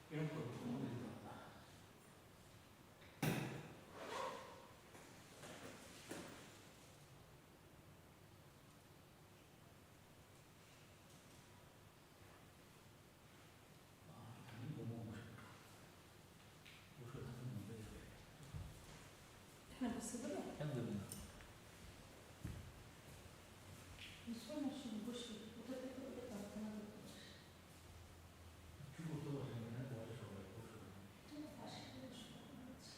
이런 거 너무 힘들다. 이거 먹고 싶다. 요새 같은 거 먹어야 돼. Hemen ısırdı mı? 향들은 Sonra şunu boş ver. Bu da bir altına bakılır. 주고 또 생각해 보셔서 보셔. Değil mi? Başka bir şey olmaz.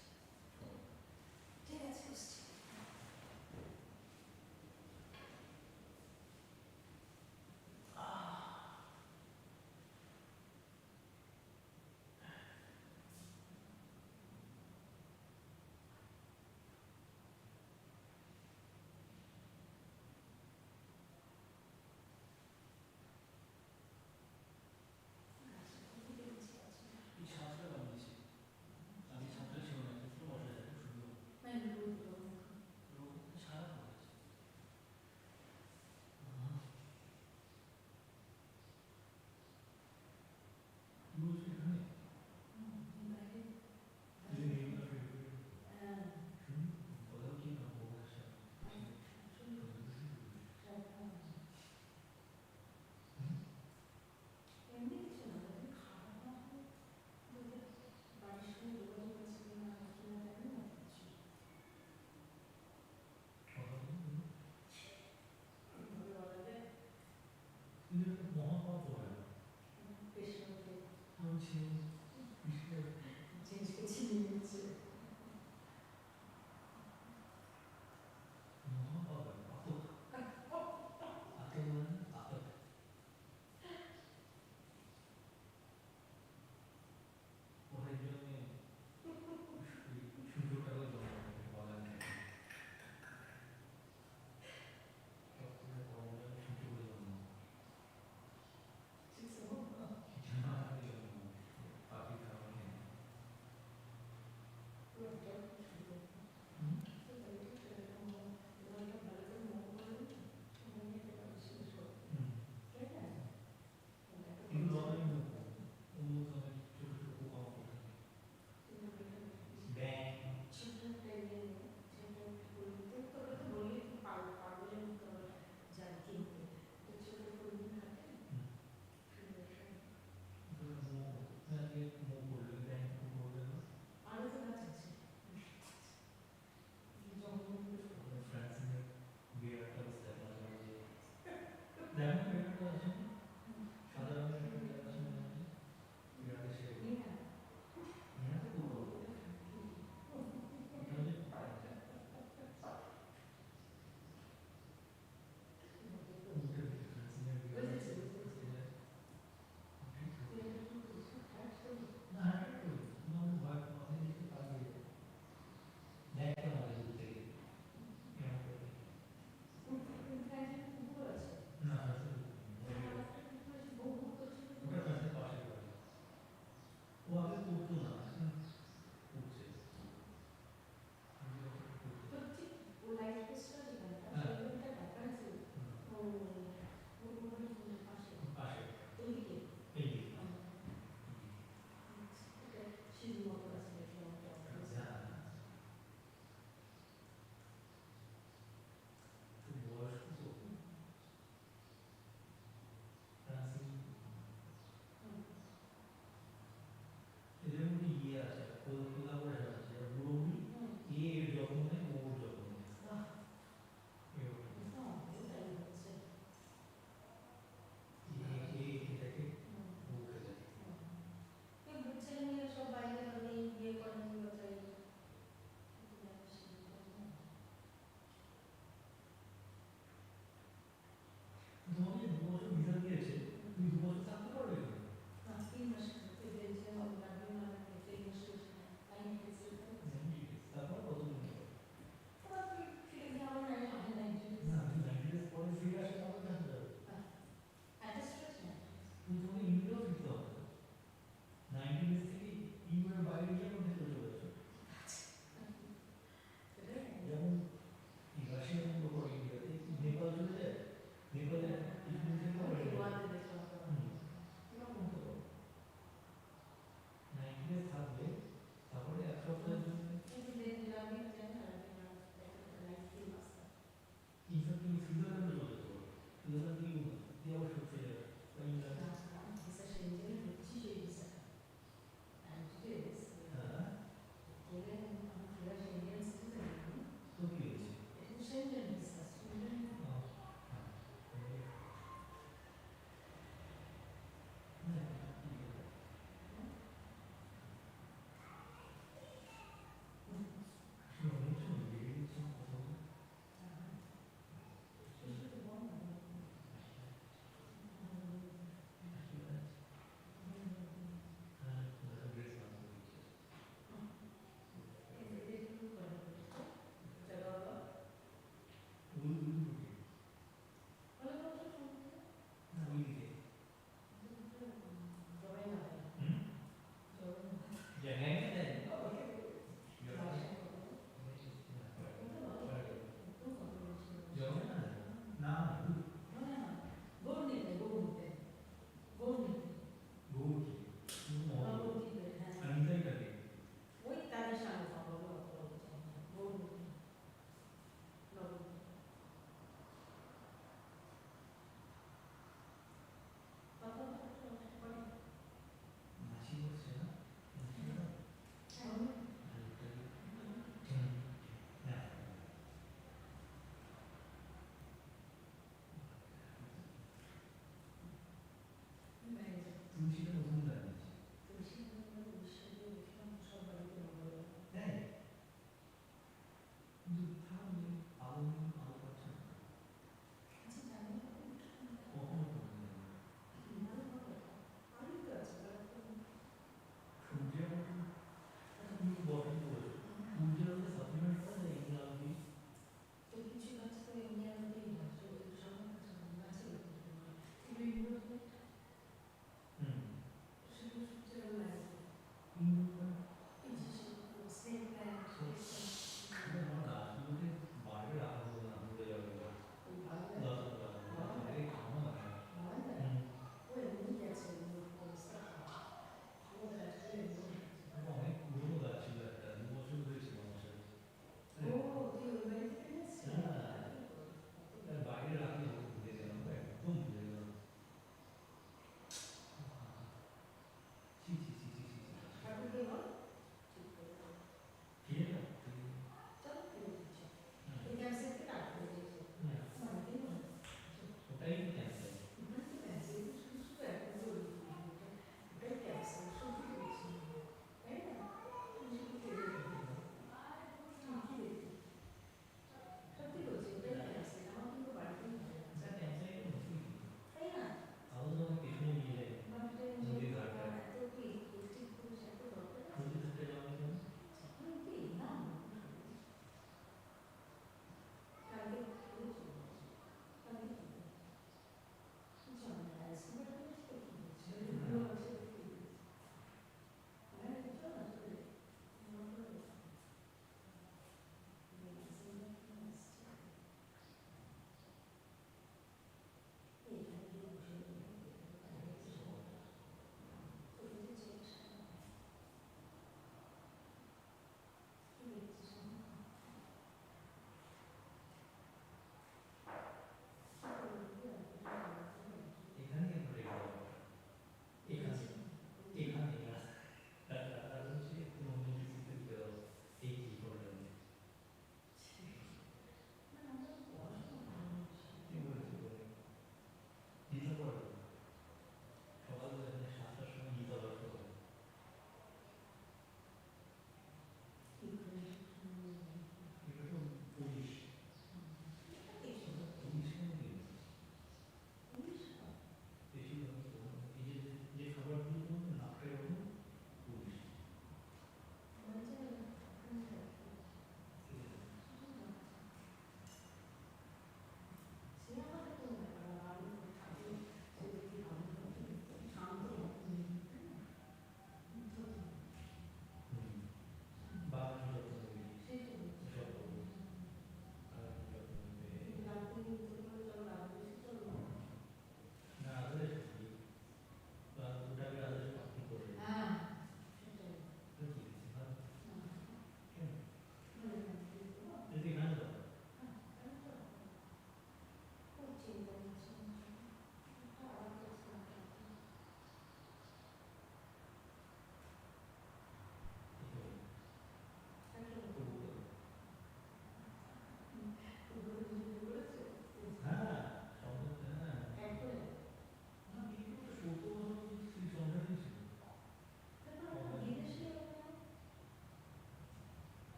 Biraz göster. 이 샤스가 뭐지? 아니 샤스 시원해. 좀 어디서 주고. Ben de bu yolu. 그리고 샤가 뭐지? 이거 지금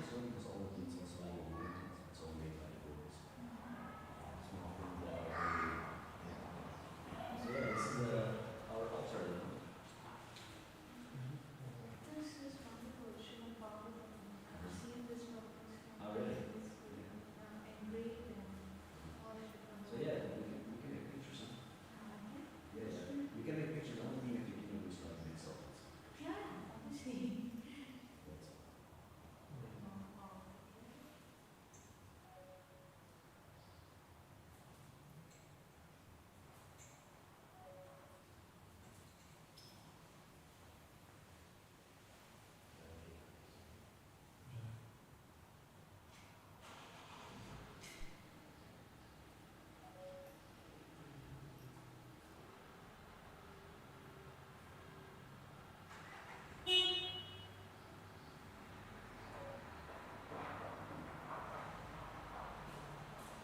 nice one because all the things also like it's all made by the boys. It's not been very, yeah. So yeah, this is our alternative. This is wonderful. Shouldn't follow them. I've seen this property. Oh, really? Engraved and all the So yeah, we can make pictures. Yeah, yeah. We can make pictures. The only thing that you can do is like make selfies. Yeah, obviously. That's all.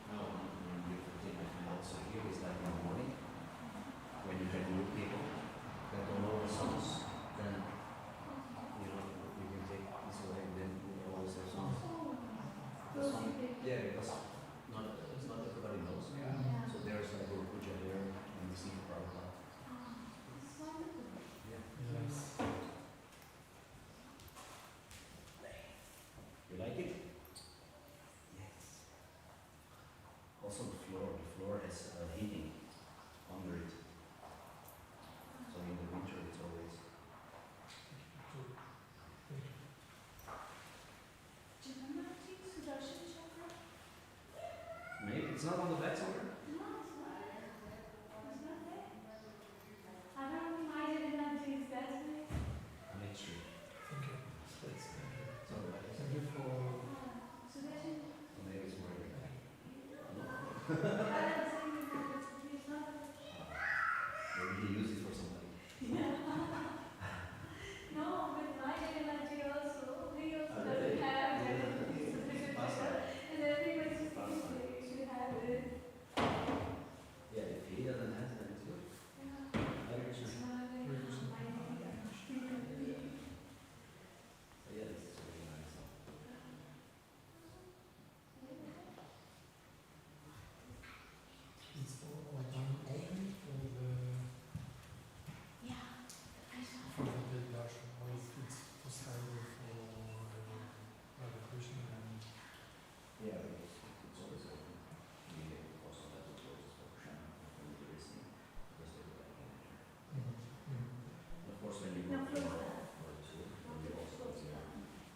No, you take my friend also here is like in the morning when you can meet people that don't know the songs, then you know you can take this away and then you always have songs. That's one. Yeah, because not it's not everybody knows. So there's like Guru Puja there and we sing Prabhupada. It's wonderful. Yeah. Yes. You like it? Yes. Also the floor has heating under it. So in the winter it's always. Jagannath Sudarshan Chakra? Maybe it's not on the back somewhere. No, it's not there. It's not there. I don't know why Jagannath is that way. Make sure. Thank you. It's on the back. Thank you for. Sudarshan. So maybe it's more. No. Maybe he used it for somebody. No, but my Jagannath also, he also Oh, doesn't really? have Yeah. Jagannath Pass Chakra. on. And everybody just Pass thinks on. that you should have it. Yeah, if he doesn't have it, then it's good. Yeah. Hare Krishna. It's not like Hare Krishna. my So yeah, this is really nice. It's all done open for Yeah, I saw. the Darshan, or it's for Saturday for Radhadesh and Yeah, it's always open. We also have to close it for Shana when they're listening because they would like it. And of course, when you No, go close to that. or two, when you also here,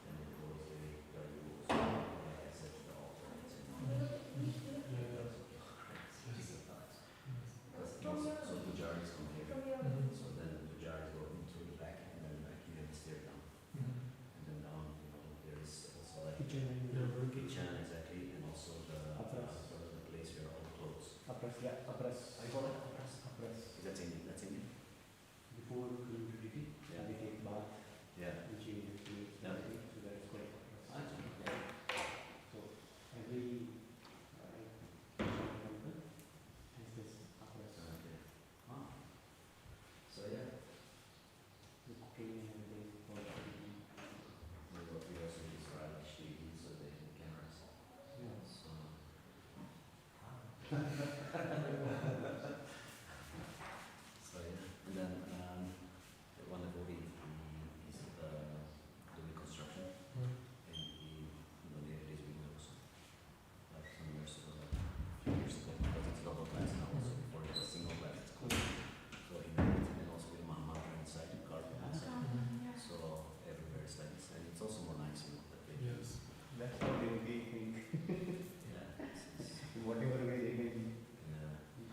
then they close the rules. Like I said, the alternates in. Because so pujaris come here, so then the pujaris go into the back and then like you have the stair down. And then down, you know, there is also like kitchen and kitchen exactly, and also the place where all the clothes. Apres, yeah, apres. I call it press. Apres. That's Indian. That's Indian. Before going to duty, Yeah. we take bath, Yeah. we change the clothes, Yeah. everything, so that is called apres. I do. So every temple has this apres. Okay. Ah. So yeah, The cooking and everything for everything. we also use Radhadesh TV, so they have cameras. Yeah. So. So yeah, and then one devotee he's doing construction, and he donated his windows like some years ago, like a few years ago, because it's double glass now. So before it was single glass, it's cool. So he made it, and also with Mahamudra inside the carpet inside. Yeah. So everywhere is like this, and it's also more nice, you know, that they. yes. That's how they will be think. Yeah. It's, In whatever way they can yeah.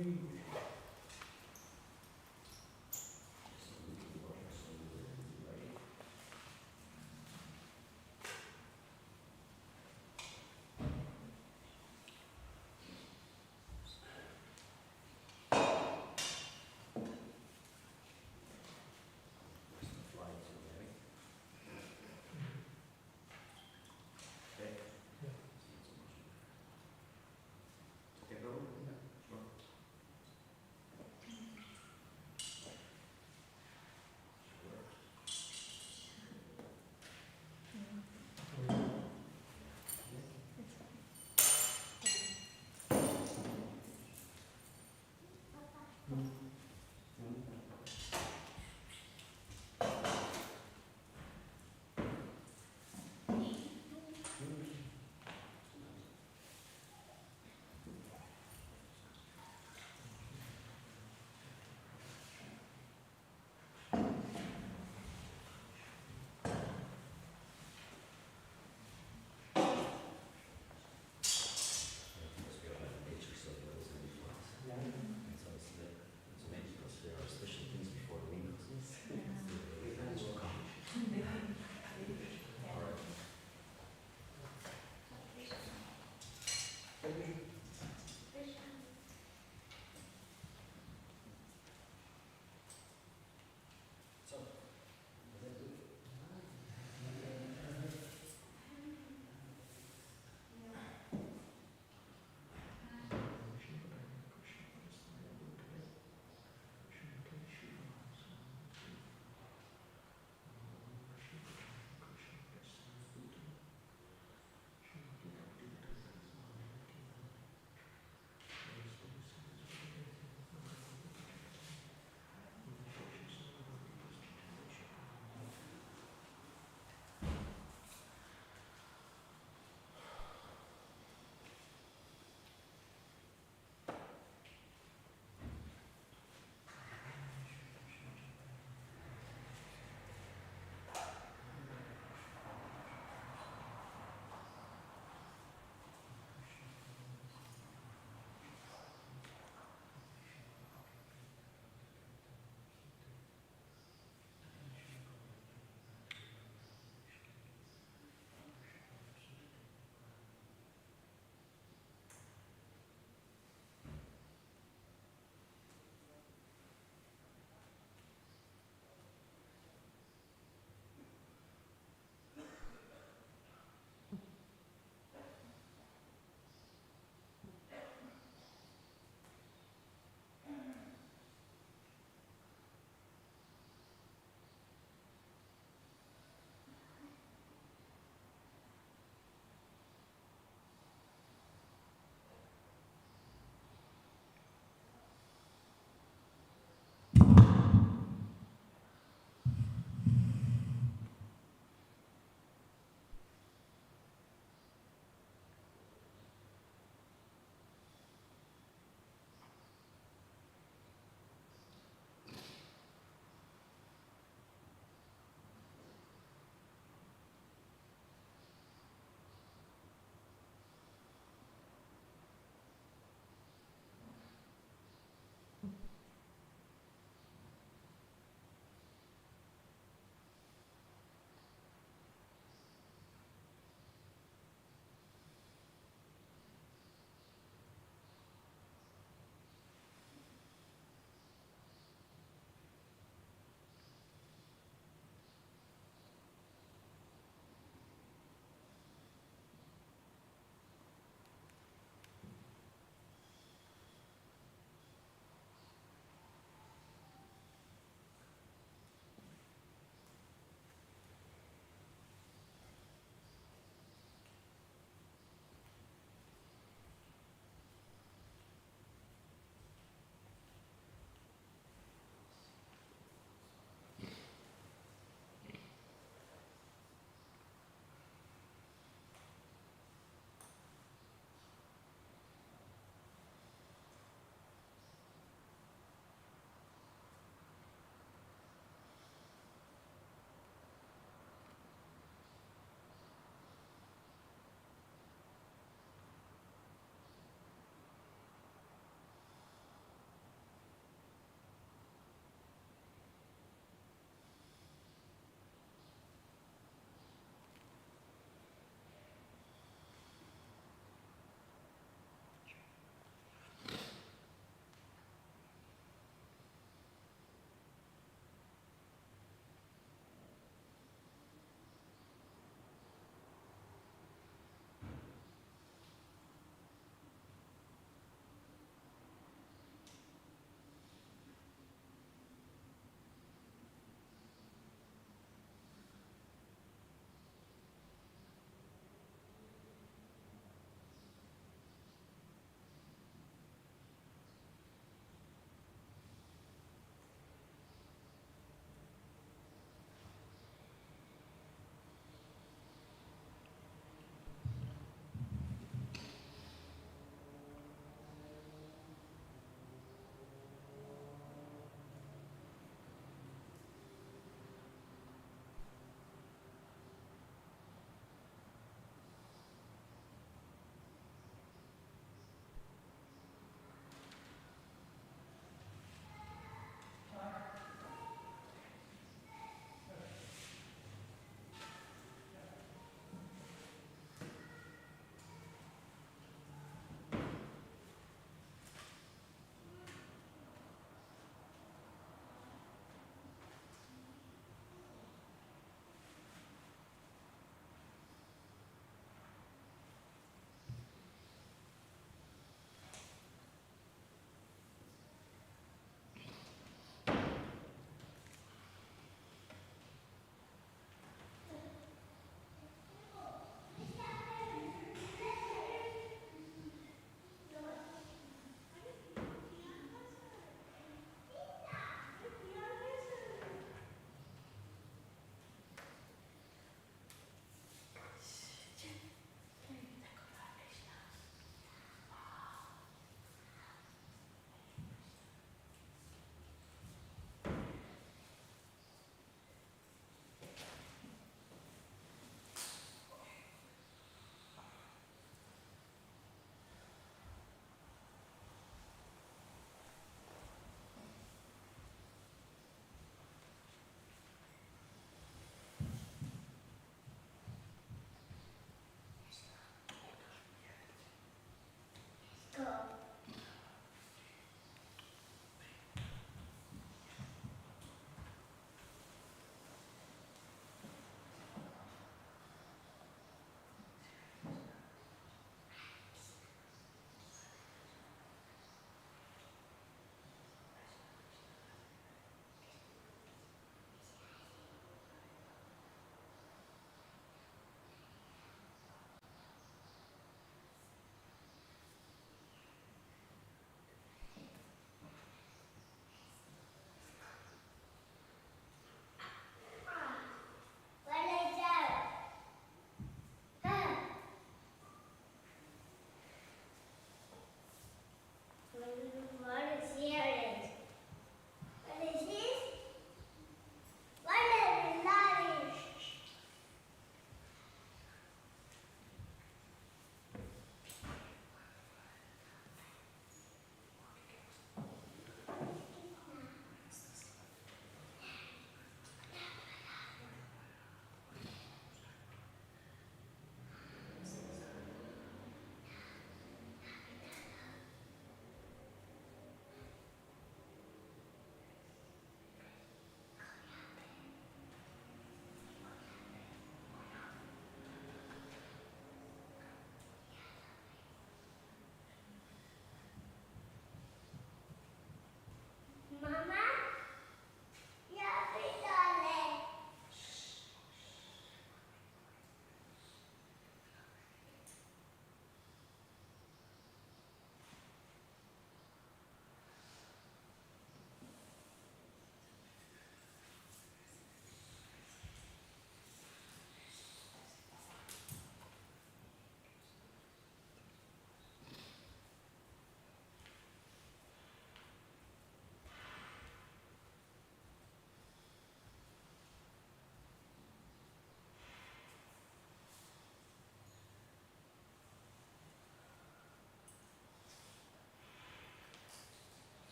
Maybe Just a little water so we're ready. There's the flight so ready. Okay. Yeah. It's not so much. Okay, go. Yeah. Sure.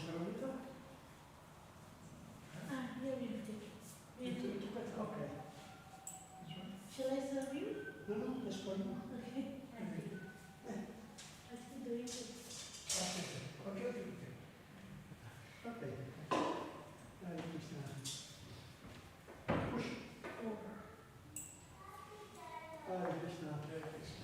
salute? Ah, yeah, we'll take it. We'll take it. Okay. This one? Shall I serve you? No, no, that's for you. Okay. Thank you. I still doing it. Okay, okay, okay. Okay. Hare Krishna. Push. Over. Hare Krishna, Hare Krishna.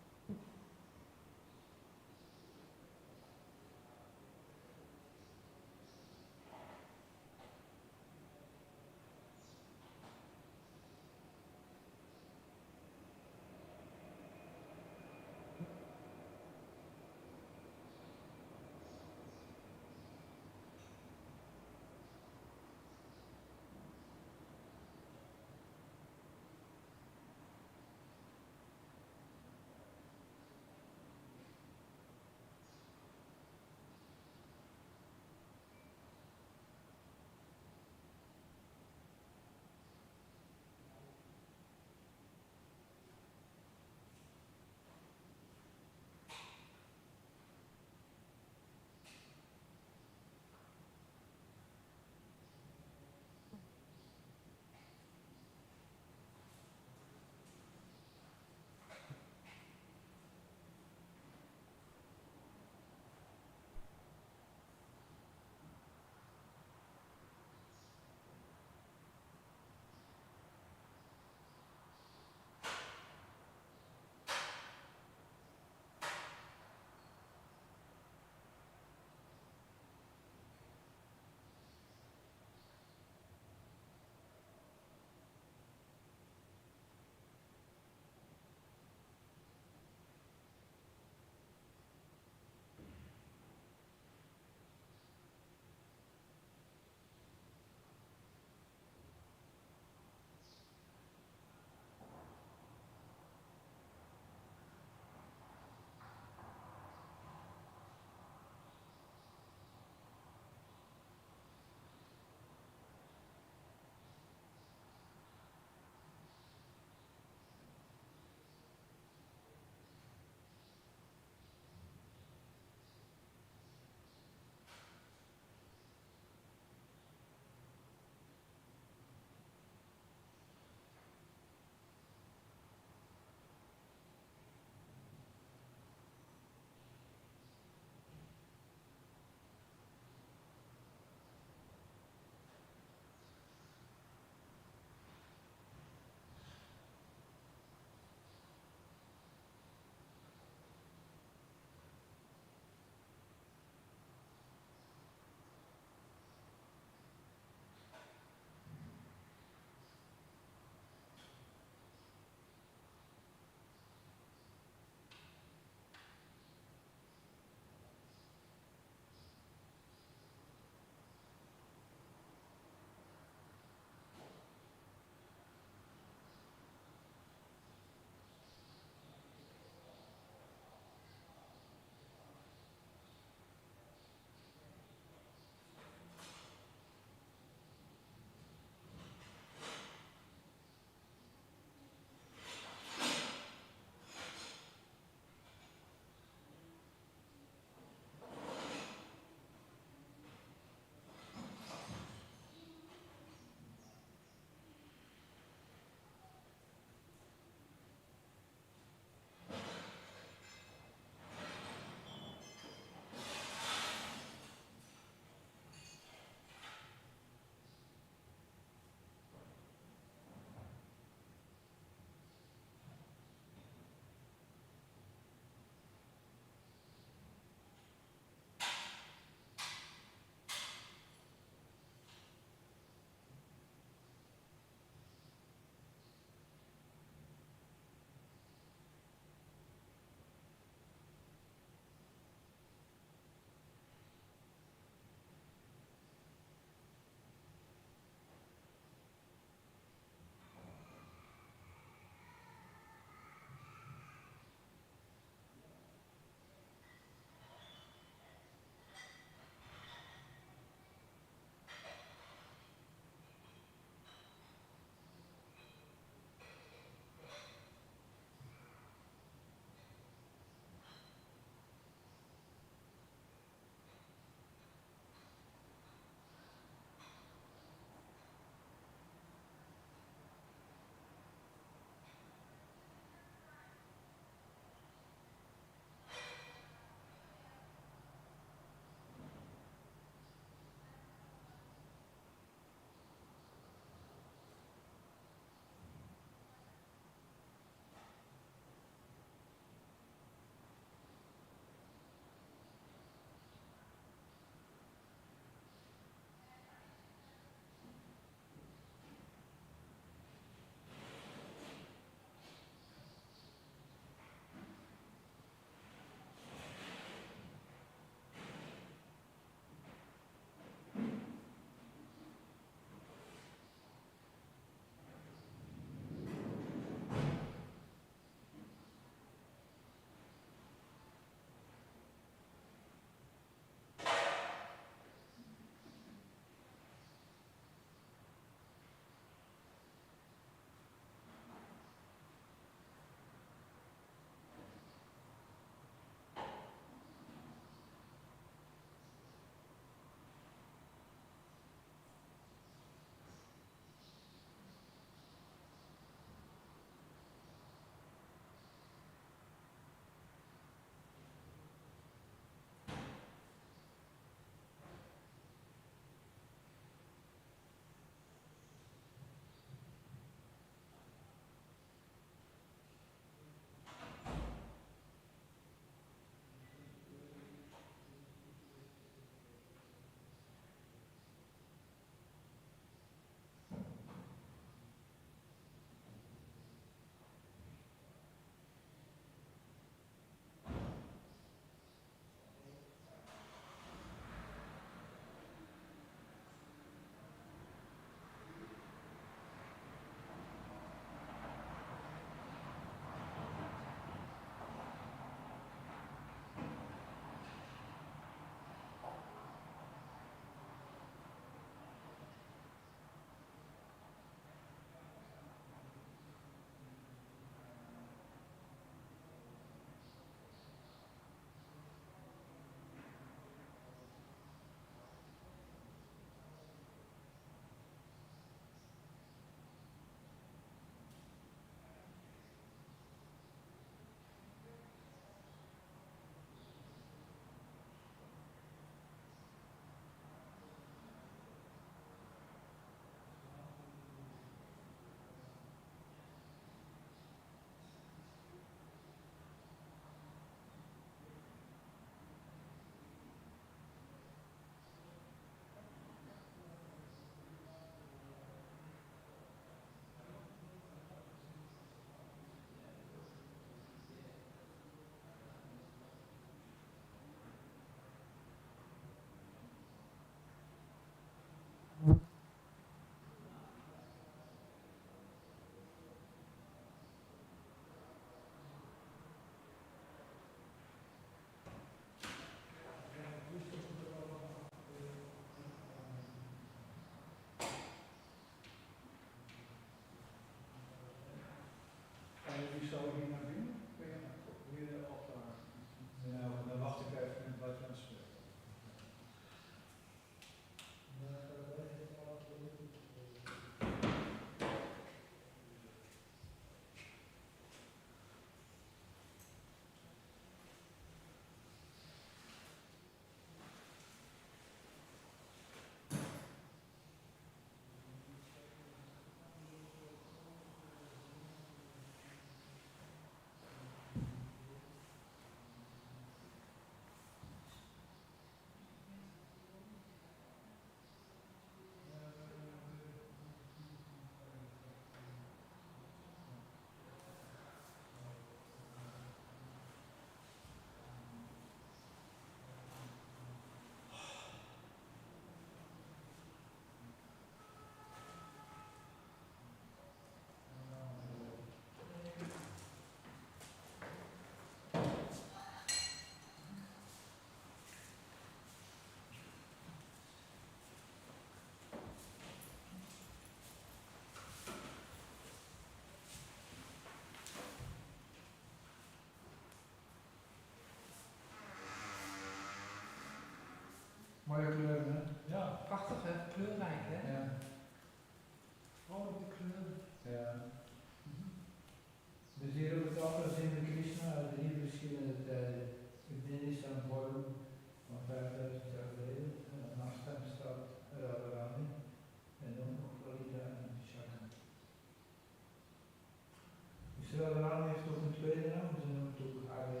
naam, ze noemt het ook Hare.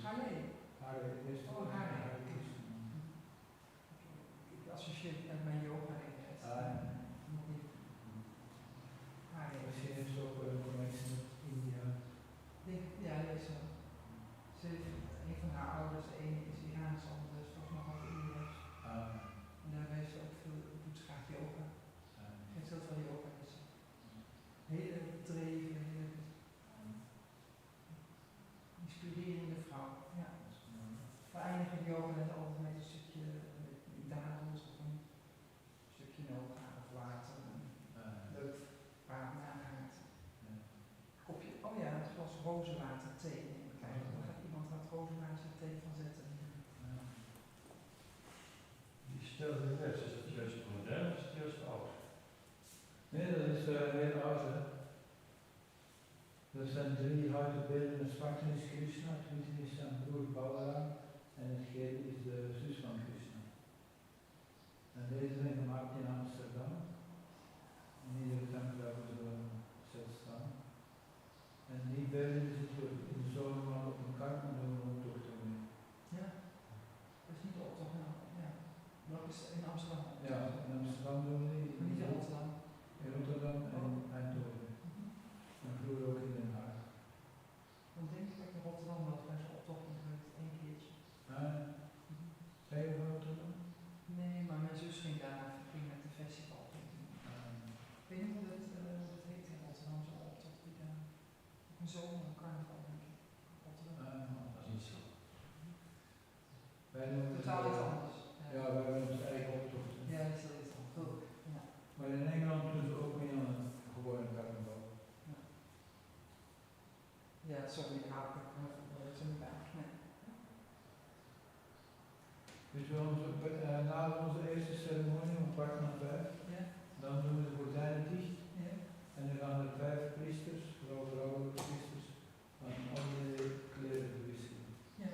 Halle. Hare, eerst Oh, Hare. Hare Krishna. Ik associeer het met mijn yoga les. Nog niet. Halle. Misschien is het ook wel voor mensen uit India. Ja, dat is zo. Een van haar ouders, de ene is Iraans, de andere is volgens mij nog wat Indiërs. En daar heeft ze ook veel, doet ze graag yoga. Geeft heel veel yoga. Dus hele dreven, hele inspirerende vrouw. Ja. We eindigen de yoga net altijd met een stukje dadels of een stukje yoga of water. Leuk waar het nagaat. Kopje, oh ja, het glas rozenwater thee neem ik eigenlijk. Dan gaat iemand wat rozenwater thee van zetten. Die stelt in les, is het juist modern of is het juist oud? Nee, dat is heel oud. Hè. Er zijn 3 houten beelden. Het zwarte is Krishna, het witte is zijn broer Balaram en het gele is de zus van Krishna. En deze zijn gemaakt in Amsterdam. In iedere tempel hebben ze zet staan. En die beelden zitten in de zomer op een kar en doen we ook toch mee. Ja, dat is niet op toch? Ja. Dat is in Amsterdam. Ja, in Amsterdam doen we die. Maar niet in Rotterdam. In Rotterdam en Eindhoven. En vroeger ook in Den Haag. Dan denk ik dat ik in Rotterdam wel bij zo'n optocht ben geweest, 1 keertje. Zijn je van Rotterdam? Nee, maar mijn zus ging daar, ging met een festival. Ik weet niet hoe dat heet in Rotterdam, zo'n optocht die daar, op een zomer, een carnaval denk ik. Rotterdam. Dat is niet zo. Wij doen Totaal iets anders. Ja, wij hebben onze eigen optocht. Ja, dat is wel iets anders. Ja. Maar in Engeland doen ze ook mee aan een gewone carnaval. Ja, sorry, ik hou er zo niet bij. Nee. Dus na onze eerste ceremonie om 4:15, Ja? dan doen we de gordijnen dicht. Ja? En dan gaan er 5 priesters, vooral vrouwelijke priesters, aan allerlei kleren verwisselen. Ja.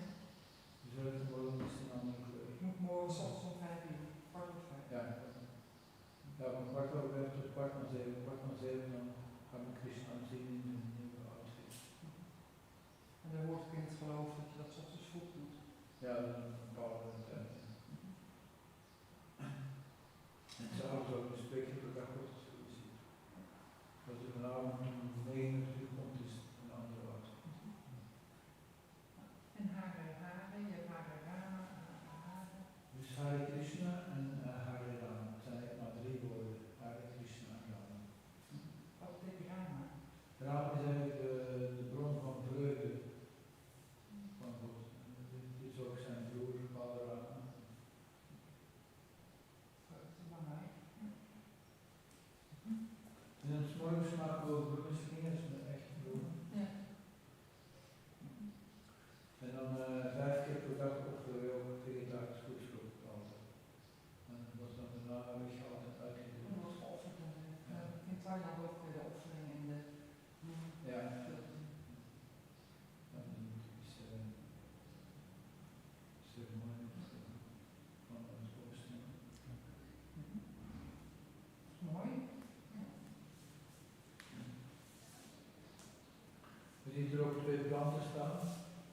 Dus we hebben gewoon een andere kleur. Ik moet morgen 's ochtends om 5 uur, 4:15. Ja. Ja, van 4:15 tot 6:15, 7:15 dan gaan we Krishna zien in zijn nieuwe outfit. En dan hoort ook in het geloof dat je dat 's ochtends vroeg doet. Ja, dat is een bepaalde tijd. En s'avonds ook een spreekje per dag wordt het geviseerd. Als er vanavond om 9 uur komt, is het een andere auto. En Hare, je hebt Hare Rama, Hare. Dus Hare Krishna en Hare Rama. Het zijn eigenlijk maar 3 woorden. Hare Krishna en Rama. Wat betekent Rama? Rama is eigenlijk de bron van vreugde van God. Dit is ook zijn broer, Balarama. Dat is belangrijk. En dan 's morgens maken we ook bloemenslingers met echte bloemen. Ja. En dan 5 keer per dag offeren we ook vegetarisch voedsel altijd. En dat was dan daarna weggehaald en En uitgedeeld. wordt geofferd. In Thailand ook weer de offering en de bloemen. Ja. En die ceremonie van ons oosten. Mooi. Ja. Je ziet er ook 2 planten staan.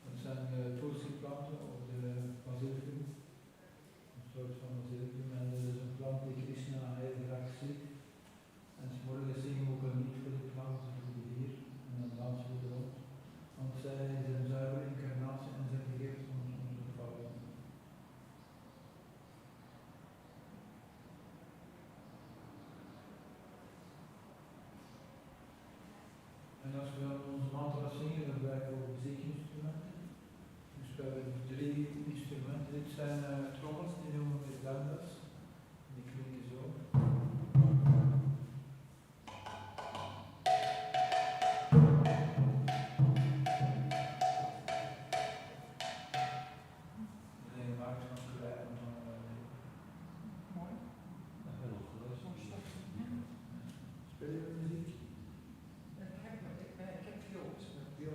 Dat zijn tulsi planten of de basilicum. Een soort van basilicum. En dat is een plant die Krishna heel graag ziet. En 's morgens zingen we ook een lied voor die plant, dat doen we hier. En dan dansen we erop. Want zij is een zuivere incarnatie en zij vergeeft ons onze fouten. En als we onze mantra zingen, dan gebruiken we ook muziekinstrumenten. Dus we hebben 3 instrumenten. Dit zijn trommels, die noemen we dandas. Die klinken zo. Die zijn gemaakt van gelijk en van Mooi. Dat ben ik geweest. Zo'n stof. Speel je muziek? Ik heb viool gespeeld. Ja.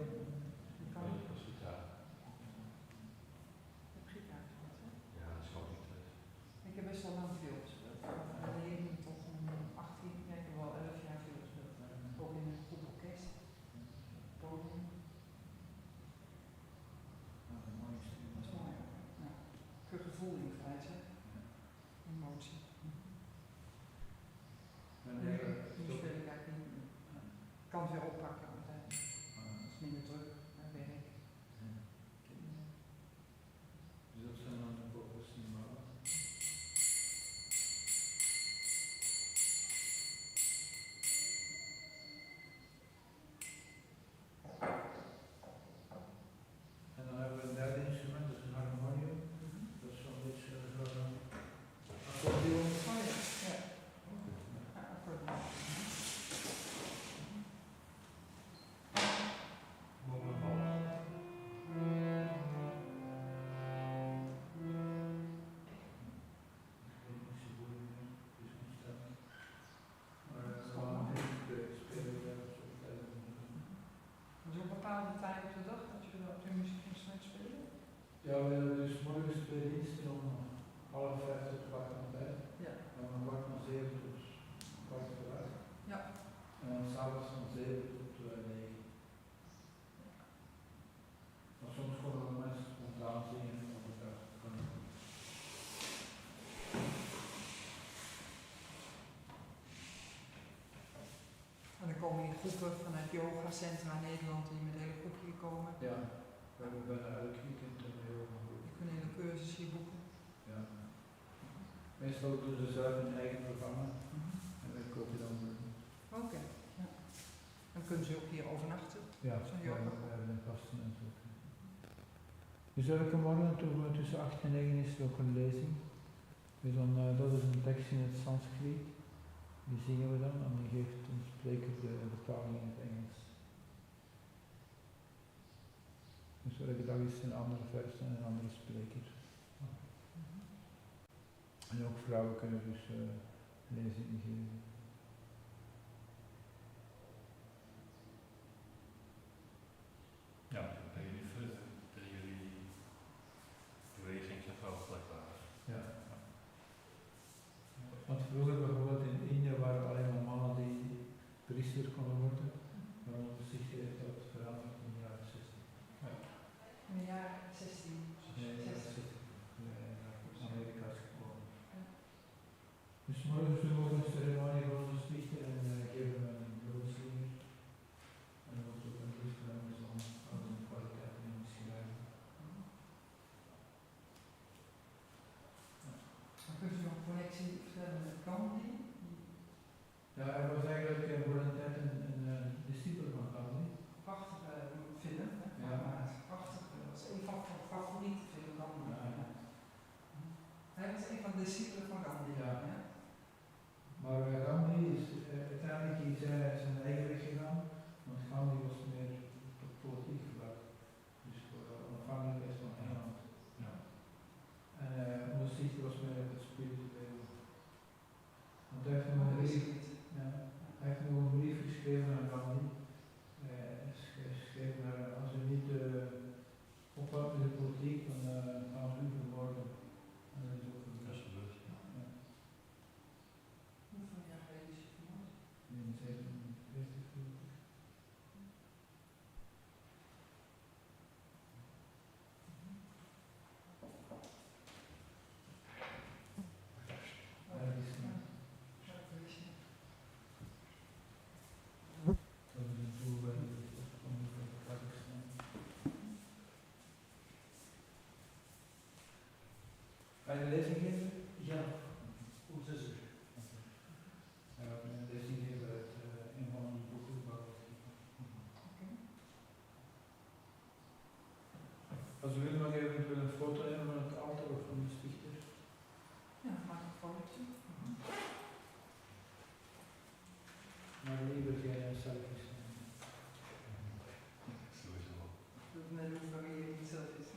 Ik kan Oh, niet. dat is gitaar. Ik heb gitaar gespeeld, hè? Ja, dat is ook niet. Ik heb best het weer oppakken uiteindelijk. Het is minder druk, werk, kinderen. Dus dat zijn dan de progressieve. En dan hebben we een derde instrument, dat is een harmonium. Dat is zo'n beetje zo'n accordeon. Oh ja, ja. Akkoord. Was er een bepaalde tijd op de dag dat je op je muziekinstrument speelde? Ja, we hebben dus morgens twee diensten om 6:30 tot 7:15. Ja. En van 7:15 tot 8:15. Ja. En dan s'avonds van 7 tot 9. Maar soms komen er mensen spontaan zingen op de dag. En dan komen die groepen vanuit yogacentra Nederland die met hele groepen hier komen. Ja, we hebben bijna elk weekend een heel goed. Je kunt een hele cursus hier boeken. Ja. Meestal doen ze zelf hun eigen programma en wij kopen dan. Oké. Ja. Dan kunnen ze ook hier overnachten. Ja, Zo'n we yoga. hebben een gasten en zo. Dus elke morgen tussen 8 en 9 is er ook een lezing. Dus dan, dat is een tekst in het Sanskriet. Die zingen we dan en dan geeft een spreker de vertaling in het Engels. Dus elke dag is een andere vers en een andere spreker. En ook vrouwen kunnen dus lezingen geven. Ja, bij jullie vullen, dat jullie beweging zijn vrouwelijk waren. Ja. Want vroeger bijvoorbeeld in India waren alleen maar mannen die priester konden worden. Maar ondertussen heeft dat veranderd in de jaren 60. In de jaren 16. Nee, de jaren 60. 60. Naar Amerika is gekomen. Dus morgen doen we ook een ceremonie voor onze stichter en geven we een bloedslinger. En dan wordt ook een brief van ons om de kwaliteit in ons schrijven. Dan kunt u nog een connectie vertellen met Gandhi. Ja, hij was eigenlijk voor een tijd een discipel van Gandhi. Prachtige film, hè? Ja. Prachtig, dat was een van mijn favoriete films Gandhi. Ja. Ja. Hij was een van de discipelen van Gandhi. Ja. Ja. Maar Gandhi is uiteindelijk zijn eigen weg gegaan, want Gandhi was meer op politiek vlak, dus voor onafhankelijkheid van Engeland. Ja. En onze stichter was meer op het spirituele. Want hij heeft nog een brief, ja, hij heeft nog een brief geschreven aan Gandhi. Hij schreef naar, als u niet ophoudt met de politiek, dan gaan we u vermoorden. En dat is ook Dat is gebeurd. ja. Hoeveel jaar geleden is hij vermoord? In 47. Dat is een tool bij de Pakistan. Ga je de lezing geven? Ja, om 6 uur. Ja, we gaan een lezing geven uit een van onze boeken. Als u wil nog eventueel een foto nemen van het altaar of van de stichter. Ja, maak een fotootje. Maar liever geen selfies. Sowieso. Dat met de familie niet zelf is.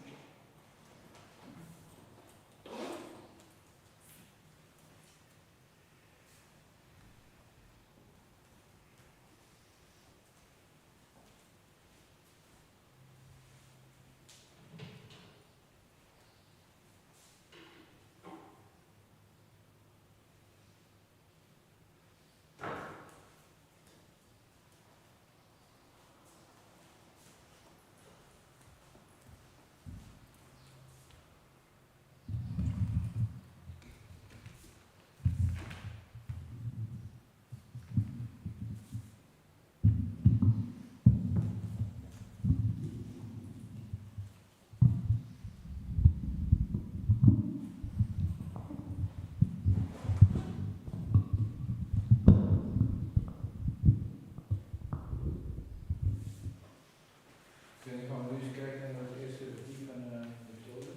Kun je gewoon nu eens kijken naar het eerste diep van de methode.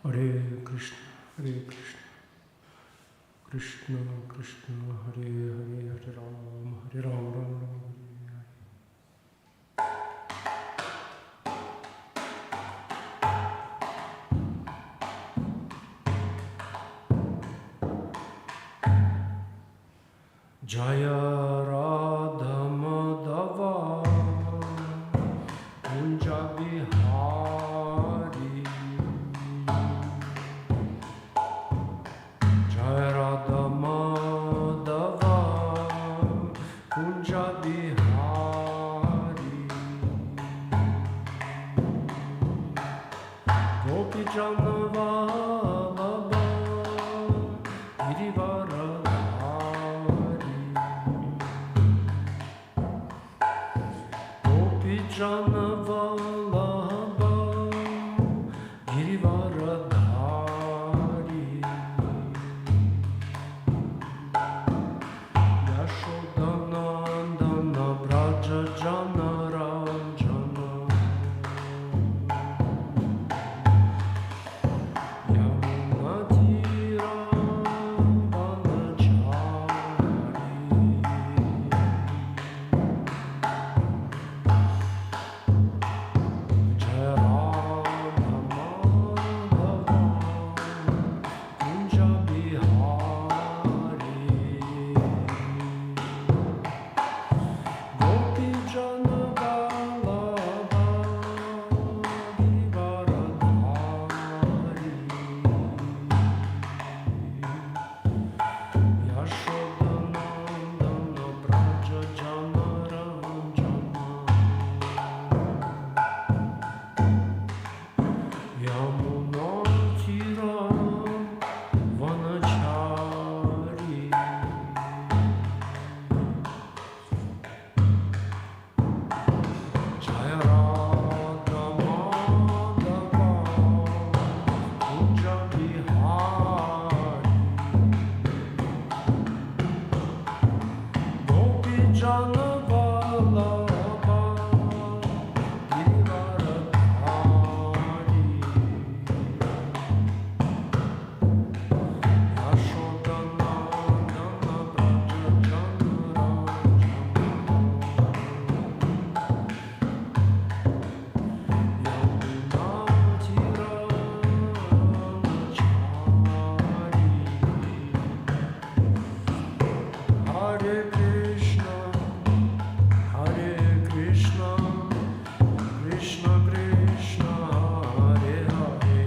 Hare Krishna, Krishna Krishna, Hare Hare, Hare Ram, Ram Ram, Hare Hare. Jaya Radha Madhava Kunja Bihari. Jaya Radha Madhava Kunja Bihari. Gopi Jana Vallabha Girivaradhari. Gopi Jana Vallabha Girivaradhari. Yashodanandana Braja Jana Ranjana. Yamunatira Vanachari. Jaya Radha Madhava Kunja Bihari. Gopi Jana Vallabha Girivaradhari. Yashodanandana Braja Jana Ranjana. Yamunatira Vanachari. Jaya Radha Madhava Kunja Bihari. Gopi Jana Vallabha Girivaradhari. Yashodanandana Braja Jana Ranjana. Yamunatira Vanachari. Hare Krishna, Krishna Krishna, Hare Hare,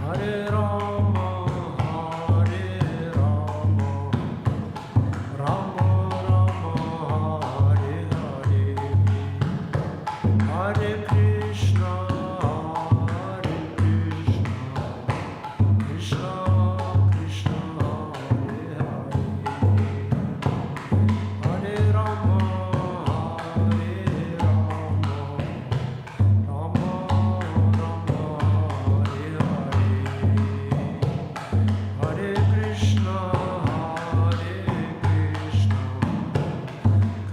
Hare Rama, Rama Rama, Hare Hare. Hare Krishna, Krishna Krishna, Hare Hare, Hare Rama, Rama Rama, Hare Hare. Hare Krishna,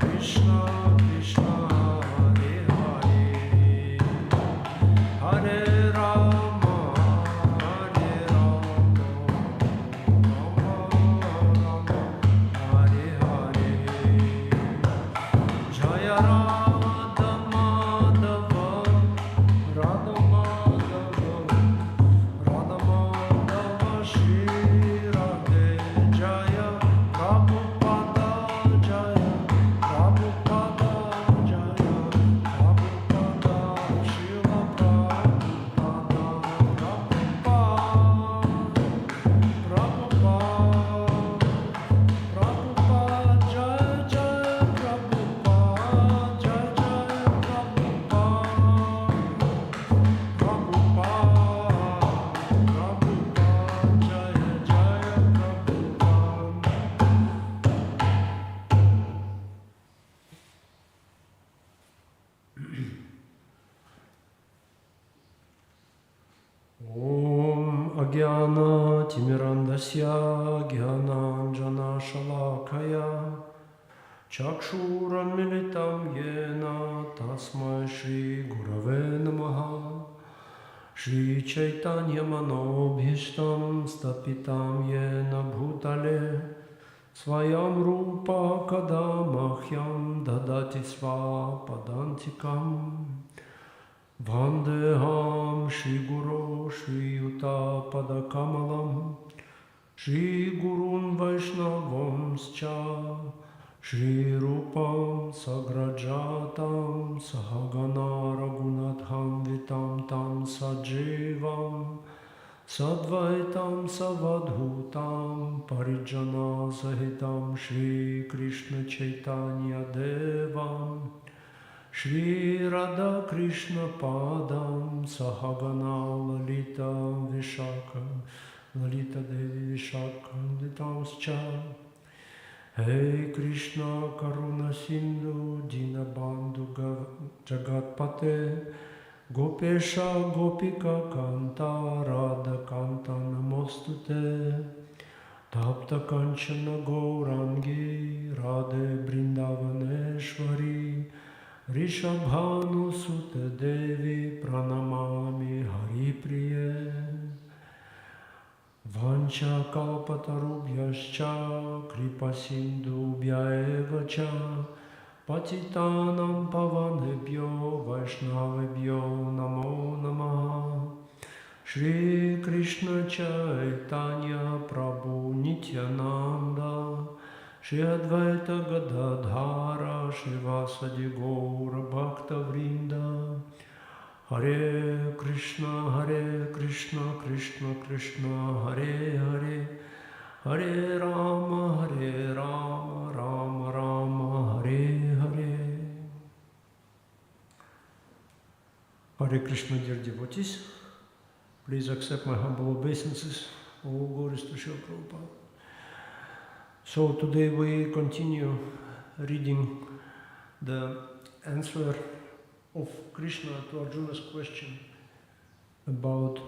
Krishna Krishna, Hare Hare, Hare Rama, Rama Rama, Hare Hare. Jaya Radha Madhava, Radha Madhava, Shri Radhe. Jaya Prabhupada, Jaya Prabhupada, Jaya Prabhupada, Srila Prabhupada, Prabhupada, Jaya Jaya Prabhupada, Jaya Jaya Prabhupada, Jaya Jaya Prabhupada. Om Agyana Timirandasya Gyananjana Shalakaya Chakshuranmilitam Yena Tasmai Shri Gurave Namaha. Shri Chaitanya Manobhishtam Stapitam Yena Bhutale Swayam Rupa Kadamahyam Dadati Svapadantikam Vandeham Shri Guru Shri Yuta Padakamalam Shri Gurun Vaishnavamscha Shri Rupam Sagrajatam Sahagana Raghunathan Vitam Tam Sajivam Sadvaitam Savadhutam Parijana Sahitam Shri Krishna Chaitanya Devam Shri Radha Krishna Padam Sahagana Lalita Vishaka Lalita Devi Vishaka Ditamscha Hey Krishna Karuna Sindhu Dinabandhu Jagatpate Gopesha Gopika Kanta Radha Kanta Namostute Tapta Kanchana Gaurangi Radhe Brindavaneshwari Rishabhanu Sute Devi Pranamami Hari Priye Vancha kalpatarubhyascha kripa sindhubhya eva cha patitanam pavanebhyo vaishnavebhyo namo namaha Shri Krishna Chaitanya Prabhu Nityananda Shri Advaita Gadadhara Shivasadi Gaura Bhakta Vrinda Hare Krishna, Krishna Krishna, Hare Hare, Hare Rama, Rama Rama, Hare Hare. Hare Krishna, dear devotees, please accept my humble obeisances. All glories to Srila Prabhupada. So today we continue reading the answer of Krishna to Arjuna's question about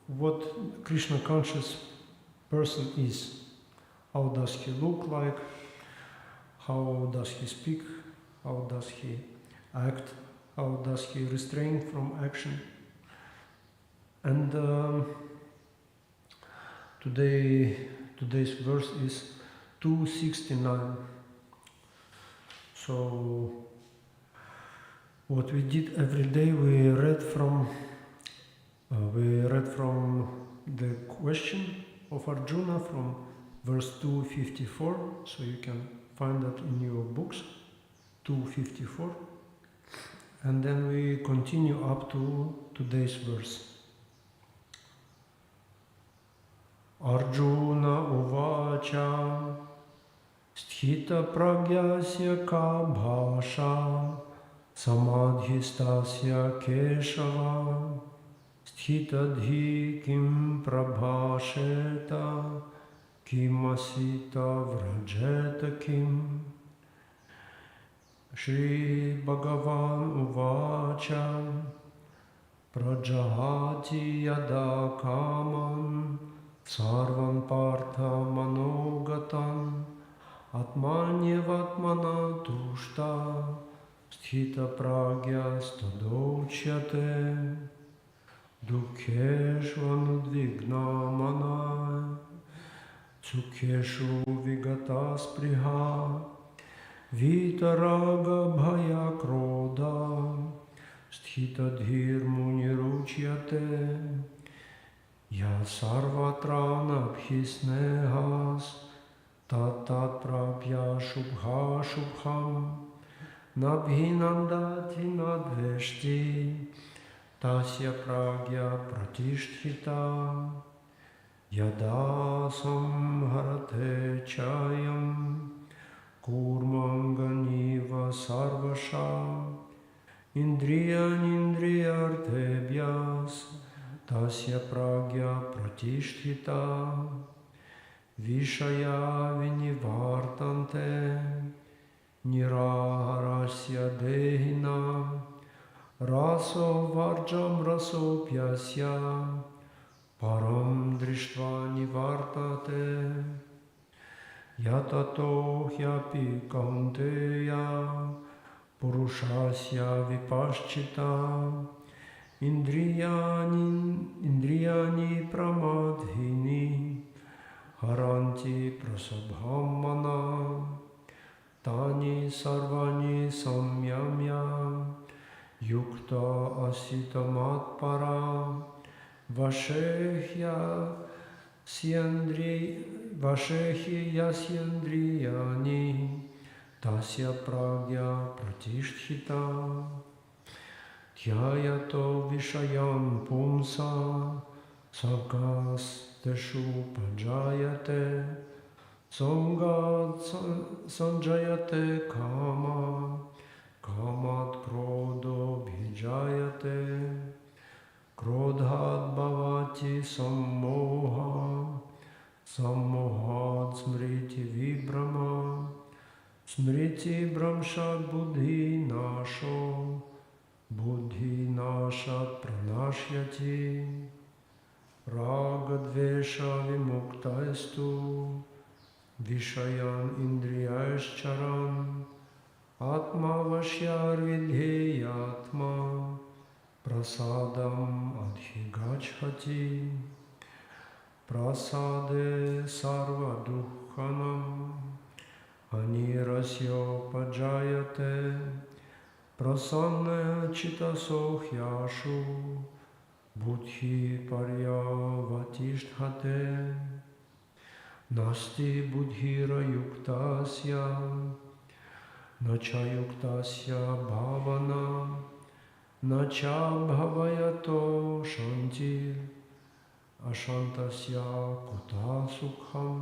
what Krishna conscious person is. How does he look like? How does he speak? How does he act? How does he restrain from action? And today's verse is 269. So, what we did every day, we read from the question of Arjuna from verse 254. So you can find that in your books, 254. And then we continue up to today's verse. Arjuna uvacha Sthita pragyasya ka bhasha samadhistasya keshava Sthita dhi kim prabhasheta kimasita vrajeta kim Shri Bhagavan uvacha prajahati yada kaman sarvam partha manogatam Atmanyevatmana tushta sthita pragya stadochyate dukheshvanudvigna mana sukheshu vigata spriha vitaraga bhaya krodha sthita dhir muniruchyate ya sarvatra nabhisnehas Tat prapya shubha shubham nabhinandati nadveshti tasya pragya pratisthita yada samharate chayam kurmanganiva sarvasha indriyanindriyartebhyas tasya pragya pratisthita Vishaya vinivartante niraharasya dehina raso varjam rasopyasya param drishtva nivartate yatato hyapi kaunteya purushasya vipaschita Indriyani pramadhini haranti prasabhamana tani sarvani samyamya yukta asitamatpara vashehya yasyendriyani tasya pragya pratisthita dhyayato vishayam pumsa sakasteshu pajayate sangat sanjayate kama kamat krodo bhijayate krodhat bhavati sammoha sammohat smriti vibrama smriti bramshat buddhi nasho buddhi nashat pranashyati ragadvesha vimuktaestu vishayan indriyascharan atma vashyar vidheyatma prasadam adhigachhati prasade sarva dukkhanam anirasyo pajayate prasanna chitaso hyashu buddhi paryavatishthate nasti buddhira yuktasya nacha yuktasya bhavana nacha bhavayato shanti ashantasya kuta sukham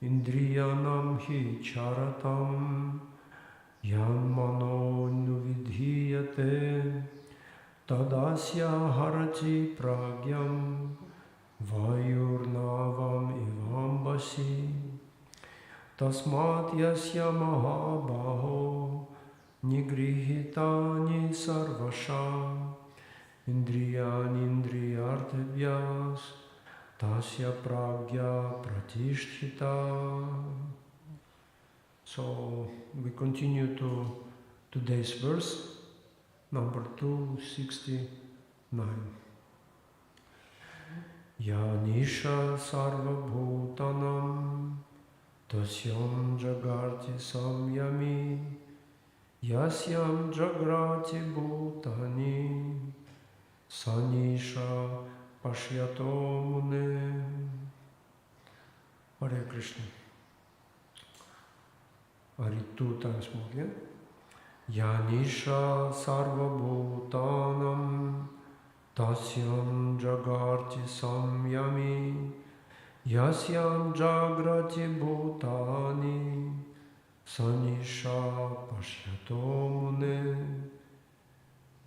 indriyanam hi charatam yan mano nuvidhiyate tadasya harati pragyam vayurnavam ivambasi tasmat yasya mahabaho nigrihitani sarvasha indriyani indriyartebhyas tasya pragya pratisthita. So we continue to today's verse, number 269. Yanisha sarva bhutanam tasyam jagarti samyami yasyam jagrati bhutani sanisha pashyato mune. Hare Krishna. I read 2 times more again. Yanisha sarva bhutanam tasyam jagarti samyami yasyam jagrati bhutani sanisha pashyato mune.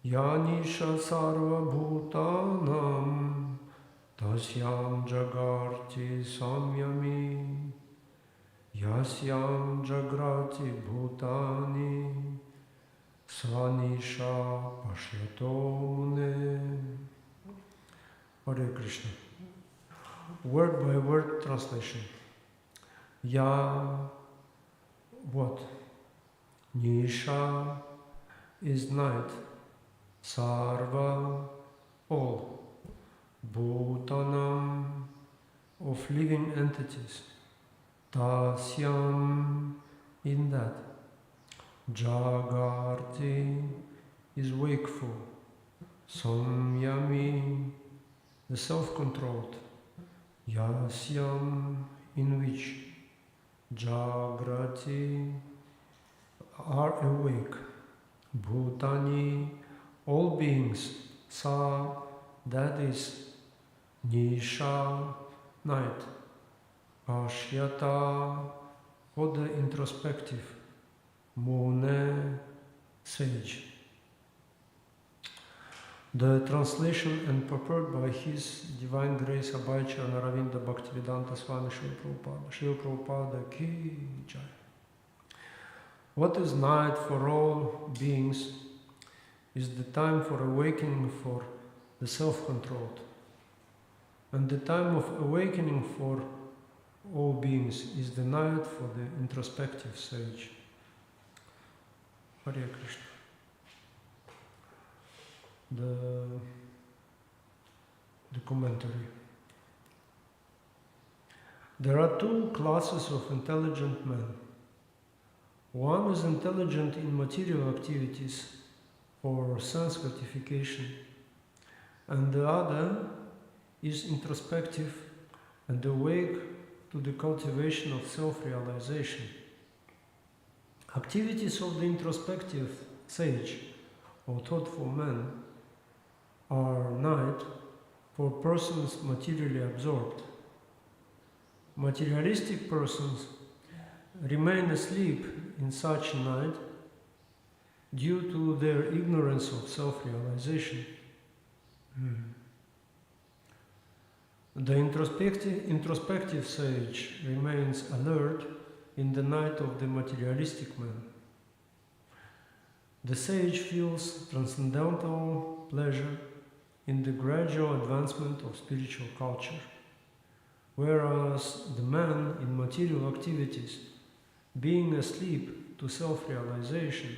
Yanisha sarva bhutanam tasyam jagarti samyami yasyam jagrati bhutani sanisha pashyato mune. Hare Krishna. Word by word translation. Ya, what? Nisha is night. Sarva, all. Bhutanam, of living entities. Tasyam, in that. Jagarti is wakeful. Samyami, the self-controlled. Yasyam, in which. Jagrati, are awake. Bhutani, all beings. Sa, that is. Nisha, night. Pashyata, for the introspective. Mune, sage. The translation and prepared by His Divine Grace Abhayacharya Ravinda Bhaktivedanta Swami Srila Prabhupada. Srila Prabhupada Ki Jai. What is night for all beings is the time for awakening for the self-controlled. And the time of awakening for all beings is the night for the introspective sage. Hare Krishna. the commentary. There are two classes of intelligent men. One is intelligent in material activities for sense gratification, and the other is introspective and awake to the cultivation of self-realization. Activities of the introspective sage or thoughtful man are night for persons materially absorbed. Materialistic persons remain asleep in such a night due to their ignorance of self-realization. The introspective sage remains alert in the night of the materialistic man. The sage feels transcendental pleasure in the gradual advancement of spiritual culture, whereas the man in material activities, being asleep to self-realization,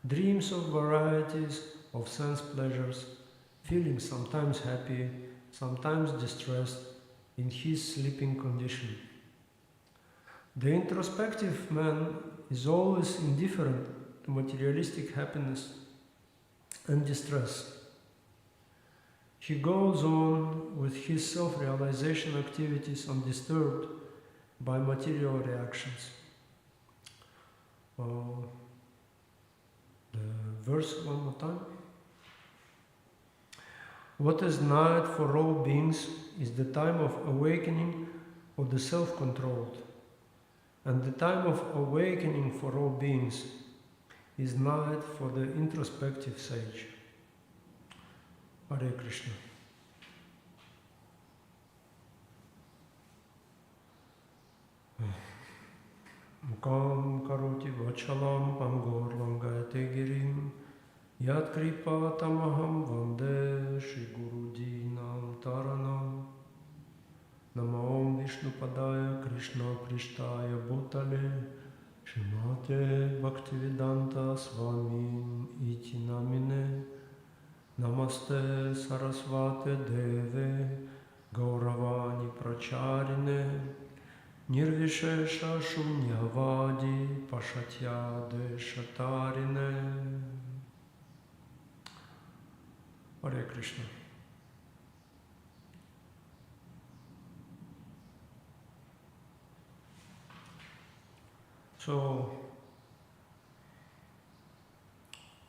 dreams of varieties of sense pleasures, feeling sometimes happy, sometimes distressed in his sleeping condition. The introspective man is always indifferent to materialistic happiness and distress. He goes on with his self-realization activities undisturbed by material reactions. The verse one more time. What is night for all beings is the time of awakening for the self-controlled, and the time of awakening for all beings is night for the introspective sage. Hare Krishna. Mukam karoti vachalam pangor langayate girim yat kripa tamaham vande Shri Guru Dinam Taranam Namo Om Vishnu Padaya Krishna Prishtaya Bhutale Shrimate Bhaktivedanta Swami Iti Namine Namaste Sarasvate Deve Gauravani Pracharine Nirvishesha Shunyavadi Pashatyade Shatarine. Hare Krishna. So,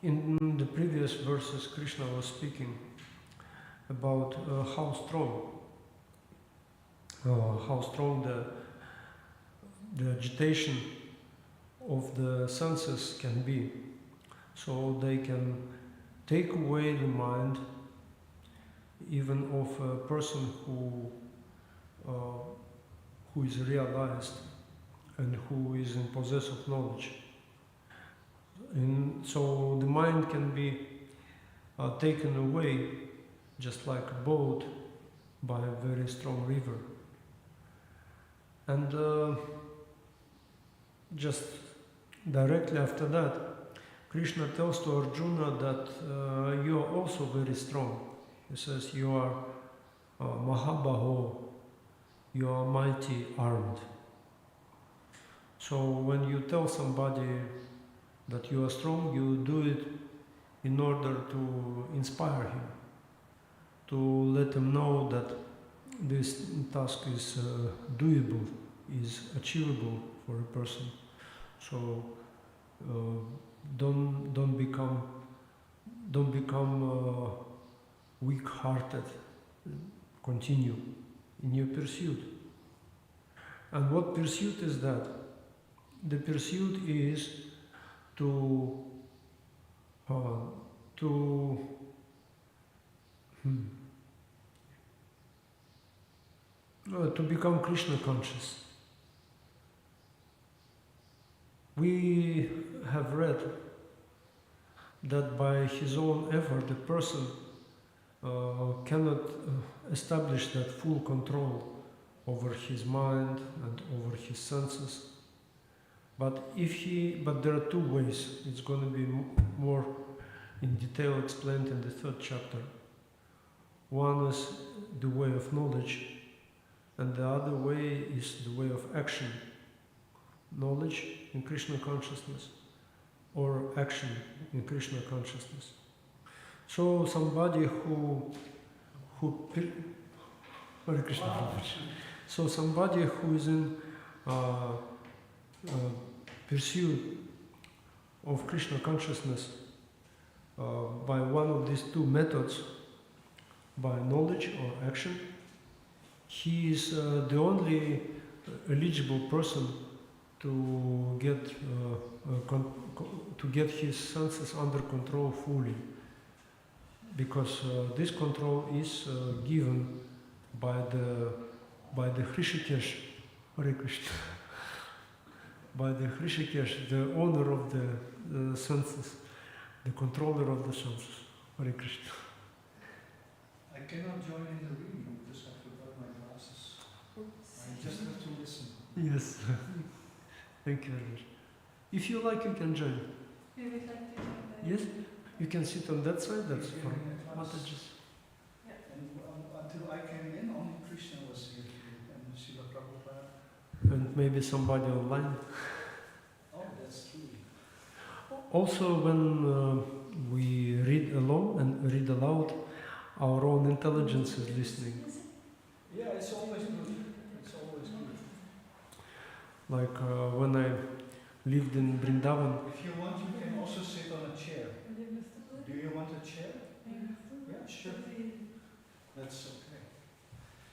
in the previous verses, Krishna was speaking about how strong the agitation of the senses can be. So they can take away the mind even of a person who is realized and who is in possess of knowledge. And so the mind can be taken away just like a boat by a very strong river. And just directly after that, Krishna tells to Arjuna that you are also very strong. He says, you are Mahabaho, you are mighty armed. So when you tell somebody that you are strong, you do it in order to inspire him, to let him know that this task is doable, is achievable for a person. So don't become weak-hearted. Continue in your pursuit. And what pursuit is that? The pursuit is to become Krishna conscious. We have read that by his own effort a person cannot establish that full control over his mind and over his senses. But there are two ways. It's going to be more in detail explained in the 3rd chapter. One is the way of knowledge, and the other way is the way of action. Knowledge in Krishna consciousness, or action in Krishna consciousness. So somebody who Hare Krishna. So somebody who is in pursuit of Krishna consciousness by one of these two methods, by knowledge or action, he is the only eligible person to get his senses under control fully, because this control is given by the Hrishikesh, Hare Krishna, by the Hrishikesh, the owner of the senses, the controller of the senses, Hare Krishna. I cannot join in the reading because I forgot my glasses. I just have to listen. Yes. Thank you very much. If you like, you can join. You would like to join the... Yes? You can sit on that side, that's He's fine. giving advice. And And until I came in, only Krishna was here and Srila Prabhupada. and maybe somebody online. Oh, that's true. Also, when we read alone and read aloud, our own intelligence is listening. Yeah, it's always good. It's always good. Like when I lived in Vrindavan, If you want, you can also sit on a chair. Do you want a chair? Yeah, sure. That's okay.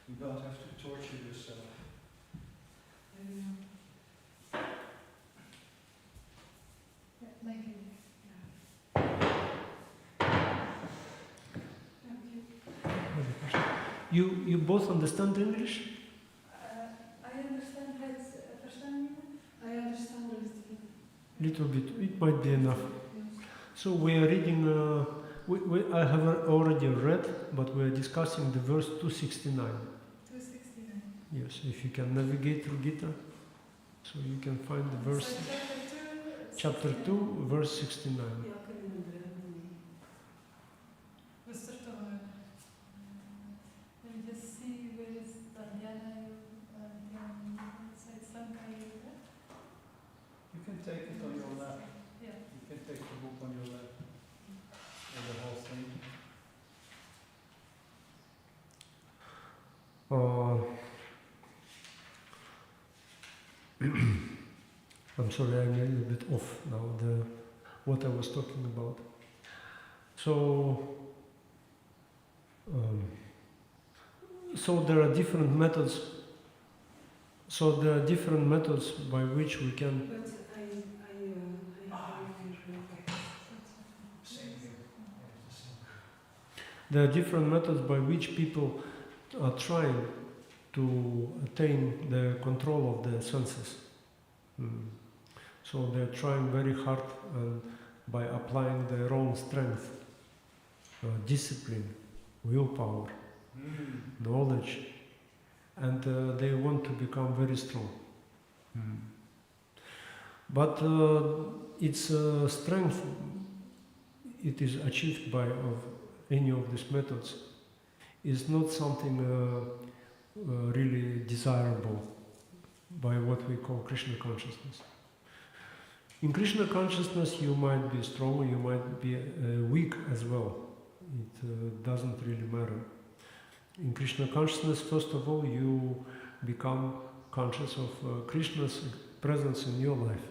You don't have to torture yourself. Thank you. you both understand English? I understand verstanden. I understand Little bit. It might be enough. So we are reading. I have already read, but we are discussing the verse 269. 269. Yes, if you can navigate through Gita, so you can find the verse. Chapter 2, verse 69. We start over. And just see where is Tanyana and say Sankaya. You can take it on your lap. Yeah. You can take the book on your lap. Or the whole thing. I'm sorry, I'm a little bit off now, what I was talking about. So, so there are different methods. So there are different methods by which we can. But Same here. There are different methods by which people are trying to attain the control of the senses. So they're trying very hard by applying their own strength, discipline, willpower, knowledge, and they want to become very strong. But its strength, it is achieved by any of these methods, is not something really desirable by what we call Krishna consciousness. In Krishna consciousness, you might be strong, you might be weak as well. It doesn't really matter. In Krishna consciousness, first of all, you become conscious of Krishna's presence in your life.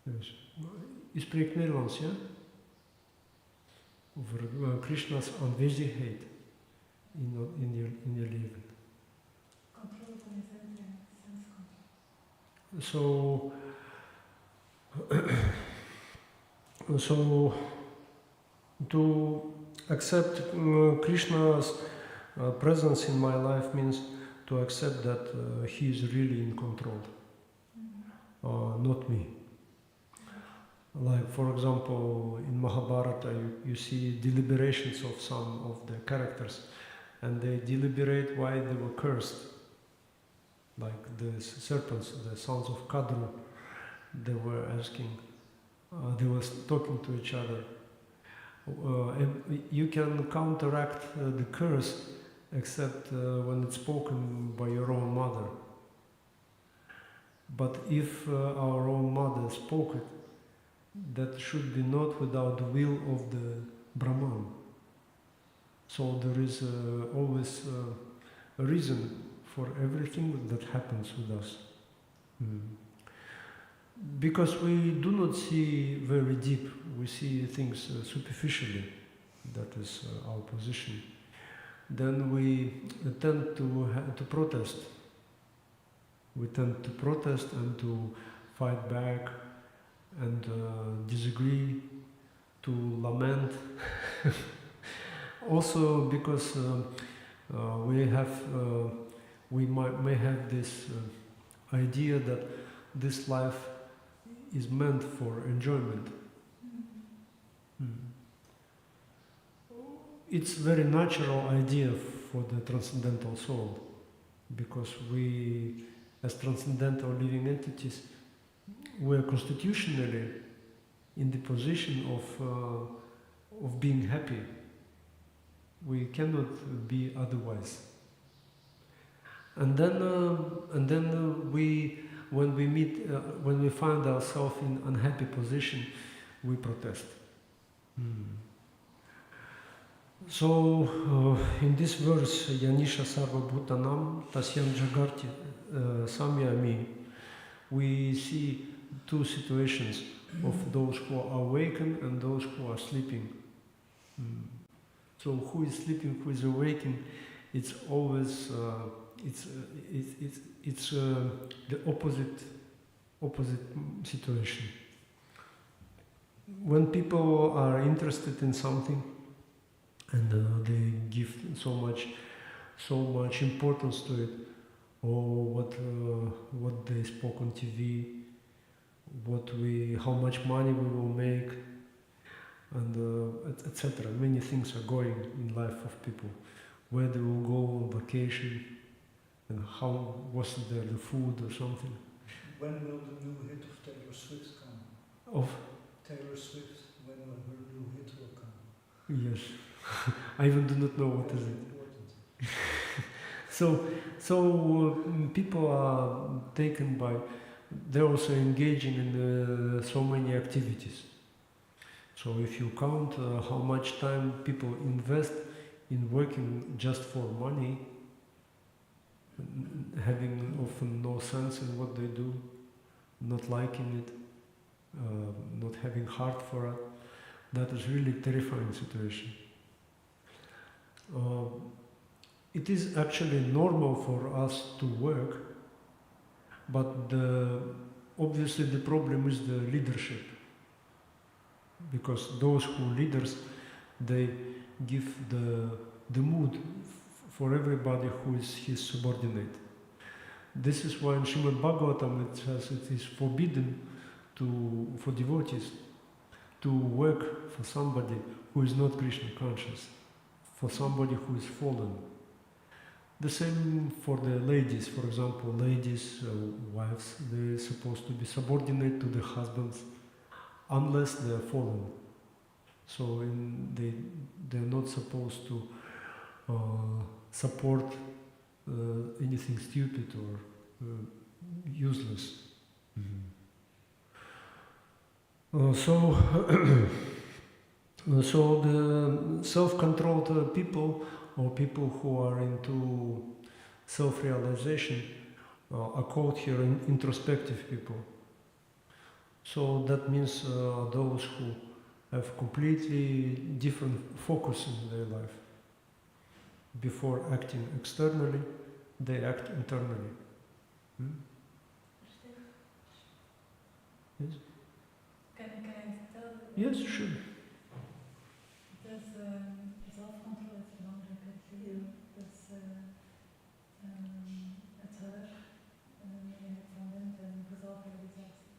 Yes. Ik spreek Nederlands, ja? Over Krishna's aanwezigheid in je leven. So, so to accept Krishna's presence in my life means to accept that he is really in control, not me. Like, for example, in Mahabharata, you see deliberations of some of the characters, and they deliberate why they were cursed. Like the serpents, the sons of Kadru, they were asking, they were talking to each other. You can counteract the curse except when it's spoken by your own mother. But if our own mother spoke it, that should be not without the will of the Brahman. So there is always a reason for everything that happens with us. Because we do not see very deep, we see things superficially. That is our position. Then we tend to protest. We tend to protest and to fight back and disagree, to lament. Also because we may have this idea that this life is meant for enjoyment. It's a very natural idea for the transcendental soul, because we, as transcendental living entities, we are constitutionally in the position of being happy. We cannot be otherwise. And then we, when we find ourselves in unhappy position, we protest. So in this verse, Yanisha Sarva Bhutanam Tasyam Jagarti Samyami, we see two situations of those who are awakened and those who are sleeping. So who is sleeping, who is awakened, it's always it's the opposite situation. When people are interested in something and they give so much importance to it, or what they spoke on TV, how much money we will make, and etc. Many things are going in life of people, where they will go on vacation, and how was there the food or something. When will the new hit of Taylor Swift come? Of Taylor Swift, when will her new hit will come? Yes, I even do not know what is it. So people are taken by, they're also engaging in so many activities. So if you count how much time people invest in working just for money, having often no sense in what they do, not liking it, not having heart for it, that is really terrifying situation. It is actually normal for us to work, but obviously the problem is the leadership. Because those who leaders, they give the mood for everybody who is his subordinate. This is why in Srimad Bhagavatam it says it is forbidden for devotees to work for somebody who is not Krishna conscious, for somebody who is fallen. The same for the ladies. For example, ladies, wives, they're supposed to be subordinate to the husbands unless they're fallen. So they're not supposed to support anything stupid or useless. So the self-controlled people, or people who are into self-realization, are called here introspective people. So that means those who have completely different focus in their life. Before acting externally, they act internally. Yes? Can I tell? Yes, sure. Dus zelfcontrole is belangrijk. Dus het geluk in het moment en de zelfrealisatie.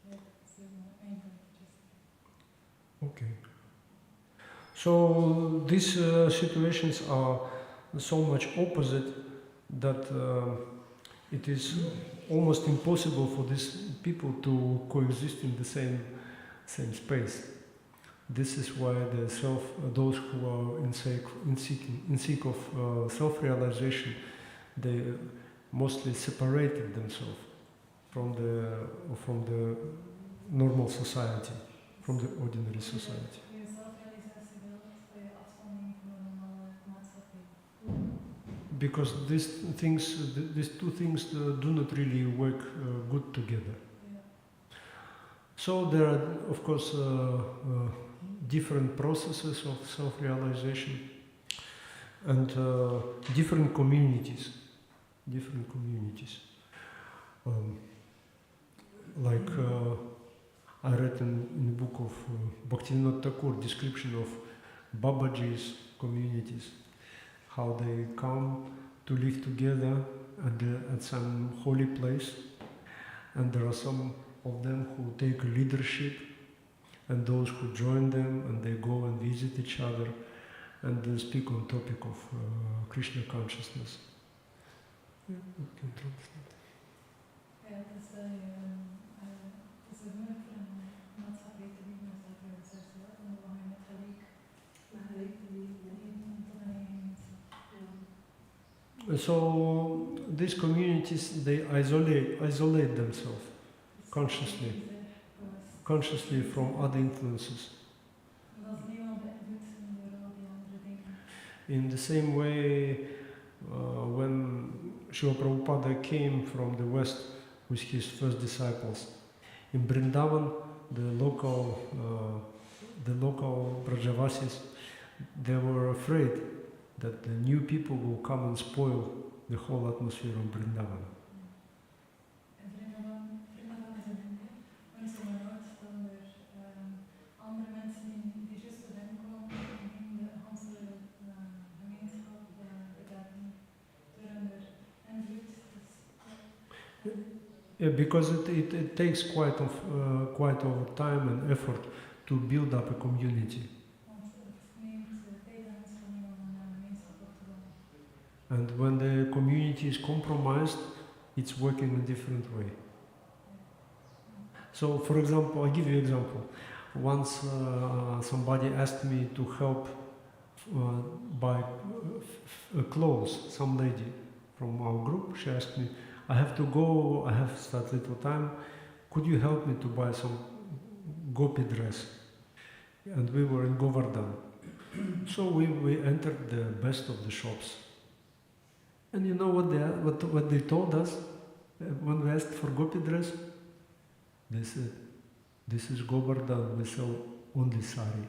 Het is eindelijk. Okay. So these situations are so much opposite that it is almost impossible for these people to coexist in the same space. This is why those who are in seek of self-realization, they mostly separated themselves from the normal society, from the ordinary society. Because these two things do not really work good together. So there are, of course, different processes of self-realization and different communities. I read in the book of Bhaktivinoda Thakur description of Babaji's communities, how they come to live together at some holy place, and there are some of them who take leadership, and those who join them, and they go and visit each other, and they speak on topic of Krishna consciousness. Yeah, we can translate. Ja, het is een moeilijk voor een maatschappij te doen met dat realisatie, en dan gaan we met gelijk tot een eigen mensen. So these communities, they isolate themselves consciously from other influences. In the same way, when Srila Prabhupada came from the West with his first disciples, in Vrindavan, the local Brajavasis, they were afraid that the new people will come and spoil the whole atmosphere of Vrindavan. Yeah, because it takes quite over time and effort to build up a community. And when the community is compromised, it's working in a different way. So, for example, I'll give you an example. Once somebody asked me to help buy clothes, some lady from our group, she asked me, I have to go, I have that little time, could you help me to buy some gopi dress? And we were in Govardhan. So we entered the best of the shops. And you know what they told us when we asked for gopi dress? They said, this is Govardhan, we sell only sari.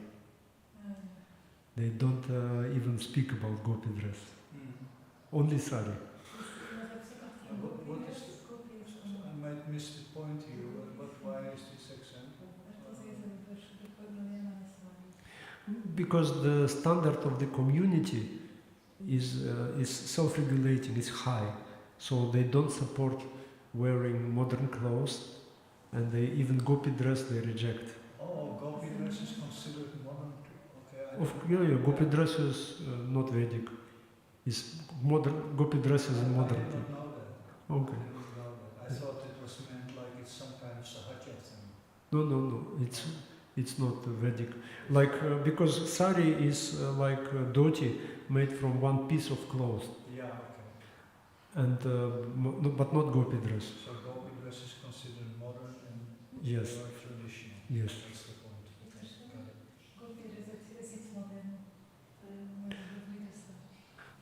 They don't even speak about gopi dress. Only sari. I might miss the point here, but why is this example? Because the standard of the community is self-regulating, is high. So they don't support wearing modern clothes, and they even gopi dress they reject. Oh, gopi dress is considered modern. Okay. Yeah, gopi dress is not Vedic. It's modern. Gopi dress is modern. I did not know that. Okay. I thought it was meant like it's some kind of sahaja thing. No. It's not Vedic. Like because sari is like dhoti made from one piece of cloth. Yeah. Okay. And but not gopi dress. So gopi dress is considered modern and Yes. traditional. Yes. That's the point.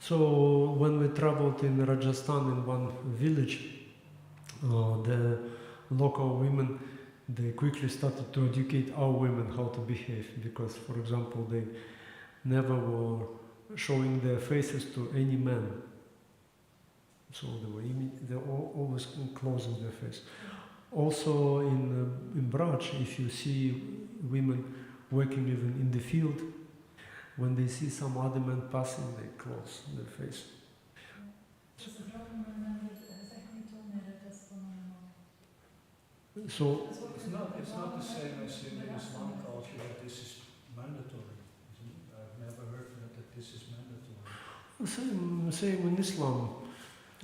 So when we traveled in Rajasthan in one village, the local women, they quickly started to educate our women how to behave, because, for example, they never were showing their faces to any man. So they were always closing their face. Also in Braj, if you see women working even in the field, when they see some other man passing, they close their face. So It's not the same as in Islam culture that this is mandatory. Isn't it? I've never heard that this is mandatory. same in Islam.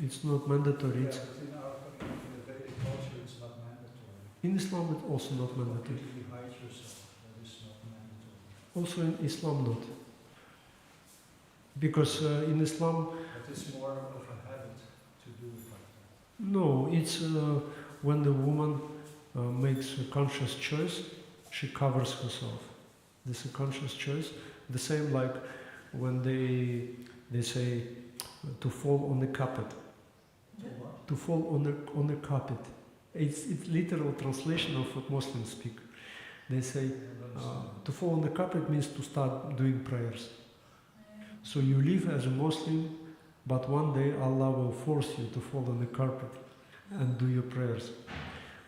It's not mandatory. Yeah, It's, but in our in the Vedic culture, it's not mandatory. in Islam, it's also not mandatory. Completely hide yourself. That is not mandatory. Also in Islam, not. Because in Islam, But it's more of a habit to do it like that. no, it's when the woman makes a conscious choice, she covers herself. This is a conscious choice. The same like when they say to fall on the carpet. To what? To fall on the carpet. It's literal translation of what Muslims speak. They say to fall on the carpet means to start doing prayers. So you live as a Muslim, but one day Allah will force you to fall on the carpet and do your prayers.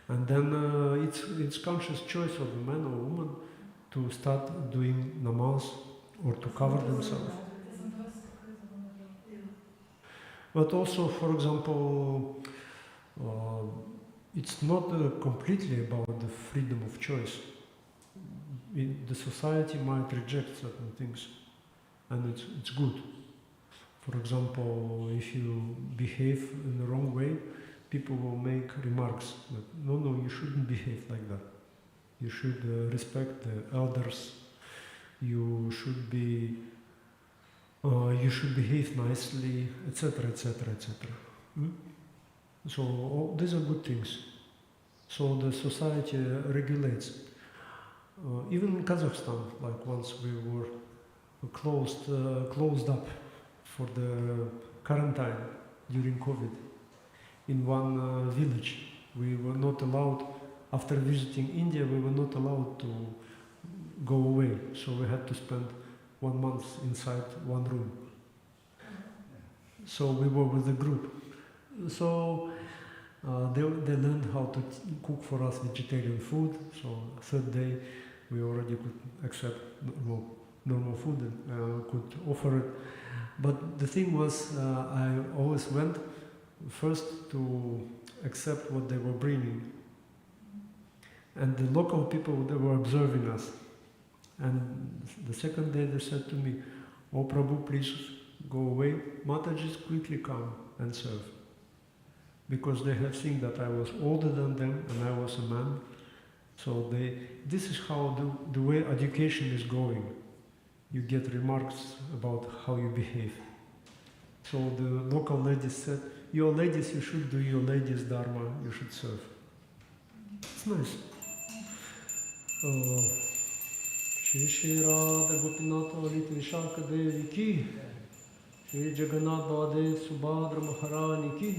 And then it's conscious choice of a man or woman to start doing namaz or to cover themselves. But also, for example, it's not completely about the freedom of choice. The society might reject certain things, and it's good. For example, if you behave in the wrong way, people will make remarks that no, you shouldn't behave like that. You should respect the elders. You should behave nicely, etc., etc., etc. So these are good things. So the society regulates. Even in Kazakhstan, like once we were closed up for the quarantine during COVID. In one village, we were not allowed. After visiting India, we were not allowed to go away. So we had to spend 1 month inside one room. So we were with a group. So they learned how to cook for us vegetarian food. So third day, we already could accept normal food and could offer it. But the thing was, I always went first to accept what they were bringing. And the local people, they were observing us. And the second day they said to me, "Oh Prabhu, please go away. Mataji's quickly come and serve." Because they have seen that I was older than them and I was a man. So this is how the way education is going. You get remarks about how you behave. So the local ladies said, "Your ladies, you should do your ladies' dharma, you should serve." It's nice. Shri Shri Radha Gopinath Alita Vishaka Devi ki, Shri Jagannath Baladev Subhadra Maharani ki,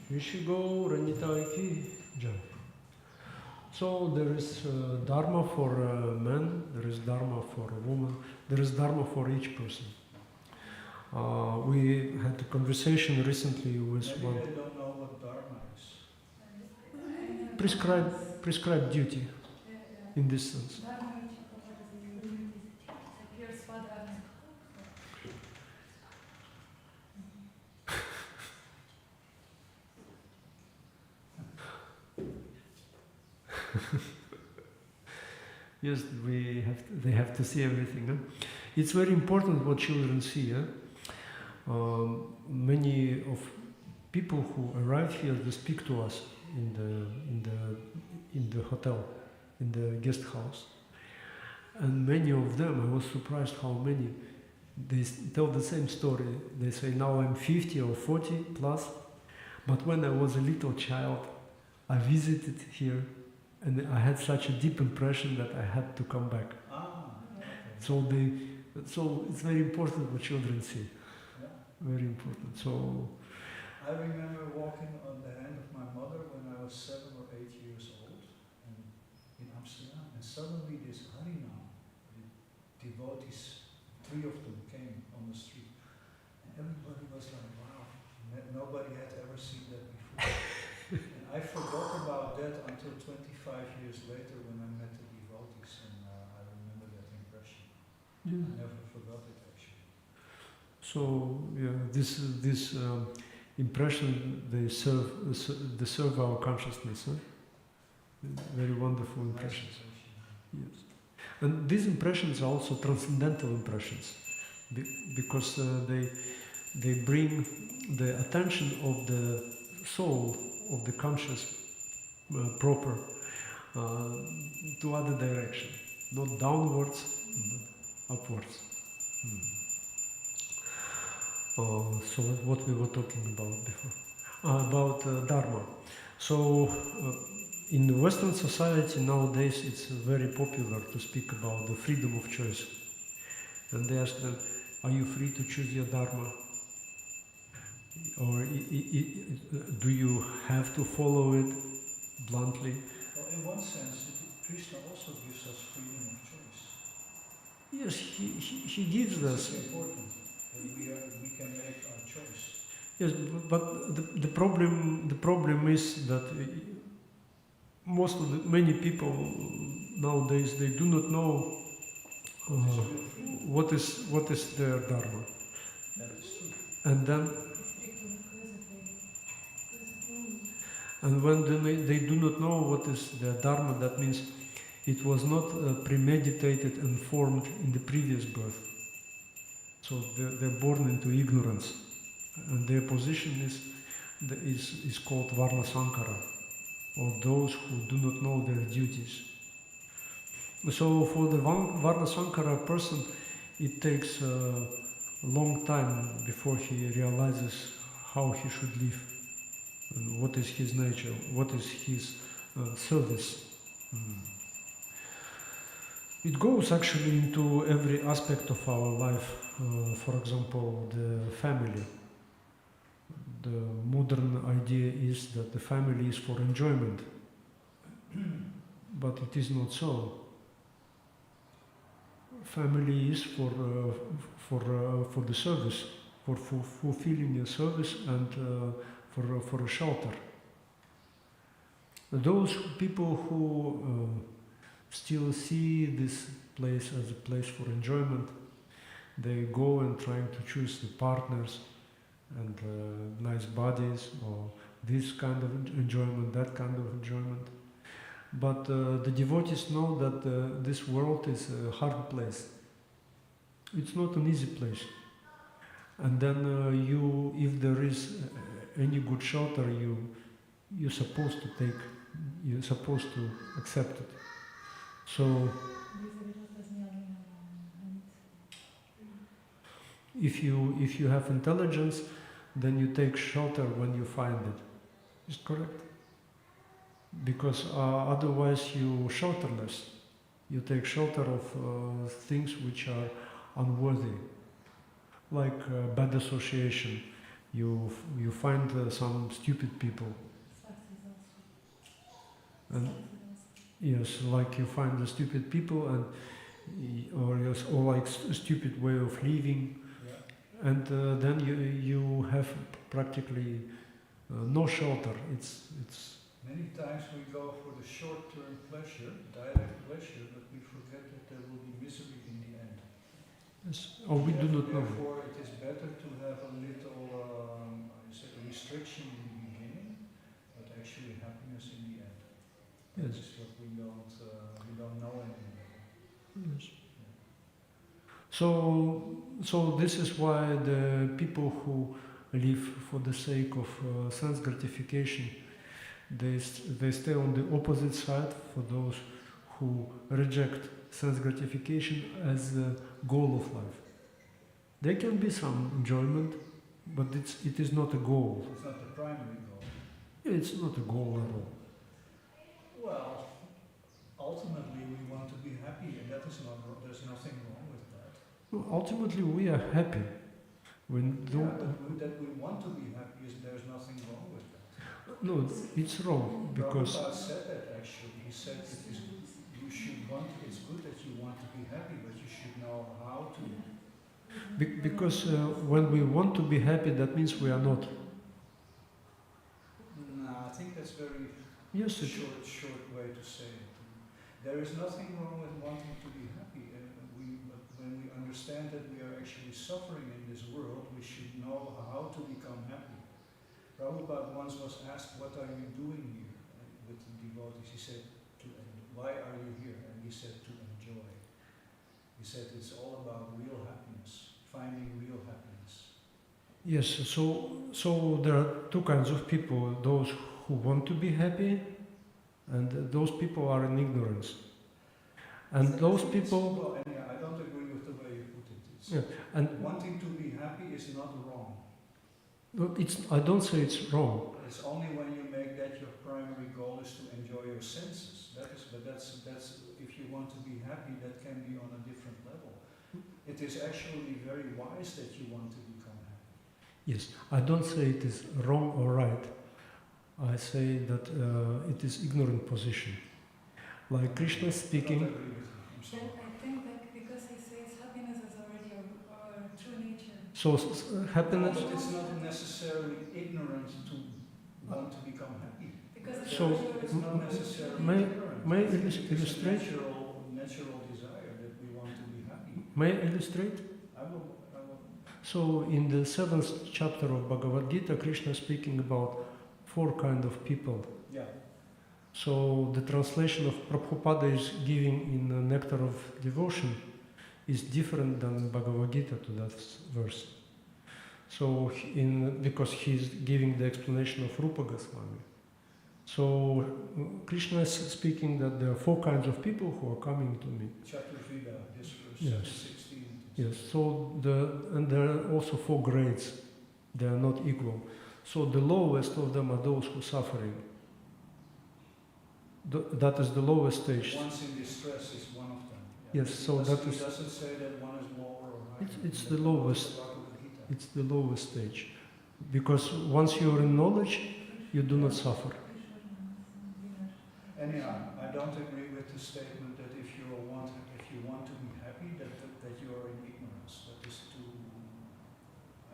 Shri Shri Gauranitai ki Jai. So there is dharma for a man, there is dharma for a woman, there is dharma for each person. We had a conversation recently with Maybe one they don't know what dharma is. prescribed duty in this sense. Yes, they have to see everything. Huh? It's very important what children see. Many of people who arrive here, they speak to us in the hotel, in the guest house, and many of them, I was surprised how many, they tell the same story. They say, "Now I'm 50 or 40 plus, but when I was a little child, I visited here, and I had such a deep impression that I had to come back." Okay. So it's very important what children see. Yeah. Very important. So I remember walking on the hand of my mother when I was 7 or 8 years old in Amsterdam, and suddenly this Harinam, the devotees, 3 of them came on the street, and everybody was like, "Wow, nobody had ever seen that before." And I forgot about that until 25 years later when I met the devotees, and I remember that impression. yeah. I never forgot it actually. So yeah, this impression they serve our consciousness. Huh? Very wonderful impressions. Yes, and these impressions are also transcendental impressions, because they bring the attention of the soul, of the conscious proper, to other direction, not downwards, but upwards. So what we were talking about before, about Dharma. So in the Western society nowadays it's very popular to speak about the freedom of choice. And they ask them, are you free to choose your Dharma? Or do you have to follow it bluntly? Well, in one sense, Krishna also gives us freedom of choice. Yes, he gives us. It's important that we can make our choice. Yes, but the problem is that most of many people nowadays, they do not know what is their Dharma. That is true. And when they do not know what is their Dharma, that means it was not premeditated and formed in the previous birth. So they're born into ignorance, and their position is called Varna Sankara, or those who do not know their duties. So for the Varna Sankara person, it takes a long time before he realizes how he should live, and what is his nature, what is his service. It goes actually into every aspect of our life. For example, the family. The modern idea is that the family is for enjoyment, but it is not so. Family is for the service, for fulfilling a service and for a shelter. Those people who still see this place as a place for enjoyment, they go and trying to choose the partners and nice bodies, or this kind of enjoyment, that kind of enjoyment. But the devotees know that this world is a hard place. It's not an easy place. And then if there is any good shelter, you're supposed to accept it. So if you have intelligence, then you take shelter when you find it. Is correct? Because otherwise you shelterless. You take shelter of things which are unworthy, like bad association. You find some stupid people. And yes, like you find the stupid people, and or like a stupid way of living, yeah. And then you have practically no shelter. It's many times we go for the short-term pleasure, direct pleasure, but we forget that there will be misery in the end. Yes. Or we do not know. Therefore, it is better to have a little restriction in the beginning, but actually happiness in the end. Yes. That is what we don't know anymore. Yes. So this is why the people who live for the sake of sense gratification, they stay on the opposite side for those who reject sense gratification as the goal of life. There can be some enjoyment, but it is not a goal. It's not the primary goal. It's not a goal at all. Well, ultimately we want to be happy, and there's nothing wrong with that. Well, ultimately we are happy. That we want to be happy, there's nothing wrong with that. No, it's wrong, because Prabhupada said that actually. He said it's good that you want to be happy, but you should know how to. Because when we want to be happy, that means we are not. No, I think that's very short way to say it. There is nothing wrong with wanting to be happy, but when we understand that we are actually suffering in this world, we should know how to become happy. Prabhupada once was asked, "What are you doing here?" with the devotees. He said, "Why are you here?" And he said, "To enjoy." He said, "It's all about real happiness, finding real happiness." Yes, so there are two kinds of people, those who want to be happy and those people are in ignorance. And those people, Well, and yeah, I don't agree with the way you put it. It's, yeah, and wanting to be happy is not wrong. I don't say it's wrong. It's only when you make that your primary goal is to enjoy your senses. But that's if you want to be happy, that can be on a different level. It is actually very wise that you want to become happy. Yes, I don't say it is wrong or right. I say that it is ignorant position. Like Krishna I speaking. don't agree with you. I'm Then sorry. I think that because he says happiness is already our true nature. So happiness. But it's not necessarily ignorant to want to become happy. Because it's So, already It's not necessarily may- ignorant. may I I think it's a illustrate? natural desire that we want to be happy. May I illustrate? I will. So in the 7th chapter of Bhagavad Gita, Krishna is speaking about 4 kind of people. Yeah. So the translation of Prabhupada is giving in the Nectar of Devotion is different than Bhagavad Gita to that verse. So because he's giving the explanation of Rupa Goswami. So Krishna is speaking that there are 4 kinds of people who are coming to me. Chaturvida, this verse Yes. 16. Yes, so and there are also 4 grades. They are not equal. So the lowest of them are those who are suffering. That is the lowest stage. One's in distress is one of them. Yes, so that It is, doesn't say that one is lower or higher. it's the lowest. Bhagavad Gita. It's the lowest stage. Because once you are in knowledge, you do not suffer. Anyhow, I don't agree with the statement that if you want to be happy, that you are in ignorance. That is too.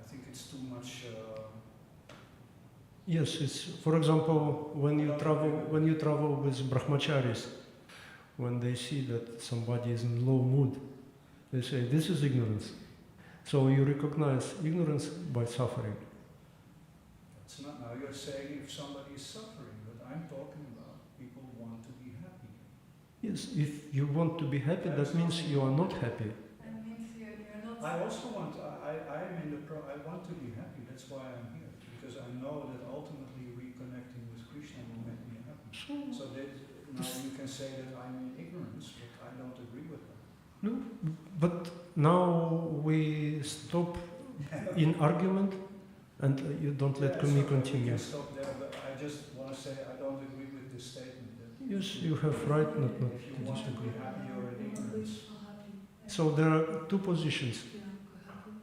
I think it's too much. Yes, it's, for example, when you travel with brahmacharis, when they see that somebody is in low mood, they say, this is ignorance. So you recognize ignorance by suffering. It's not now. You're saying if somebody is suffering, but I'm talking about people who want to be happy. Yes, if you want to be happy, that means you are not happy. That means you're not. I also want. I am in the. I want to be happy. That's why I'm here, because I know that ultimately reconnecting with Krishna will make me happy. So that now you can say that I'm in ignorance, but I don't agree with that. No, but now we stop in argument, and you don't let Yeah, me it's okay, we continue. can stop there, but I just want to say I don't agree with this statement. That Yes, you have right not to if you want to be disagree. happy, you're in ignorance. So there are 2 positions.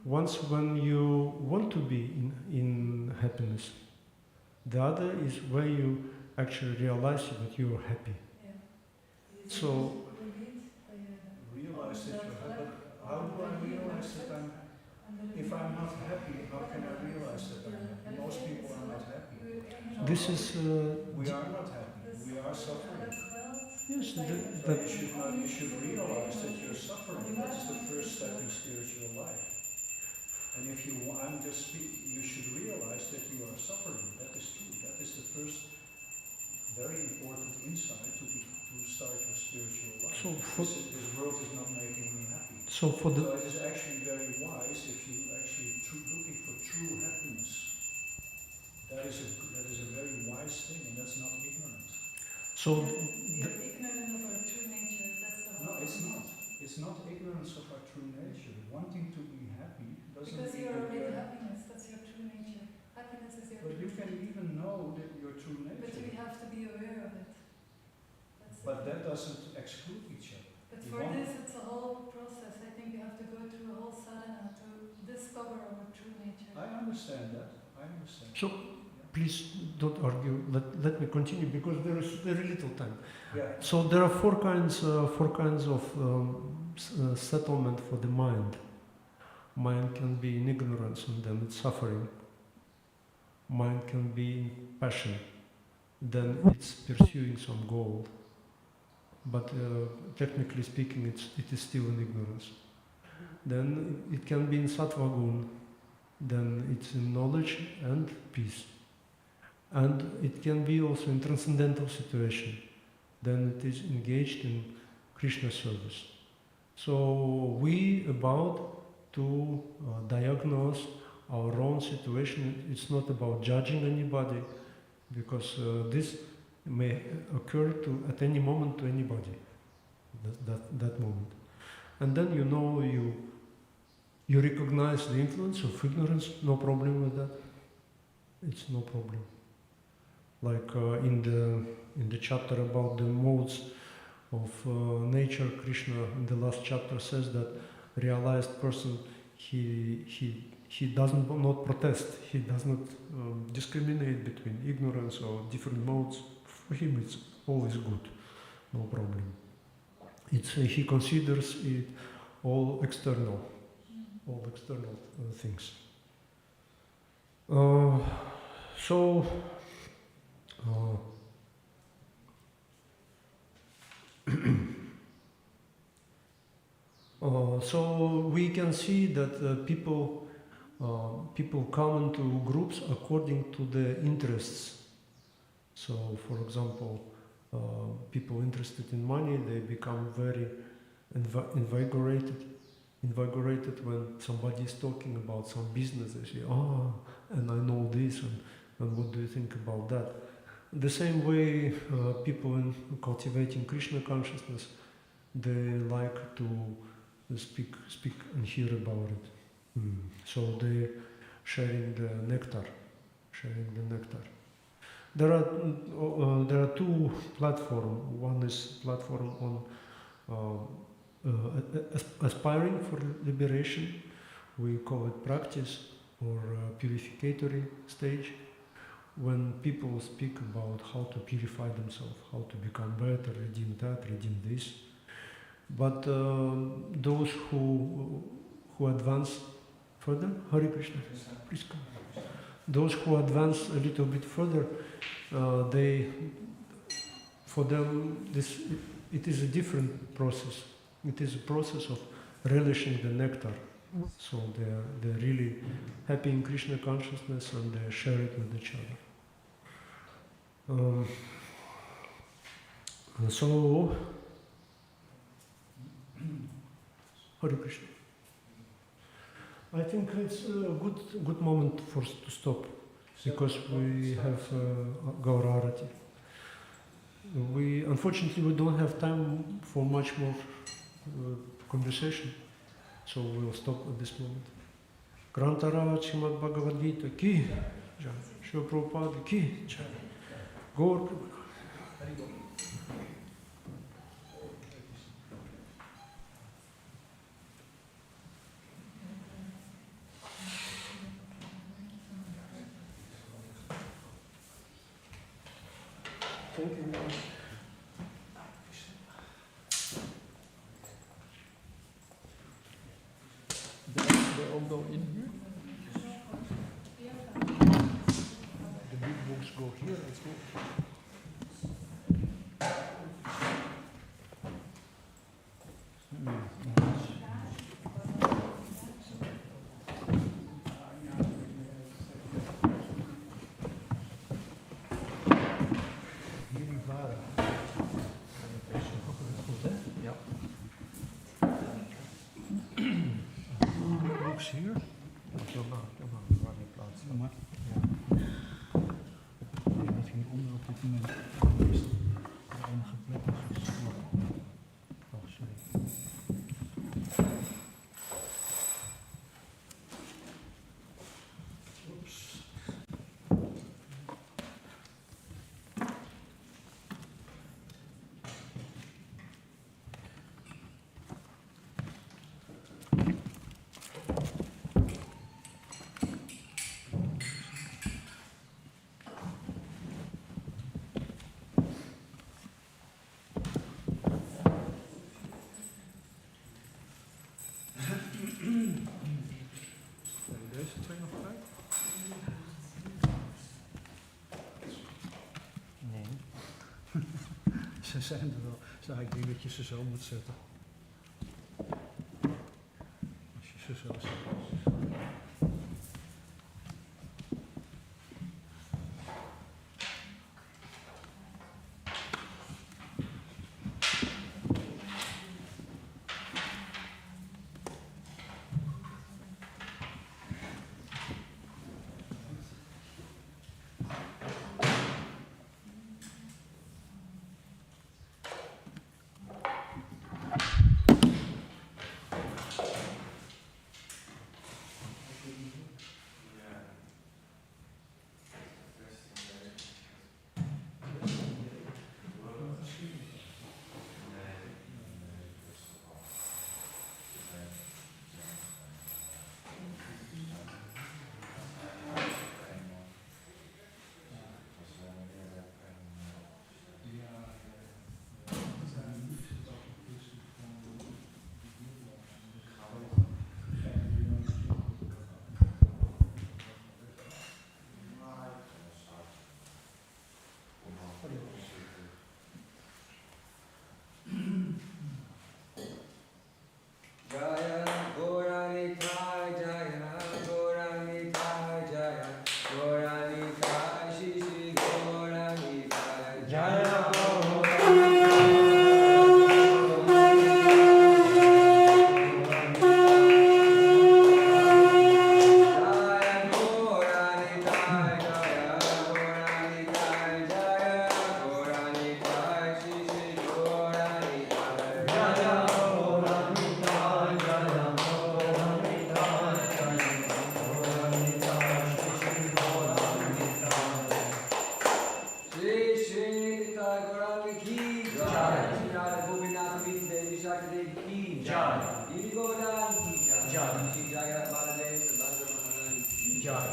Once when you want to be in happiness, the other is where you actually realize that you are happy. So Realize that you're happy. But how do I realize that I'm? If I'm not happy, how can I realize that I'm happy? Most people are not happy. this is We are not happy. We are suffering. yes, So that you should realize that you're suffering. That is the first step in spiritual life. And if you want, you should realize that you are suffering. That is true. That is the first very important insight to start your spiritual life. So This world is not making me happy. so for the So it is actually very wise if you actually looking for true happiness. That is a very wise thing, and that's not ignorance. so You're ignorant of our true nature. That's the No, whole it's point. not. It's not ignorance of our true nature. Wanting to be happy doesn't Because mean you're that already you're. happiness. That's your true nature. Happiness is your But true you can nature. even know that your true But nature. we have to be aware of it. That's But it. that doesn't exclude each other. But you for want- this, it's a whole process. I think we have to go through a whole sadhana to discover our true nature. I understand that. I understand. So, please don't argue. Let me continue because there is very little time. Yeah. So there are 4 kinds of settlement for the mind. Mind can be in ignorance and then it's suffering. Mind can be in passion, then it's pursuing some goal. But technically speaking, it is still in ignorance. Then it can be in sattva gun, then it's in knowledge and peace. And it can be also in transcendental situation. Then it is engaged in Krishna service. So we about to diagnose our own situation. It's not about judging anybody, because this may occur at any moment to anybody, that moment. And then you recognize the influence of ignorance, no problem with that. It's no problem. Like in the chapter about the modes of nature, Krishna in the last chapter says that realized person, he doesn't not protest, he does not discriminate between ignorance or different modes. For him it's always good, no problem. He considers it all external things. So we can see that people come into groups according to their interests. So, for example, people interested in money, they become very invigorated when somebody is talking about some business. They say, and I know this, and what do you think about that? The same way, people in cultivating Krishna consciousness, they like to speak and hear about it. So they sharing the nectar. There are two platforms. One is platform on aspiring for liberation. We call it practice or purificatory stage. When people speak about how to purify themselves, how to become better, redeem that, redeem this. But those who advance further, Hare Krishna, please come. Those who advance a little bit further, for them, it is a different process. It is a process of relishing the nectar. So they're really happy in Krishna consciousness and they share it with each other. So, Hare Krishna. I think it's a good moment for us to stop, because we have Gaurarati. Unfortunately, we don't have time for much more conversation, so we will stop at this moment. Grantara Srimad Bhagavad Gita ki jai, Srila Prabhupada ki jai, Gaur Prabhupada. Thank you. They all go in here? The big books go here, let's go. Hier? Waar die plaats staat. Maar, ja. Nee, dat ging onder op dit moment. Dat is de enige plek. Oh, sorry. Oeps. Deze twee nog kwijt? Nee. Ze zijn er wel. Dus ik denk dat je ze zo moet zetten. Als je ze zo zet. Radhadesh ki Jai. Giri Govardhan ki Jai. Shri Jagat Radhadesh Maharaj ki Jai.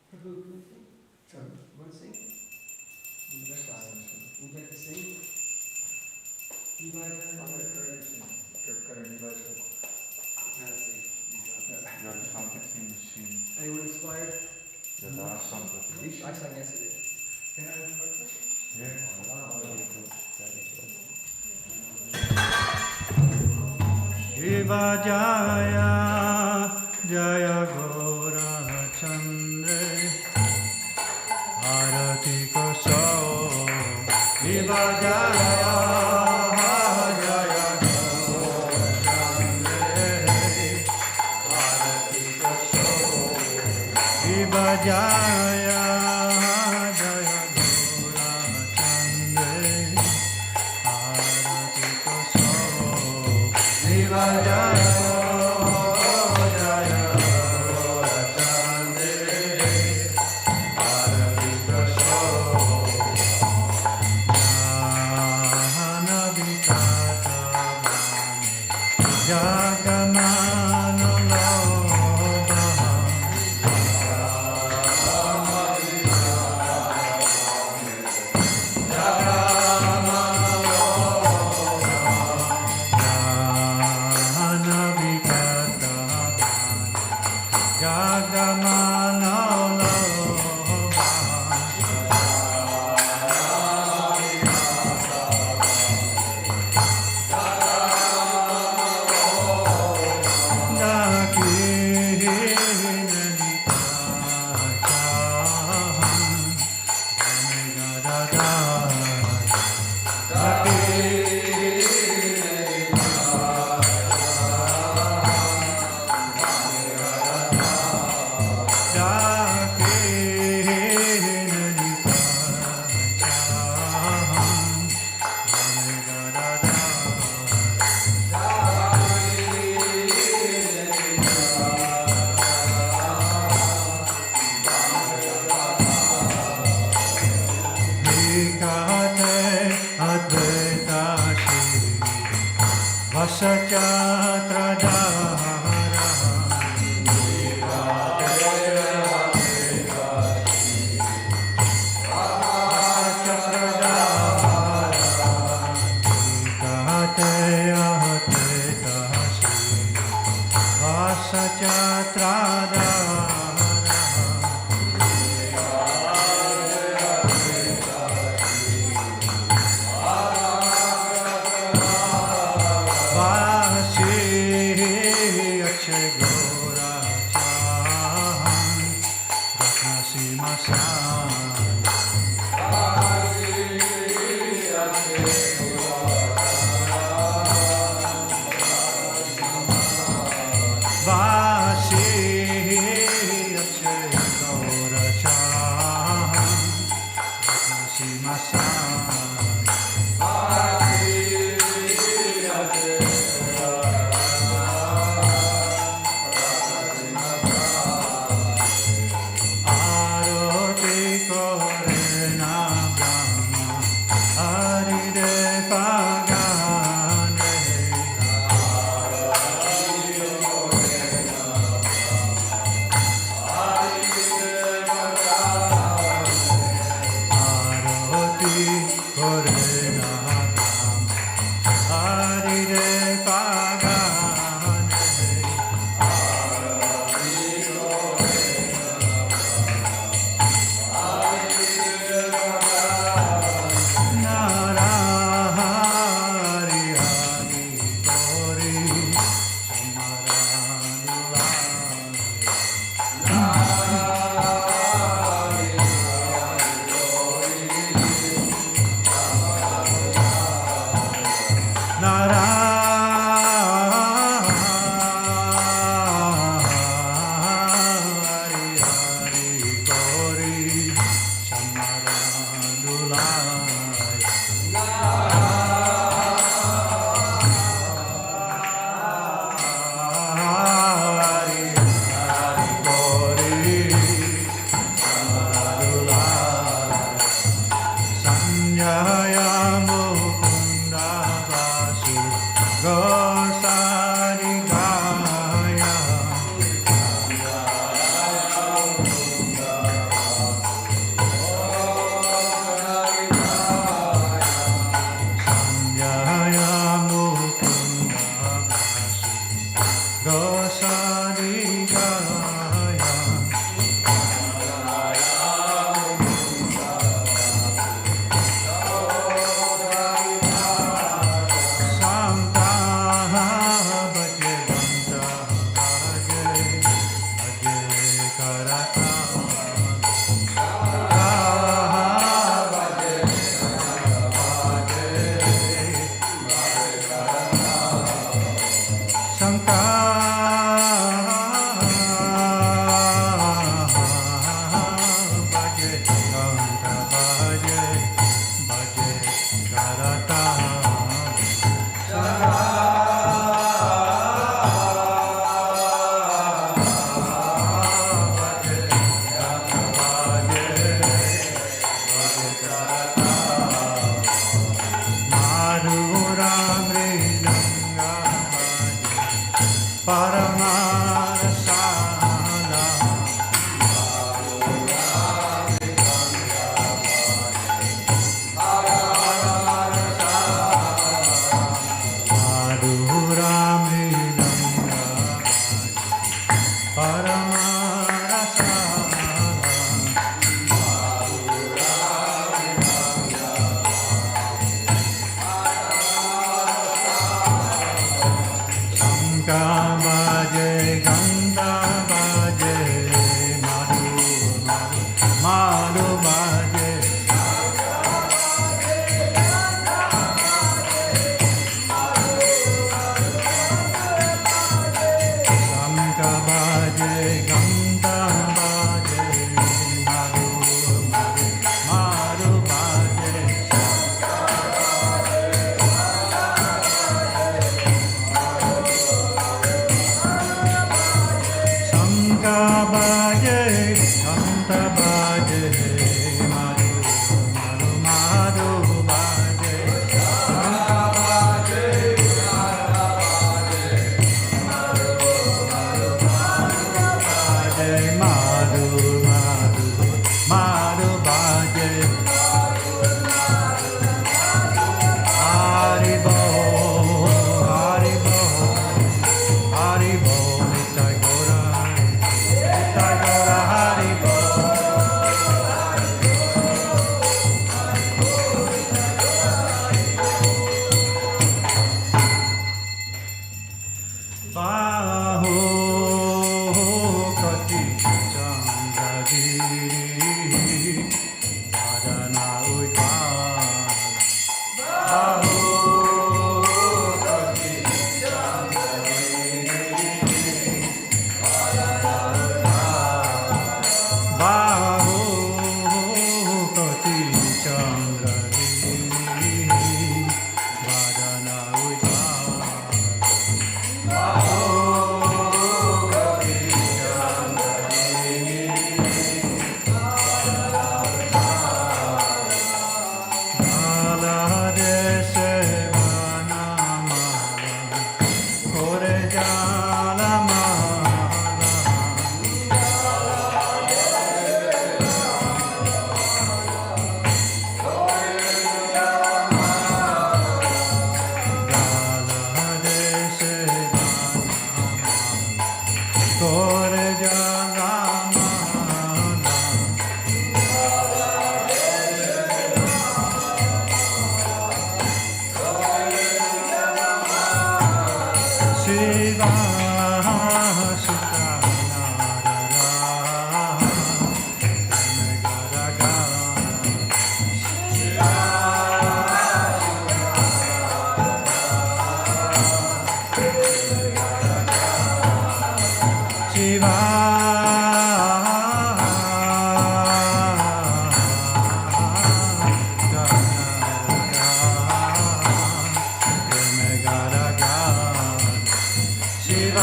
Prabhu, can you sing? Sorry. Want to sing? Would you Would you like to sing? You guys Anyone inspired? The Darshan. I sang yesterday. Can I practice? Shiva Jaya Jaya Gora Chandra Arati Koso Shiva Jaya Jaya Gora Chandra Arati Koso Shiva Jaya Jaya Gora Chandra Arati Koso Shiva Jaya Jaya Gora Chandra Arati Koso Jana Vikata Bhane Jagamana Loba Jana Vikata Bhane Jagamana Loba Shiva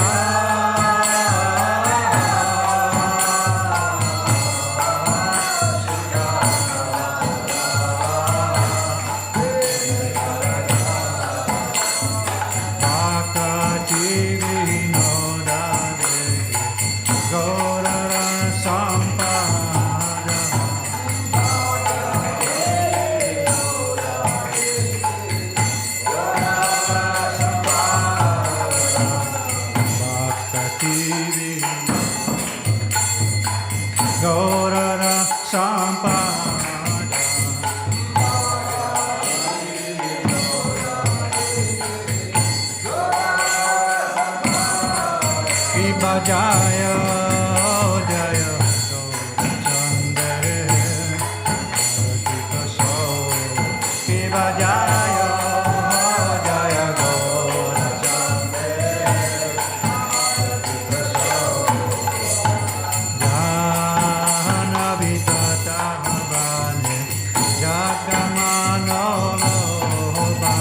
Jaya Jaya Chande Radhika So Shiva Jaya Jaya Gaura Chande Radhika So Jana Vitata Bhane Jagamano Loba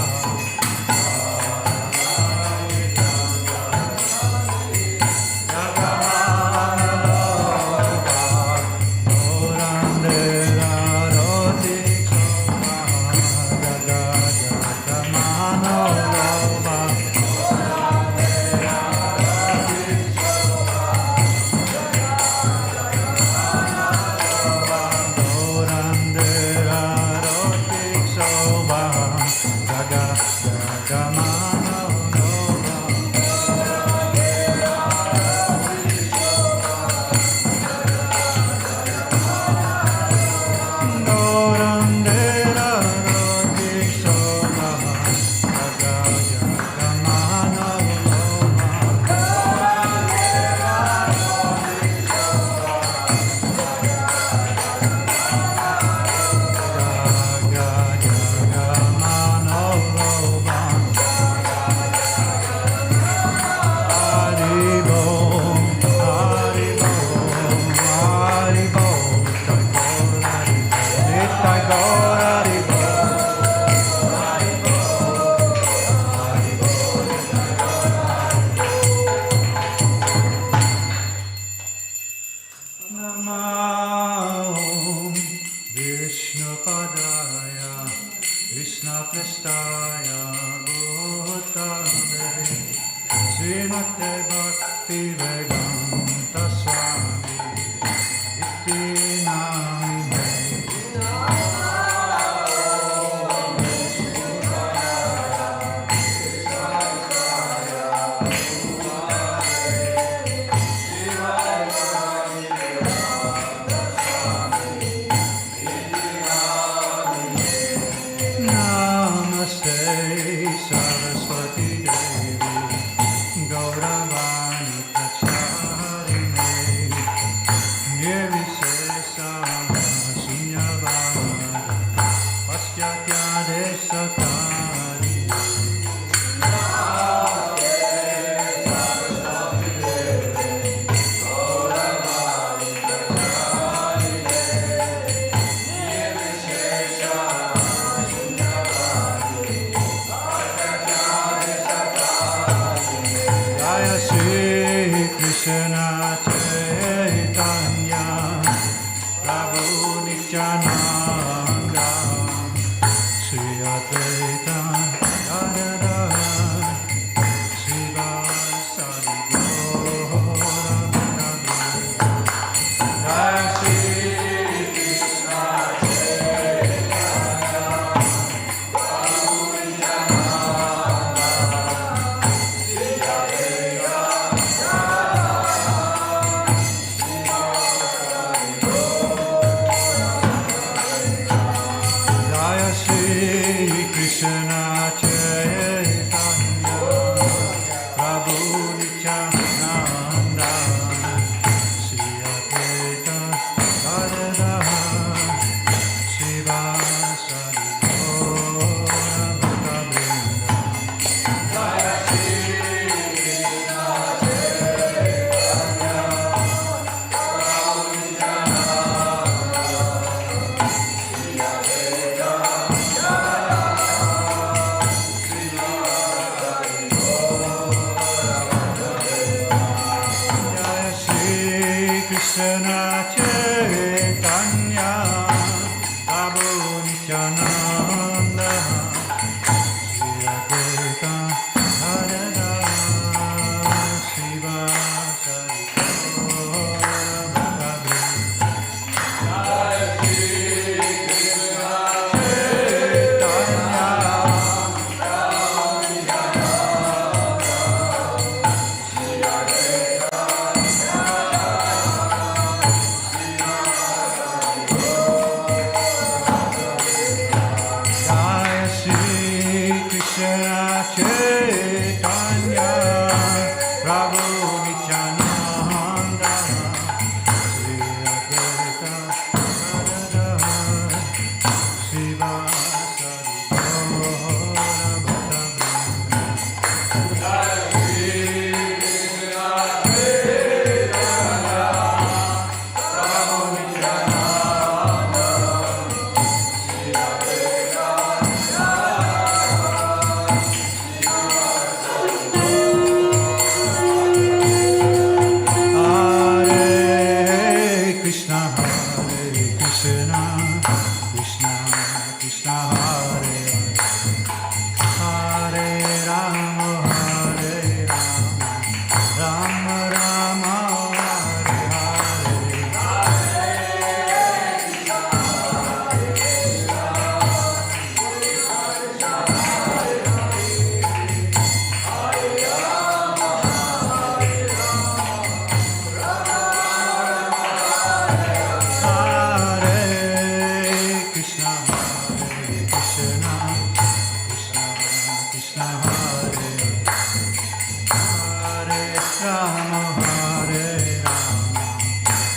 Rama Hare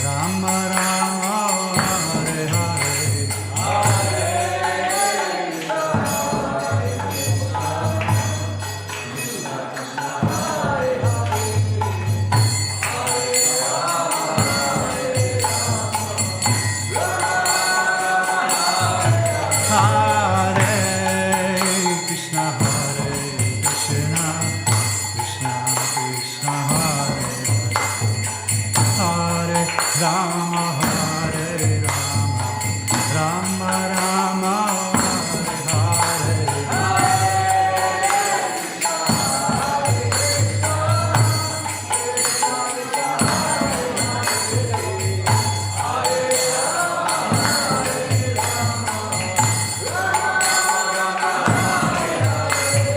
Rama Rama Hare Hare Rama Hare Rama, Rama Rama Hare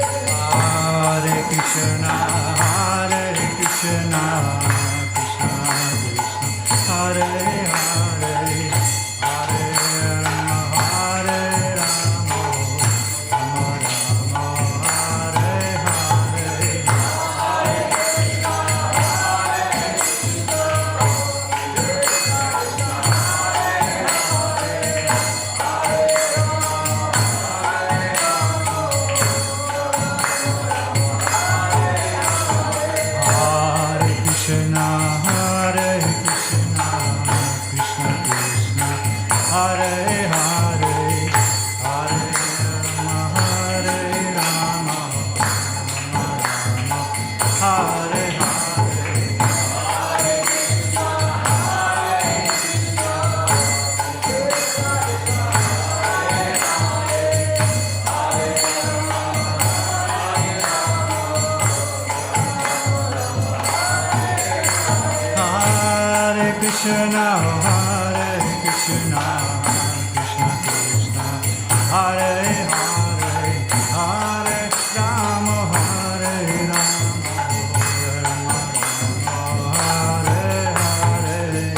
Hare Krishna, Hare Krishna, Krishna Krishna, Hare Hare, Hare Rama, Hare Rama, Rama Rama, Hare Hare. Hare Krishna, Hare Krishna, Krishna Krishna, Hare Hare, Hare Rama, Hare Rama, Rama Rama, Hare Hare. Hare Krishna, Hare Krishna, Krishna Krishna, Hare Hare, Hare Rama, Hare Rama, Rama Rama, Hare Hare.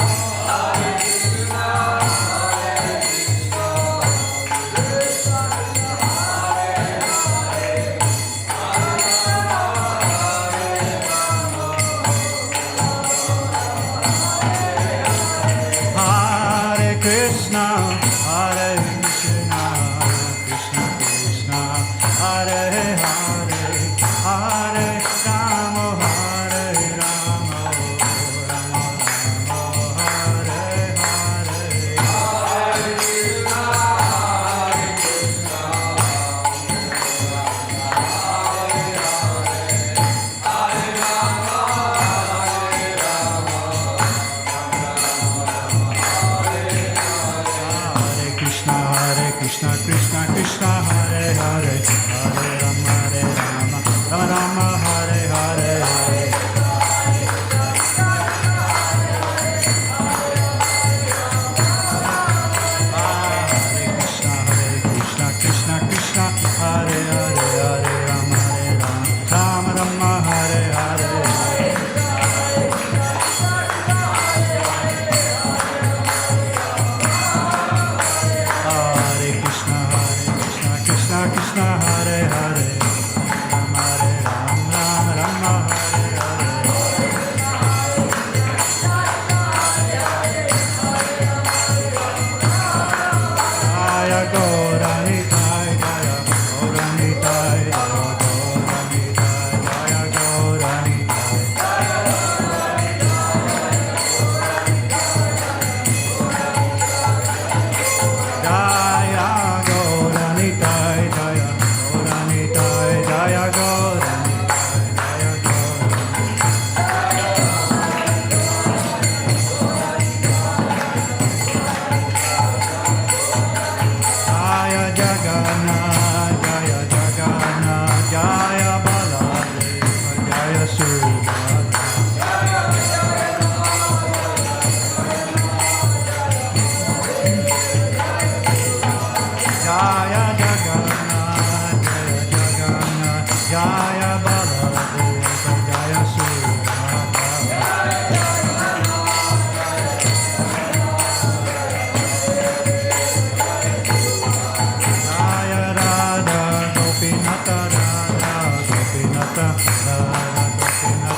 Hare Krishna,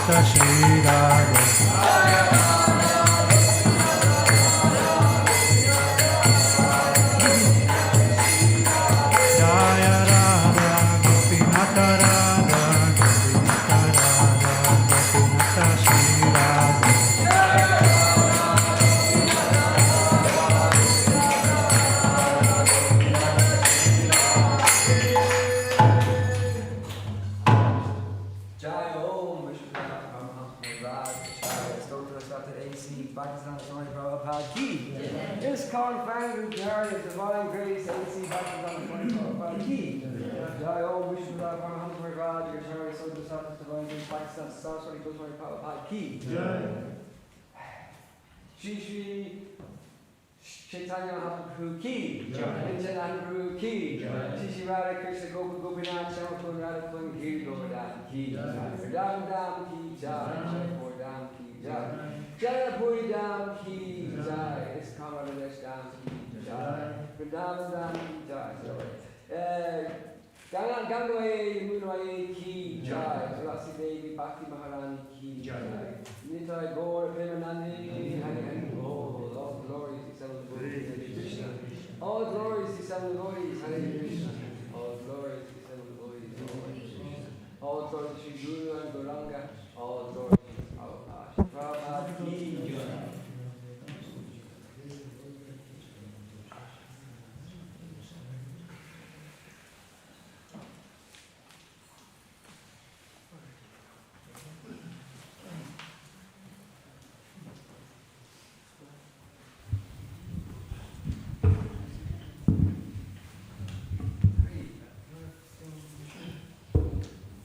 Gopinata Shri Radhe. Jaya Radha, Gopinata Radha, Gopinata Radha, Gopinata Shri Radhe. Jai Om Vishwanath Brahma Raj Jai Stotra Sata AC Pakistan Swami Prabhupada Ki. This confounded carry of divine grace AC Pakistan Swami Prabhupada Ki. Jai Om Vishwanath Brahma Raj Jai Stotra Sata divine grace Pakistan Swami Prabhupada Ki. Shri Shri Chaitanya Mahaprabhu Ki, Nityananda Prabhu Ki, Shri Shri Radha Krishna Gopa Gopinath Shamakun Radha Kun Ki Govardhan Ki, Vrindavan Dham Ki Jai, Jaipur Dham Ki Jai, Jaipur Dham Ki Jai, ISKCON Radhadesh Dham Ki Jai, Vrindavan Dham Ki Jai. Gangway Munway Ki Jai, Tulasi Devi Bhakti Maharani Ki Jai, Nitai Gaur Premanandi Hari Hari Bol. All glories to Son of Krishna. All glories to Son of Hare Krishna. All glories to Son of all glories to Sri Guru and Gauranga. All glories to Prabhupada. Prabhupada Ki Jai.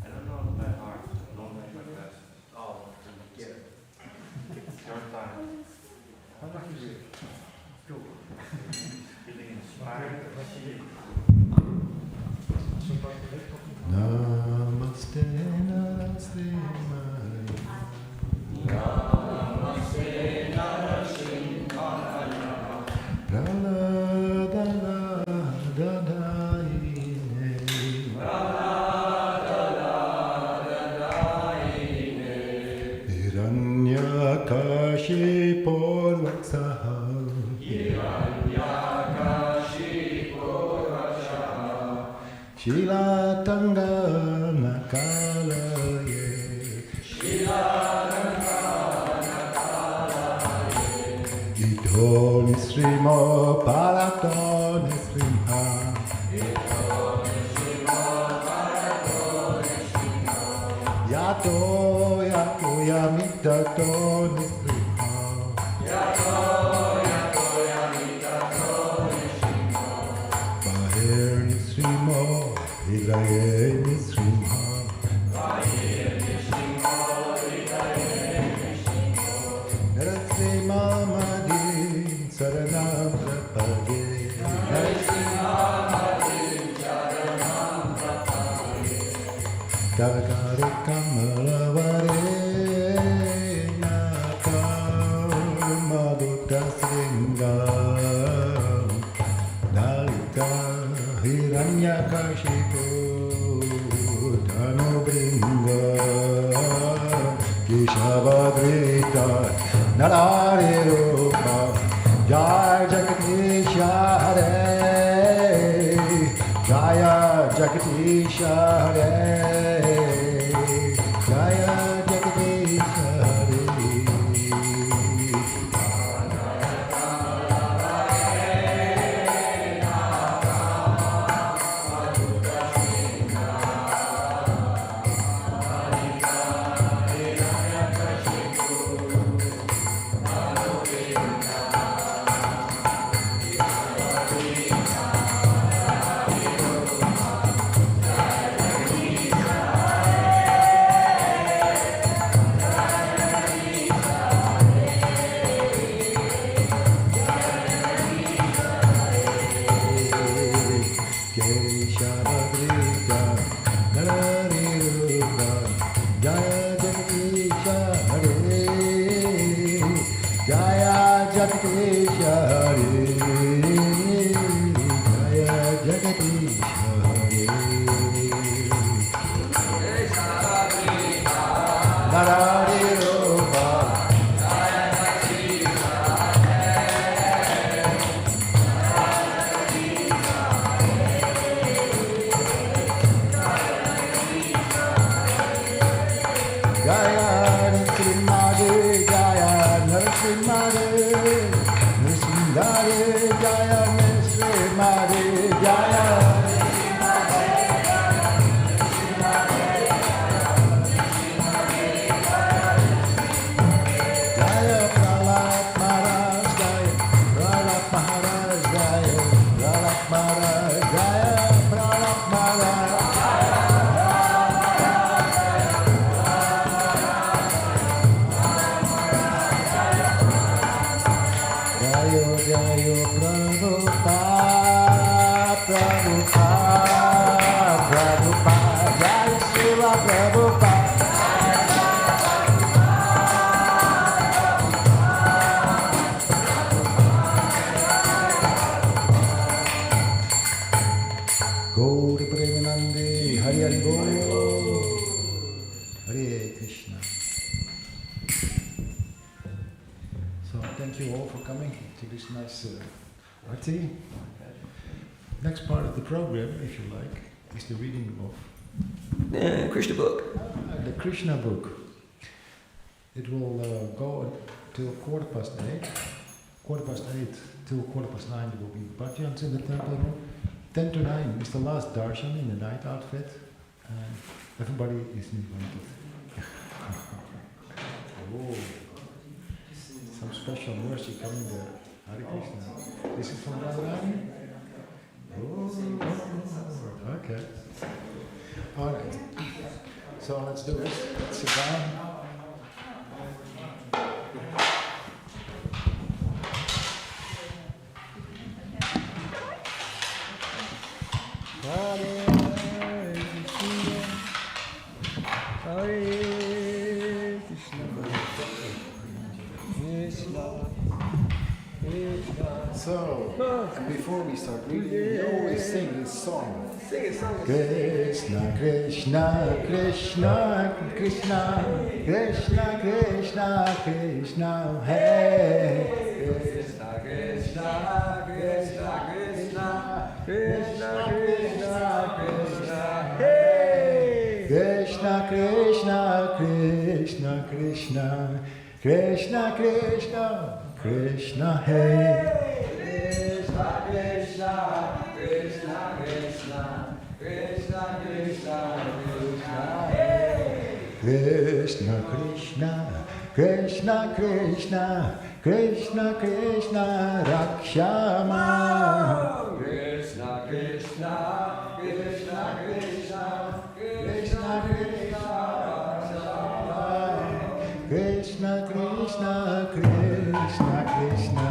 I don't know by heart. I don't like my best. Oh, get it. It's your time. How much is it? Go. Feeling inspired. Namaste, Namaste, Namaste, Narasimhaya. Hiranyakashipo Vatsaha Shilatanga Nakalaye Idho Nisrimo Palato Nisrimha Yato Yato Yamitato Nisrimha Bahir Nisrimo Hidraye Nisrimha Narasimha Madhin Saranam Prapade Takare Kamalavare Maduta Sringam Dalita Hiranyakashipu Dhanubringa Keshavadrita Narari Rupa Jai Jagatisha Hare Jaya Jagatisha Hare Jaya Jagatisha Hare Nara Jaya Nrsimhade, Jaya Nrsimhade, Nrsimhade, Jaya Nrsimhade, Jaya. Next part of the program, if you like, is the reading of Krishna book. The Krishna book. It will go till 8:15. 8:15 till 9:15 there will be bhajans in the temple room. 10 to 9 is the last darshan in the night outfit, and everybody is invited. Oh, some special mercy coming there. Hare Krishna. This is from Radharani? Oh, okay. Alright. So let's do it. Let's sit down. So, and before we start reading, we always sing this song. Sing a song. Krishna, Krishna, Krishna, Krishna, Krishna, Krishna, Krishna, hey. Krishna, Krishna, Krishna, Krishna, Krishna, Krishna, Krishna, hey. Krishna, Krishna, Krishna, Krishna, Krishna, Krishna, Krishna, hey. Krishna, Krishna, Krishna, Krishna, Krishna, Krishna, Krishna, hey. Krishna, Krishna, Krishna, Krishna, Krishna, Krishna, Rakshama. Krishna, Krishna, Krishna, Krishna, Krishna, Krishna, Krishna, Krishna, Krishna, Krishna,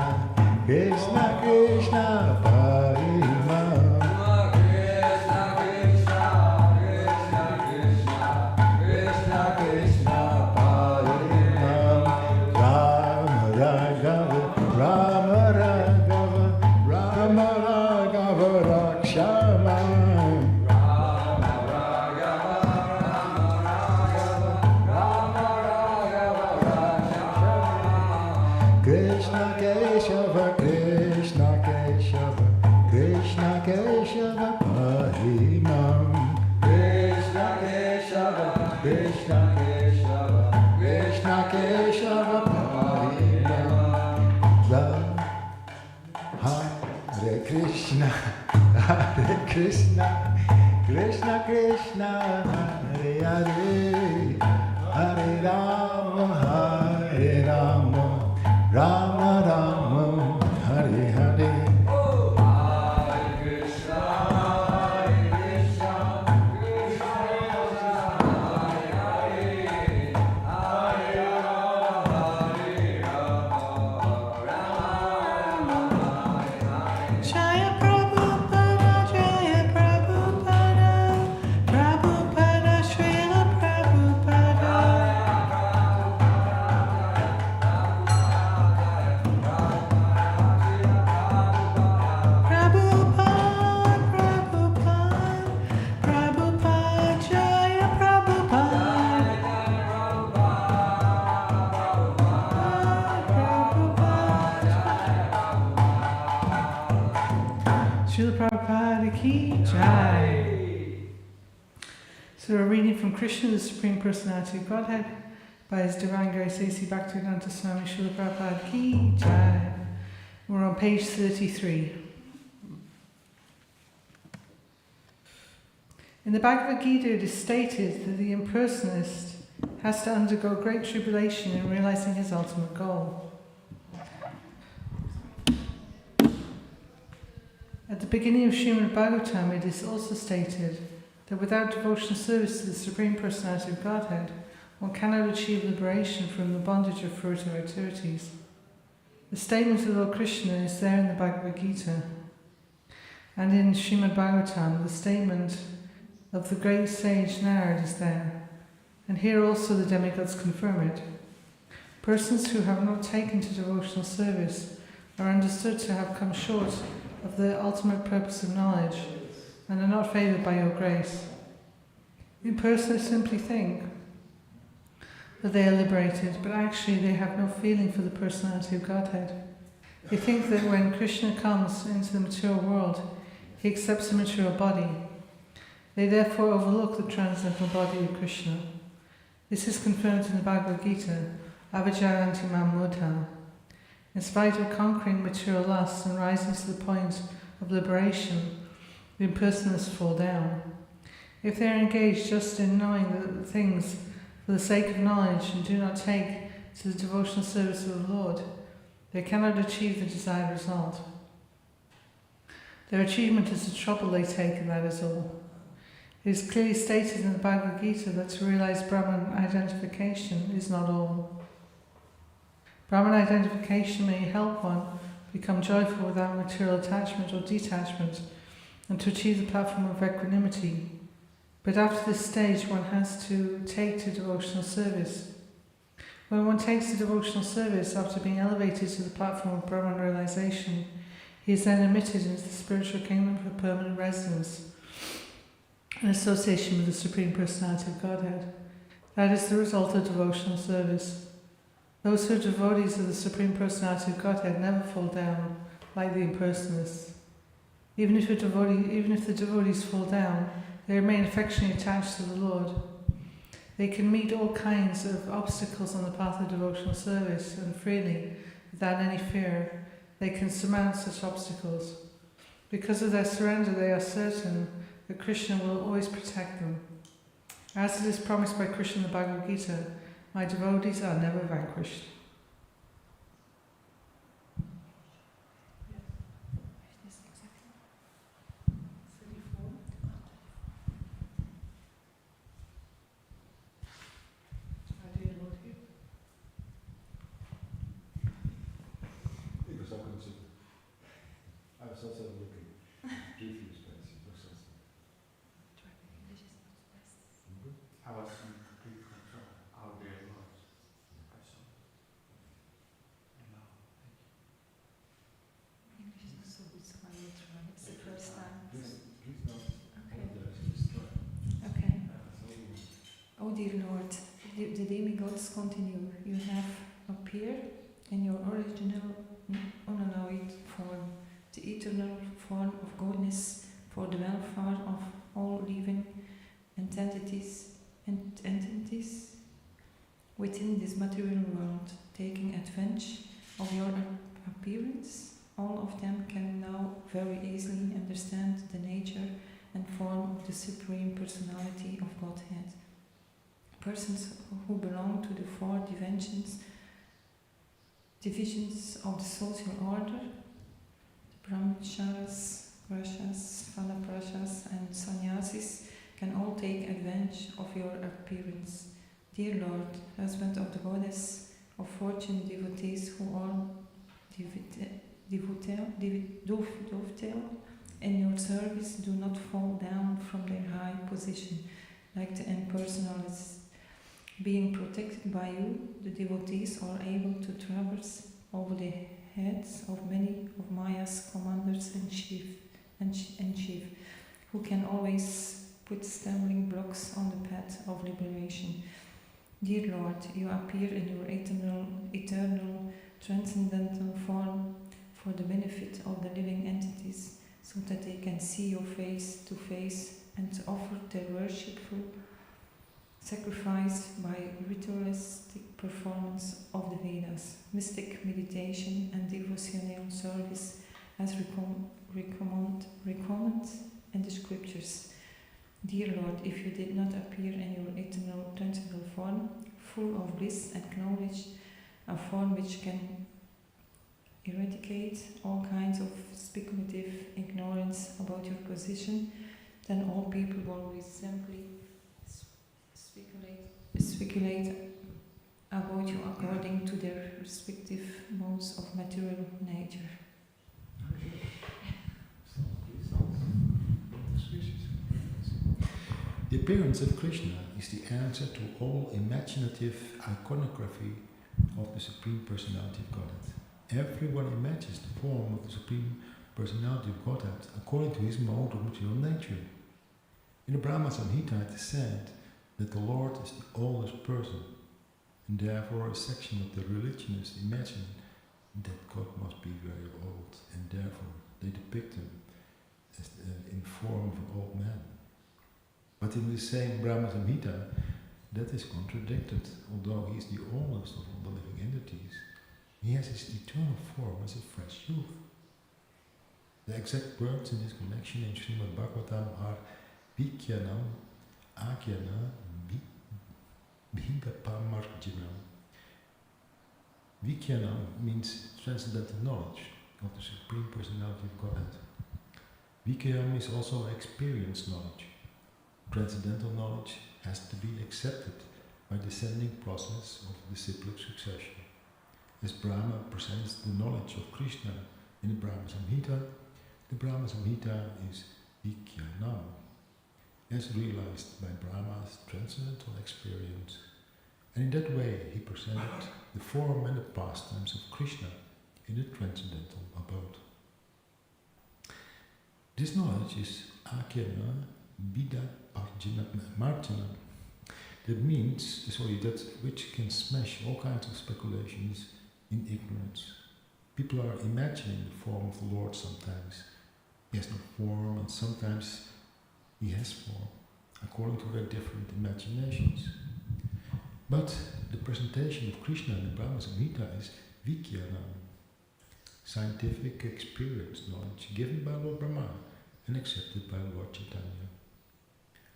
Krishna, Krishna, Parima. Krishna, Krishna, Krishna, Krishna, Krishna, Parima. Rama Raghava, Rama Raghava, Rama Raghava, Rakshama. Krishna Keshava, Krishna Keshava, Krishna Keshava, Parimam. Krishna Keshava, Krishna Keshava, Krishna Keshava, Parimam. Hare Krishna, Hare Krishna, Krishna Krishna, Hare Hare, Hare Rama, Hare Rama, Rama Rama, Hare Hare. So we're reading from Krishna, the Supreme Personality of Godhead, by His Divine Grace A.C. Bhaktivedanta Swami Srila Prabhupada Ki Jai. We're on page 33. In the Bhagavad Gita it is stated that the impersonalist has to undergo great tribulation in realizing his ultimate goal. At the beginning of Srimad Bhagavatam it is also stated that without devotional service to the Supreme Personality of Godhead, one cannot achieve liberation from the bondage of fruitive activities. The statement of Lord Krishna is there in the Bhagavad Gita, and in Srimad Bhagavatam the statement of the great sage Narad is there, and here also the demigods confirm it. Persons who have not taken to devotional service are understood to have come short of the ultimate purpose of knowledge and are not favoured by your grace. Impersonalists simply think that they are liberated, but actually they have no feeling for the personality of Godhead. They think that when Krishna comes into the material world, he accepts a material body. They therefore overlook the transcendental body of Krishna. This is confirmed in the Bhagavad Gita, Avajayanti Mam Mudha. In spite of conquering material lusts and rising to the point of liberation, the impersonalists fall down. If they are engaged just in knowing the things for the sake of knowledge and do not take to the devotional service of the Lord, they cannot achieve the desired result. Their achievement is the trouble they take, and that is all. It is clearly stated in the Bhagavad Gita that to realize Brahman identification is not all. Brahman identification may help one become joyful without material attachment or detachment and to achieve the platform of equanimity. But after this stage one has to take to devotional service. When one takes to devotional service after being elevated to the platform of Brahman realization, he is then admitted into the spiritual kingdom for permanent residence in association with the Supreme Personality of Godhead. That is the result of devotional service. Those who are devotees of the Supreme Personality of Godhead never fall down like the impersonalists. Even if the devotees fall down, they remain affectionately attached to the Lord. They can meet all kinds of obstacles on the path of devotional service, and freely, without any fear, they can surmount such obstacles. Because of their surrender, they are certain that Krishna will always protect them. As it is promised by Krishna in the Bhagavad Gita, my devotees are never vanquished. I was also looking previous pages. I was in complete control how there was. I saw. English is not so good, so I will try. It's the first time. Please don't Okay. apologize, just try. Okay. Oh dear Lord, the demigods continue. You have appeared in your original unalloyed form, the eternal form of godness for the welfare of all living entities within this material world, taking advantage of your appearance. All of them can now very easily understand the nature and form of the Supreme Personality of Godhead. Persons who belong to the four divisions of the social order, the brahmacharis, grashas, palaprashas and sannyasis, can all take advantage of your appearance. Dear Lord, husband of the goddess of fortune, devotees who all dovetail in your service do not fall down from their high position like the impersonalists. Being protected by you, the devotees are able to traverse over the heads of many of Maya's commanders in chief, who can always put stumbling blocks on the path of liberation. Dear Lord, you appear in your eternal, transcendental form for the benefit of the living entities, so that they can see your face to face and offer their worshipful sacrificed by ritualistic performance of the Vedas, mystic meditation and devotional service as recommended in the scriptures. Dear Lord, if you did not appear in your eternal tangible form, full of bliss and knowledge, a form which can eradicate all kinds of speculative ignorance about your position, then all people will simply speculate about you according to their respective modes of material nature. The appearance of Krishna is the answer to all imaginative iconography of the Supreme Personality of Godhead. Everyone imagines the form of the Supreme Personality of Godhead according to his mode of material nature. In the Brahma Samhita it is said that the Lord is the oldest person, and therefore a section of the religionists imagine that God must be very old, and therefore they depict him as in form of an old man. But in the same Brahma Samhita, that is contradicted. Although he is the oldest of all the living entities, he has his eternal form as a fresh youth. The exact words in this connection in Srimad Bhagavatam are Vikyanam, Akyana, Bhigapamarjanam. Vikyanam means transcendental knowledge of the Supreme Personality of Godhead. Vikyam is also experienced knowledge. Transcendental knowledge has to be accepted by descending process of disciplic succession. As Brahma presents the knowledge of Krishna in the Brahma Samhita is Vikyanam, as realized by Brahma's transcendental experience. And in that way he presented the form and the pastimes of Krishna in the transcendental abode. This knowledge is Akyana Vida Marjana. That means, that which can smash all kinds of speculations in ignorance. People are imagining the form of the Lord sometimes. He has no form, and sometimes he has form, according to their different imaginations. But the presentation of Krishna in the Brahma Samhita is Vikyanam, scientific experience knowledge given by Lord Brahma and accepted by Lord Chaitanya.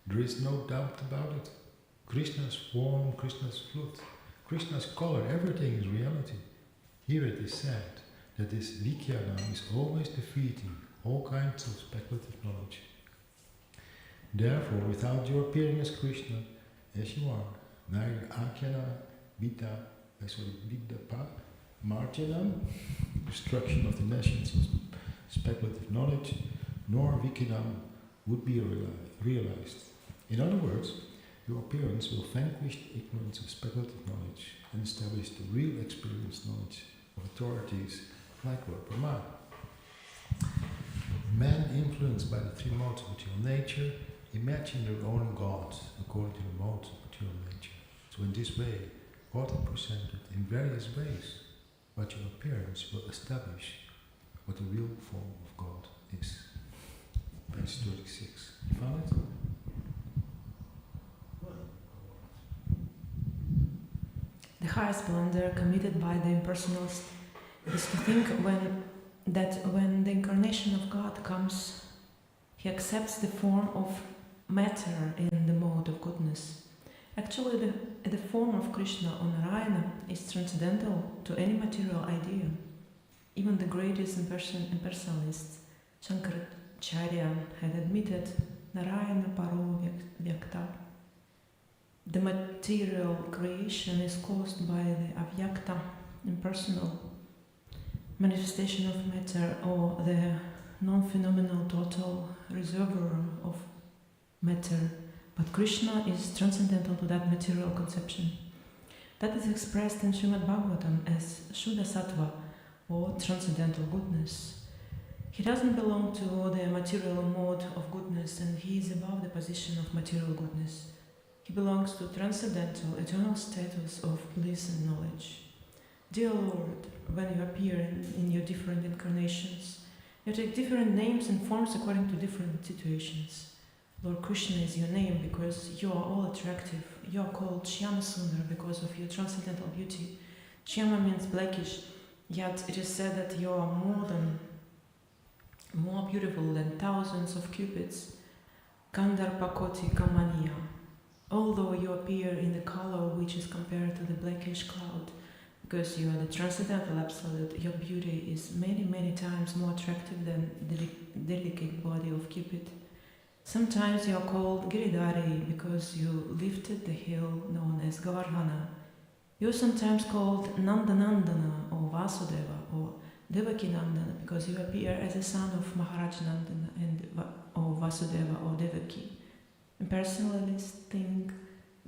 There is no doubt about it. Krishna's form, Krishna's flute, Krishna's color, everything is reality. Here it is said that this Vikyanam is always defeating all kinds of speculative knowledge. Therefore, without your appearing as Krishna, as you are, neither Akyana, Vida Marjanam, destruction of the nations of speculative knowledge, nor Vikyanam would be realized. In other words, your appearance will vanquish the ignorance of speculative knowledge and establish the real experience knowledge of authorities like Lord Brahma. Men influenced by the three modes of material nature imagine their own gods according to the modes of material nature. So in this way, God is presented in various ways, but your appearance will establish what the real form of God is. Page 36. You found it? The highest blunder committed by the impersonalist is to think that when the incarnation of God comes, he accepts the form of matter in the mode of goodness. Actually, the form of Krishna or Narayana is transcendental to any material idea. Even the greatest impersonalist, Shankaracharya, had admitted Narayana Paro Vyakta. The material creation is caused by the avyakta, impersonal manifestation of matter, or the non-phenomenal total reservoir of matter. But Krishna is transcendental to that material conception. That is expressed in Srimad Bhagavatam as Shuddha Sattva, or transcendental goodness. He doesn't belong to the material mode of goodness, and he is above the position of material goodness. He belongs to transcendental, eternal status of bliss and knowledge. Dear Lord, when you appear in your different incarnations, you take different names and forms according to different situations. Lord Krishna is your name because you are all attractive. You are called Shyama Sundar because of your transcendental beauty. Shyama means blackish, yet it is said that you are more beautiful than thousands of cupids. Kandarpakoti Kamaniya. Although you appear in the color which is compared to the blackish cloud, because you are the transcendental absolute, your beauty is many, many times more attractive than the delicate body of Cupid. Sometimes you are called Giridhari because you lifted the hill known as Govardhana. You are sometimes called Nandanandana or Vasudeva or Devaki Nandana because you appear as a son of Maharaj Nandana or Vasudeva or Devaki. And personally think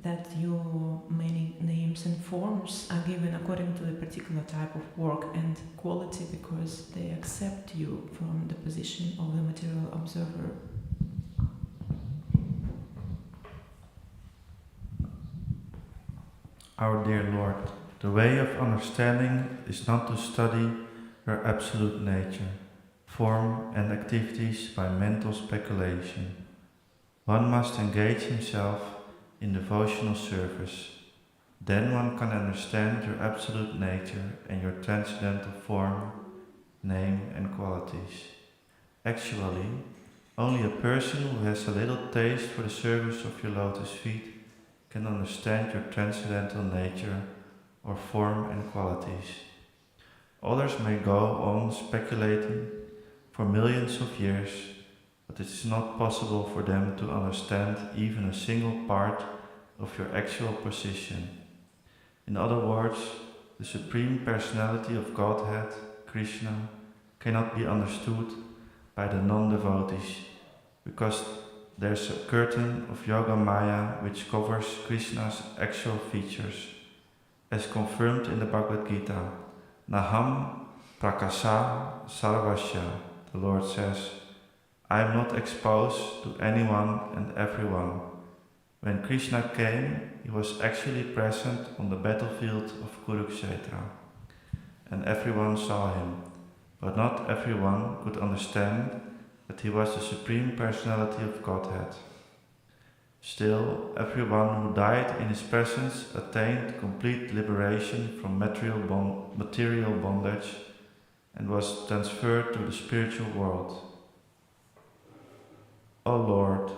that your many names and forms are given according to the particular type of work and quality because they accept you from the position of the material observer. Our dear Lord, the way of understanding is not to study your absolute nature, form and activities by mental speculation. One must engage himself in devotional service. Then one can understand your absolute nature and your transcendental form, name and qualities. Actually, only a person who has a little taste for the service of your lotus feet can understand your transcendental nature or form and qualities. Others may go on speculating for millions of years, but it is not possible for them to understand even a single part of your actual position. In other words, the Supreme Personality of Godhead, Krishna, cannot be understood by the non-devotees, because there is a curtain of Yoga Maya which covers Krishna's actual features, as confirmed in the Bhagavad Gita. Naham prakasa sarvasya, the Lord says, I am not exposed to anyone and everyone. When Krishna came, he was actually present on the battlefield of Kurukshetra, and everyone saw him, but not everyone could understand that he was the Supreme Personality of Godhead. Still, everyone who died in his presence attained complete liberation from material bondage and was transferred to the spiritual world. O Lord,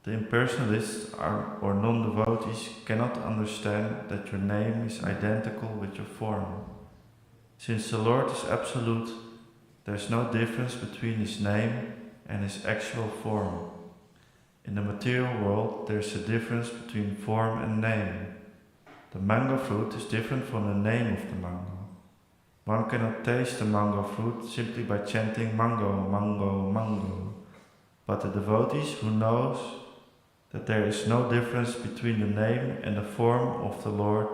the impersonalists or non-devotees cannot understand that your name is identical with your form. Since the Lord is absolute, there is no difference between his name and his actual form. In the material world, there is a difference between form and name. The mango fruit is different from the name of the mango. One cannot taste the mango fruit simply by chanting mango, mango, mango. But the devotees who knows that there is no difference between the name and the form of the Lord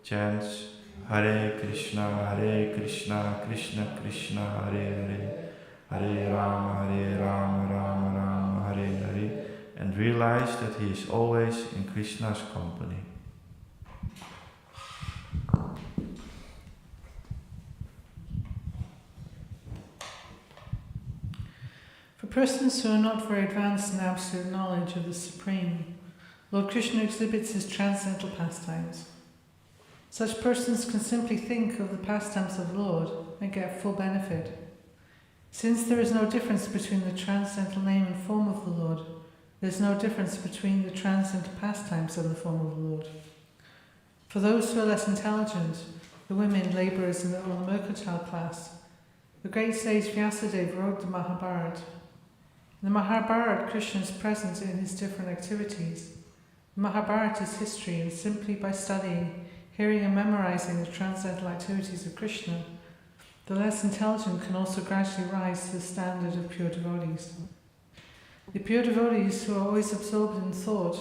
chants Hare Krishna, Krishna Krishna, Hare Hare, Hare Rama, Rama Rama, Hare Hare, and realize that he is always in Krishna's company. For persons who are not very advanced in absolute knowledge of the Supreme, Lord Krishna exhibits his transcendental pastimes. Such persons can simply think of the pastimes of the Lord and get full benefit. Since there is no difference between the transcendental name and form of the Lord, there is no difference between the transcendental pastimes and the form of the Lord. For those who are less intelligent, the women, labourers, or the mercantile class, the great sage Vyasadeva wrote the Mahabharata. In the Mahabharata, Krishna is present in his different activities. The Mahabharata is history, and simply by studying, hearing and memorizing the transcendental activities of Krishna, the less intelligent can also gradually rise to the standard of pure devotees. The pure devotees who are always absorbed in thought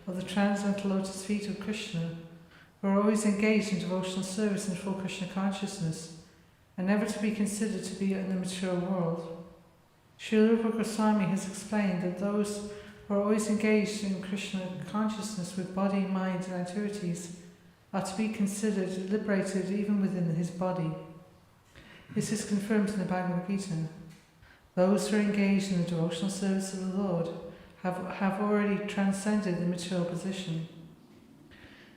of the transcendental lotus feet of Krishna, who are always engaged in devotional service and full Krishna consciousness, and never to be considered to be in the material world. Srila Rupa Goswami has explained that those who are always engaged in Krishna consciousness with body, mind and activities are to be considered liberated even within his body. This is confirmed in the Bhagavad Gita. Those who are engaged in the devotional service of the Lord have already transcended the material position.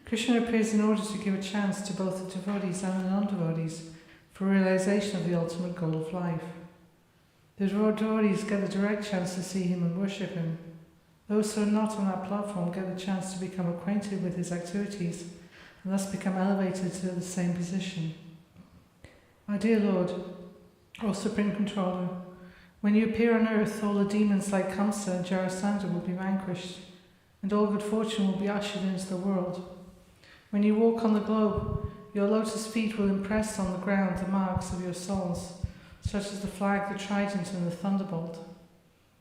Krishna appears in order to give a chance to both the devotees and the non-devotees for realization of the ultimate goal of life. The devotees get a direct chance to see him and worship him. Those who are not on that platform get the chance to become acquainted with his activities and thus become elevated to the same position. My dear Lord, O Supreme Controller, when you appear on earth, all the demons like Kamsa and Jarasandha will be vanquished, and all good fortune will be ushered into the world. When you walk on the globe, your lotus feet will impress on the ground the marks of your souls, such as the flag, the trident, and the thunderbolt.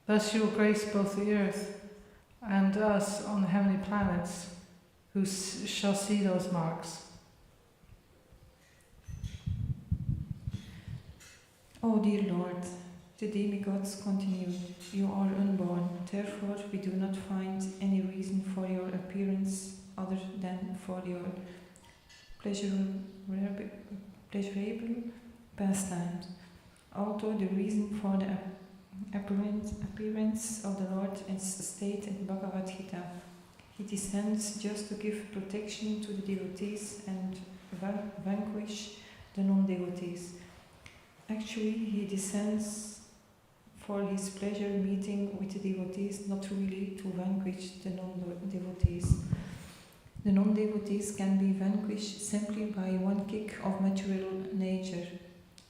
Thus you will grace both the earth and us on the heavenly planets, who shall see those marks. O dear Lord, the demigods continue. You are unborn, therefore we do not find any reason for your appearance other than for your pleasurable pastimes. Although the reason for the appearance of the Lord is stated in Bhagavad Gita, he descends just to give protection to the devotees and vanquish the non-devotees. Actually, he descends for his pleasure meeting with the devotees, not really to vanquish the non-devotees. The non-devotees can be vanquished simply by one kick of material nature.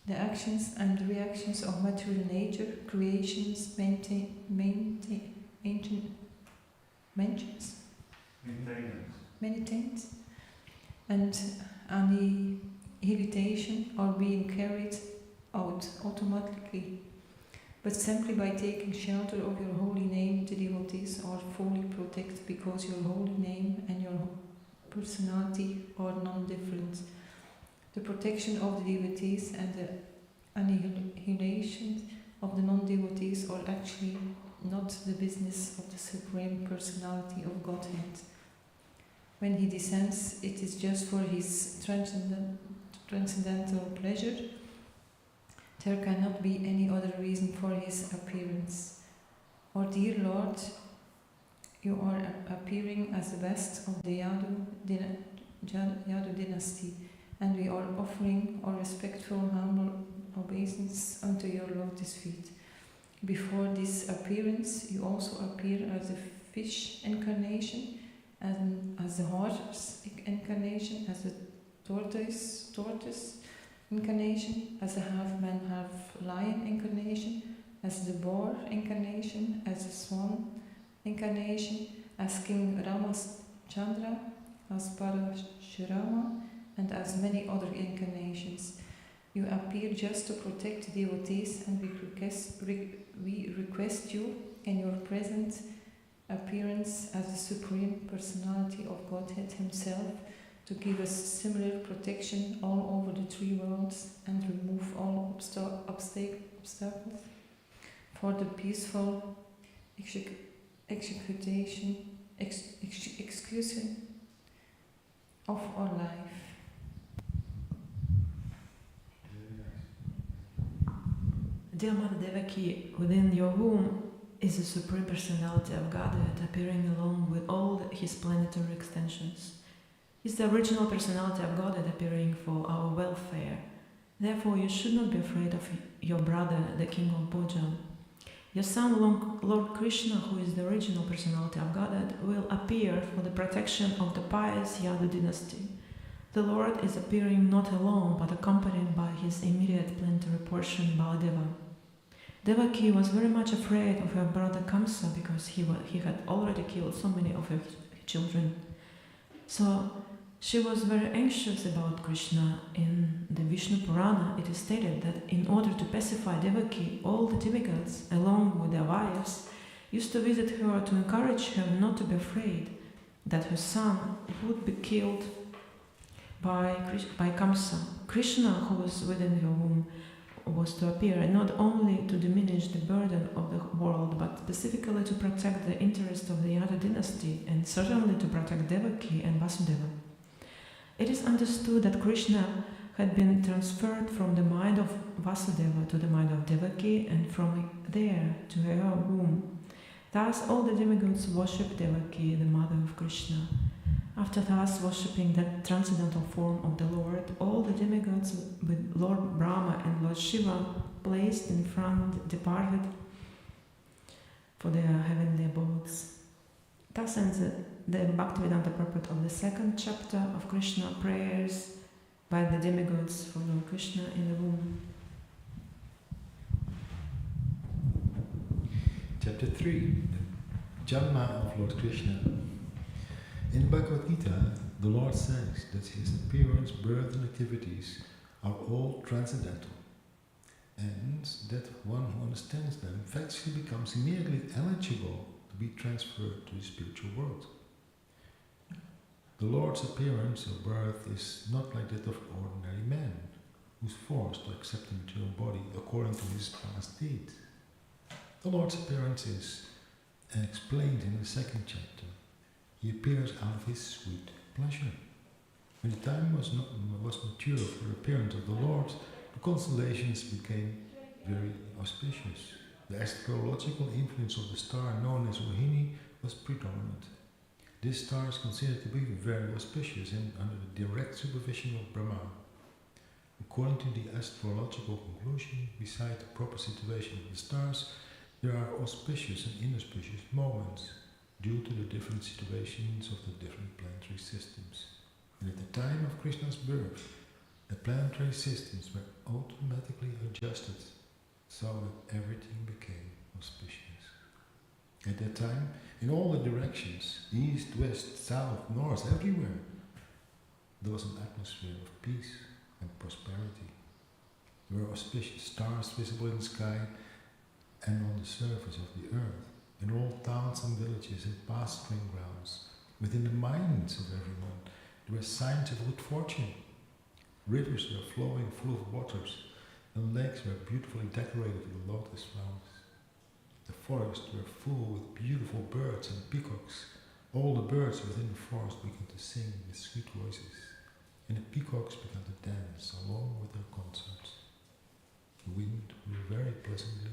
The actions and reactions of material nature, creations, maintenance, and annihilation are being carried out automatically. But simply by taking shelter of your holy name, the devotees are fully protected because your holy name and your personality are non-different. The protection of the devotees and the annihilation of the non-devotees are actually not the business of the Supreme Personality of Godhead. When he descends, it is just for his transcendental pleasure. There cannot be any other reason for his appearance. Our dear Lord, you are appearing as the best of the Yadu dynasty, and we are offering our respectful, humble obeisance unto your lotus feet. Before this appearance, you also appear as a fish incarnation, and as the horse incarnation, as a tortoise incarnation, as a half-man, half-lion incarnation, as the boar incarnation, as a swan incarnation, as King Ramachandra, as Parashurama, and as many other incarnations. You appear just to protect the devotees, and we request you in your present appearance as the Supreme Personality of Godhead himself to give us similar protection all over the three worlds and remove all obstacles for the peaceful execution of our life. Dear Mother Devaki, within your womb is the Supreme Personality of Godhead appearing along with all his planetary extensions. It's the original personality of Godhead appearing for our welfare. Therefore, you should not be afraid of your brother, the King of Belgium. Your son, Lord Krishna, who is the original personality of Godhead, will appear for the protection of the pious Yadu dynasty. The Lord is appearing not alone, but accompanied by his immediate planetary portion, Baladeva. Devaki was very much afraid of her brother Kamsa because he had already killed so many of her children. So she was very anxious about Krishna. In the Vishnu Purana, it is stated that in order to pacify Devaki, all the demigods, along with their wives, used to visit her to encourage her not to be afraid that her son would be killed by Kamsa. Krishna, who was within her womb, was to appear not only to diminish the burden of the world, but specifically to protect the interest of the Yadu dynasty, and certainly to protect Devaki and Vasudeva. It is understood that Krishna had been transferred from the mind of Vasudeva to the mind of Devaki, and from there to her womb. Thus all the demigods worship Devaki, the mother of Krishna. After thus worshipping the transcendental form of the Lord, all the demigods with Lord Brahma and Lord Shiva placed in front departed for their heavenly abodes. Thus ends the Bhaktivedanta purport of the second chapter of Krishna prayers by the demigods for Lord Krishna in the womb. Chapter 3, the Janma of Lord Krishna. In Bhagavad Gita, the Lord says that his appearance, birth and activities are all transcendental, and that one who understands them factually becomes immediately eligible to be transferred to the spiritual world. The Lord's appearance or birth is not like that of ordinary man, who is forced to accept the material body according to his past deed. The Lord's appearance is explained in the second chapter. He appears out of his sweet pleasure. When the time was mature for the appearance of the Lord, the constellations became very auspicious. The astrological influence of the star known as Rohini was predominant. This star is considered to be very auspicious and under the direct supervision of Brahma. According to the astrological conclusion, beside the proper situation of the stars, there are auspicious and inauspicious moments due to the different situations of the different planetary systems. And at the time of Krishna's birth, the planetary systems were automatically adjusted so that everything became auspicious. At that time, in all the directions, east, west, south, north, everywhere, there was an atmosphere of peace and prosperity. There were auspicious stars visible in the sky and on the surface of the earth, in all towns and villages and pasturing grounds. Within the minds of everyone, there were signs of good fortune. Rivers were flowing full of waters, and lakes were beautifully decorated with lotus flowers. The forests were full with beautiful birds and peacocks. All the birds within the forest began to sing with sweet voices, and the peacocks began to dance along with their consorts. The wind blew very pleasantly,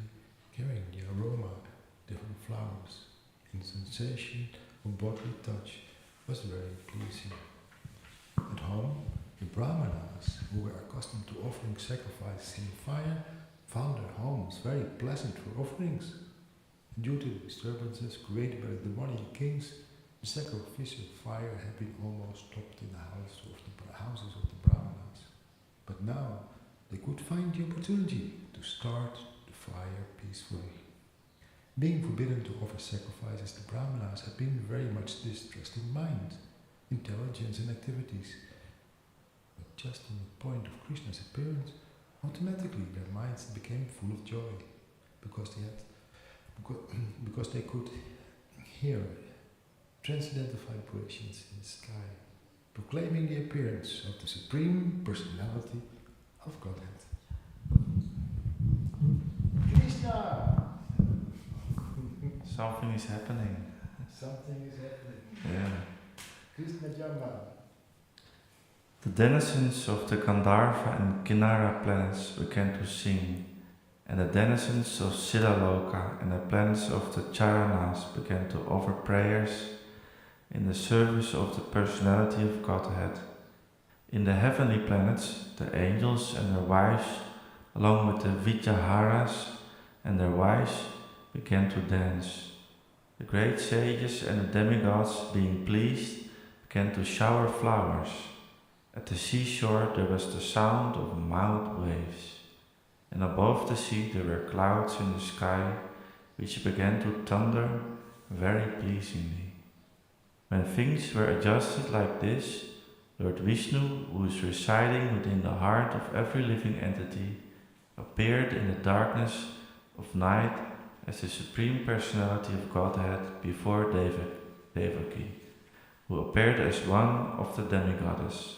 carrying the aroma of different flowers, and the sensation of bodily touch was very pleasing. At home, the Brahmanas, who were accustomed to offering sacrifices in fire, found their homes very pleasant for offerings. Due to the disturbances created by the demonic kings, the sacrificial fire had been almost stopped in the houses of the Brahmanas. But now they could find the opportunity to start the fire peacefully. Being forbidden to offer sacrifices, the Brahmanas had been very much distressed in mind, intelligence and activities. But just on the point of Krishna's appearance, automatically their minds became full of joy, because they could hear transcendental vibrations in the sky, proclaiming the appearance of the Supreme Personality of Godhead. Krishna! Something is happening. Something is happening. Yeah. Krishna Jamba. The denizens of the Gandharva and Kinnara planets began to sing, and the denizens of Siddhaloka and the planets of the Charanas began to offer prayers in the service of the personality of Godhead. In the heavenly planets, the angels and their wives, along with the Vijaharas and their wives, began to dance. The great sages and the demigods, being pleased, began to shower flowers. At the seashore there was the sound of mild waves, and above the sea there were clouds in the sky, which began to thunder very pleasingly. When things were adjusted like this, Lord Vishnu, who is residing within the heart of every living entity, appeared in the darkness of night as the Supreme Personality of Godhead before Devaki, who appeared as one of the demigoddess.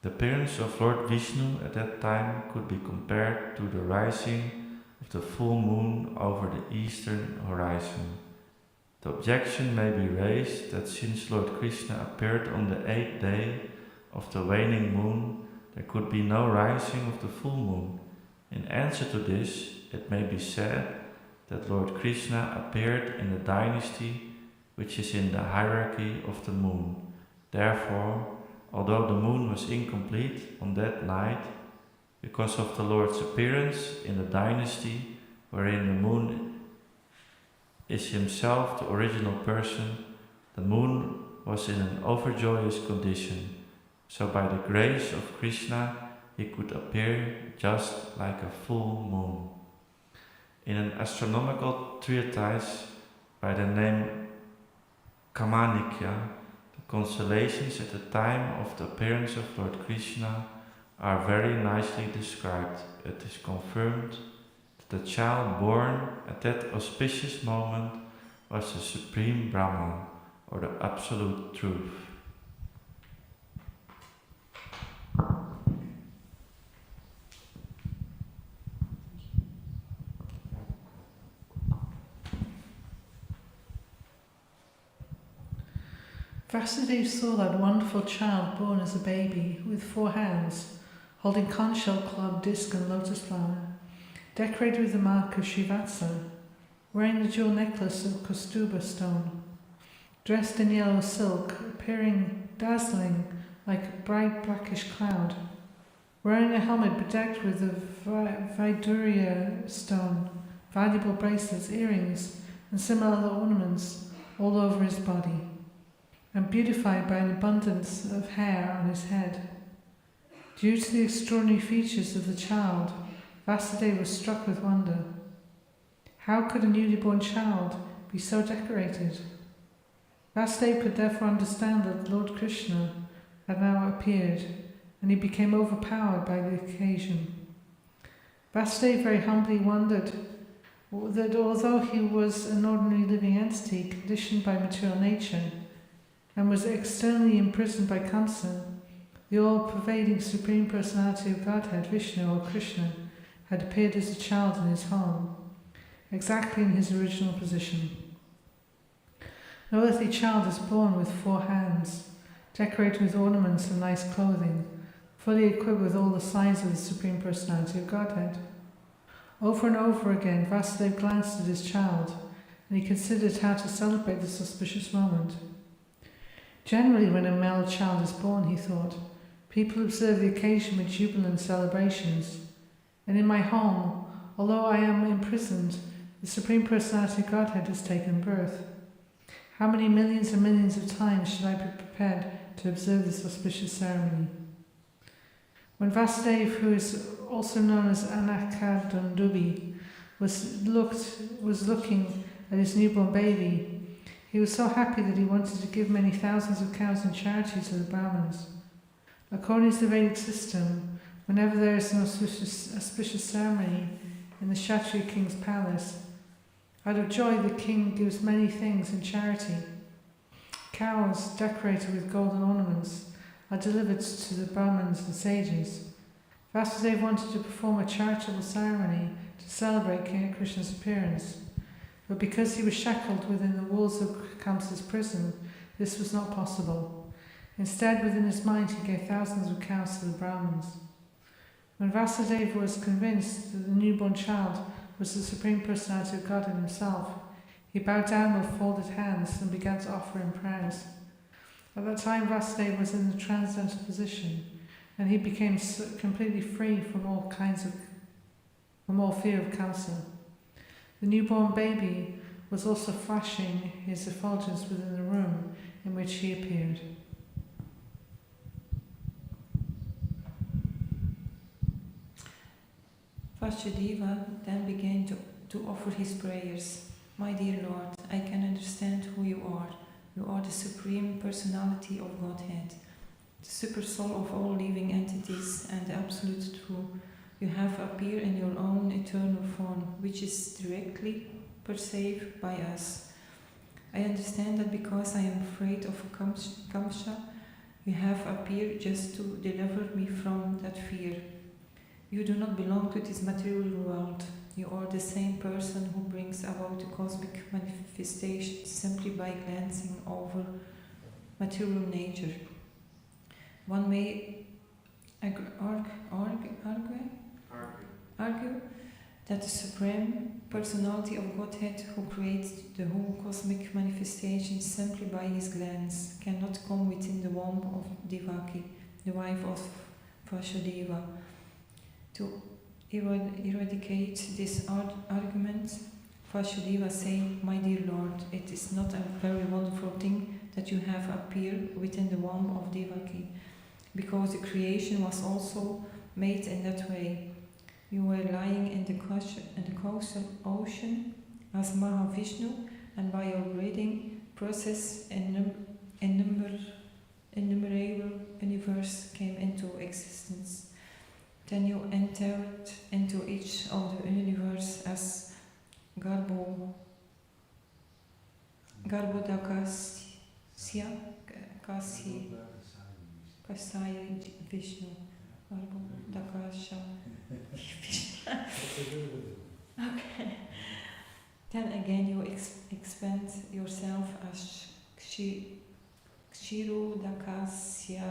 The appearance of Lord Vishnu at that time could be compared to the rising of the full moon over the eastern horizon. The objection may be raised that since Lord Krishna appeared on the 8th day of the waning moon, there could be no rising of the full moon. In answer to this, it may be said that Lord Krishna appeared in the dynasty which is in the hierarchy of the moon. Therefore, although the moon was incomplete on that night, because of the Lord's appearance in the dynasty wherein the moon is himself the original person, the moon was in an overjoyous condition. So by the grace of Krishna, he could appear just like a full moon. In an astronomical treatise by the name Kamanikya, the constellations at the time of the appearance of Lord Krishna are very nicely described. It is confirmed that the child born at that auspicious moment was the Supreme Brahman, or the Absolute Truth. Vasudeva saw that wonderful child born as a baby with 4 hands, holding conch shell club, disc and lotus flower, decorated with the mark of Srivatsa, wearing the jewel necklace of Kaustubha stone, dressed in yellow silk, appearing dazzling like a bright blackish cloud, wearing a helmet bedecked with the Vaidurya stone, valuable bracelets, earrings, and similar other ornaments all over his body, and beautified by an abundance of hair on his head. Due to the extraordinary features of the child, Vasudeva was struck with wonder. How could a newly born child be so decorated? Vasudeva could therefore understand that Lord Krishna had now appeared, and he became overpowered by the occasion. Vasudeva very humbly wondered that although he was an ordinary living entity conditioned by material nature and was externally imprisoned by Kamsa, the all-pervading Supreme Personality of Godhead, Vishnu or Krishna, had appeared as a child in his home, exactly in his original position. No earthly child is born with 4 hands, decorated with ornaments and nice clothing, fully equipped with all the signs of the Supreme Personality of Godhead. Over and over again, Vasudeva glanced at his child, and he considered how to celebrate this auspicious moment. Generally, when a male child is born, he thought, people observe the occasion with jubilant celebrations. And in my home, although I am imprisoned, the Supreme Personality of Godhead has taken birth. How many millions and millions of times should I be prepared to observe this auspicious ceremony? When Vasudeva, who is also known as Anakadundubi, was looking at his newborn baby, he was so happy that he wanted to give many thousands of cows in charity to the Brahmins. According to the Vedic system, whenever there is an auspicious ceremony in the Kshatriya king's palace, out of joy the king gives many things in charity. Cows decorated with golden ornaments are delivered to the Brahmins and sages. Vasudeva wanted to perform a charitable ceremony to celebrate King Krishna's appearance, but because he was shackled within the walls of Kamsa's prison, this was not possible. Instead, within his mind, he gave thousands of cows to the Brahmins. When Vasudeva was convinced that the newborn child was the Supreme Personality of God in himself, he bowed down with folded hands and began to offer him prayers. At that time, Vasudeva was in the transcendental position, and he became completely free from all fear of Kamsa. The newborn baby was also flashing his effulgence within the room in which he appeared. Vasudeva then began to offer his prayers. My dear Lord, I can understand who you are. You are the Supreme Personality of Godhead, the super soul of all living entities and the absolute truth. You have appeared in your own eternal form, which is directly perceived by us. I understand that because I am afraid of Kamsa, you have appeared just to deliver me from that fear. You do not belong to this material world. You are the same person who brings about the cosmic manifestation simply by glancing over material nature. One may argue that the Supreme personality of Godhead who creates the whole cosmic manifestation simply by his glance, cannot come within the womb of Devaki, the wife of Vasudeva. To eradicate this argument, Vasudeva said, "My dear Lord, it is not a very wonderful thing that you have appeared within the womb of Devaki, because the creation was also made in that way. You were lying in the causal ocean as Mahavishnu, and by your breathing process, innumerable universe came into existence. Then you entered into each of the universe as Garbhodakasya Kasaya Vishnu. Garbhodakasya Vishnu. Okay. Then again you expand yourself as Kshirodakasya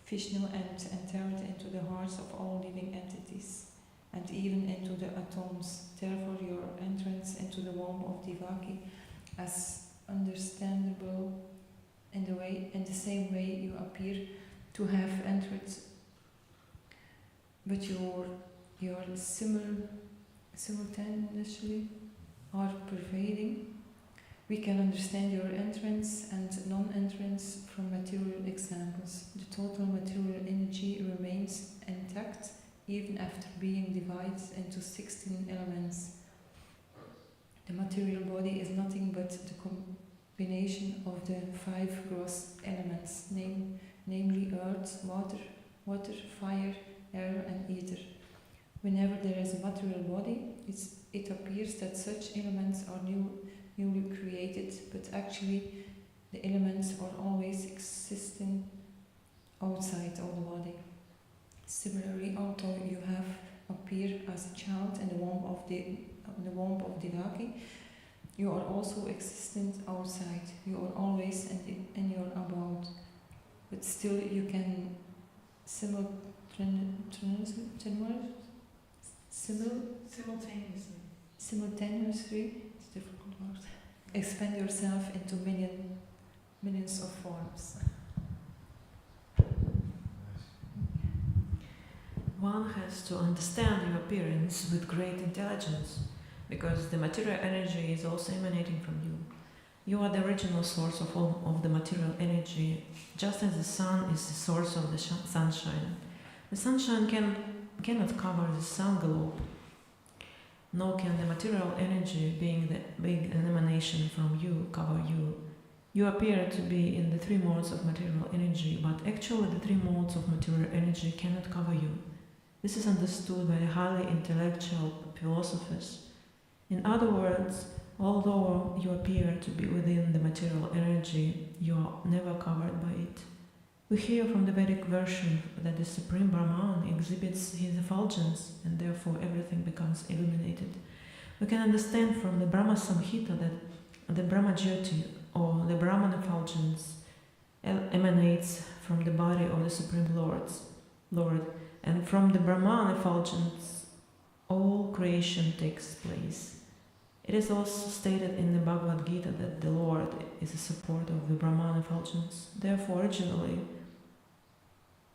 Vishnu and entered into the hearts of all living entities, and even into the atoms. Therefore your entrance into the womb of Devaki as understandable in the same way you appear to have entered, but your simultaneously are pervading. We can understand your entrance and non-entrance from material examples. The total material energy remains intact even after being divided into 16 elements. The material body is nothing but the combination of the 5 gross elements, namely earth, water, fire, air and ether. Whenever there is a material body, it appears that such elements are newly created, but actually the elements are always existing outside of the body. Similarly, although you have appeared as a child in the womb of Devaki, you are also existent outside. You are always in your abode, but still you can simultaneously, it's a difficult word, expand yourself into millions of forms. One has to understand your appearance with great intelligence, because the material energy is also emanating from you. You are the original source of all of the material energy, just as the sun is the source of the sunshine. The sunshine cannot cover the sun globe, nor can the material energy, being an emanation from you, cover you. You appear to be in the 3 modes of material energy, but actually the 3 modes of material energy cannot cover you. This is understood by the highly intellectual philosophers. In other words, although you appear to be within the material energy, you are never covered by it. We hear from the Vedic version that the Supreme Brahman exhibits his effulgence, and therefore everything becomes illuminated. We can understand from the Brahma Samhita that the Brahma Jyoti, or the Brahman effulgence, emanates from the body of the Supreme Lord, and from the Brahman effulgence all creation takes place. It is also stated in the Bhagavad Gita that the Lord is a support of the Brahman effulgence. Therefore, originally,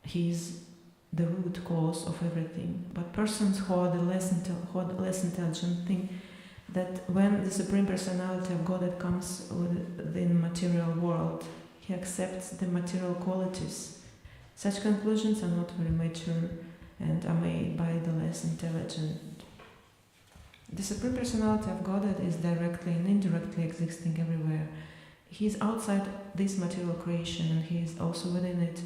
he is the root cause of everything. But persons who are less intelligent think that when the Supreme Personality of Godhead comes within material world, he accepts the material qualities. Such conclusions are not very mature and are made by the less intelligent. The Supreme Personality of Godhead is directly and indirectly existing everywhere. He is outside this material creation and he is also within it.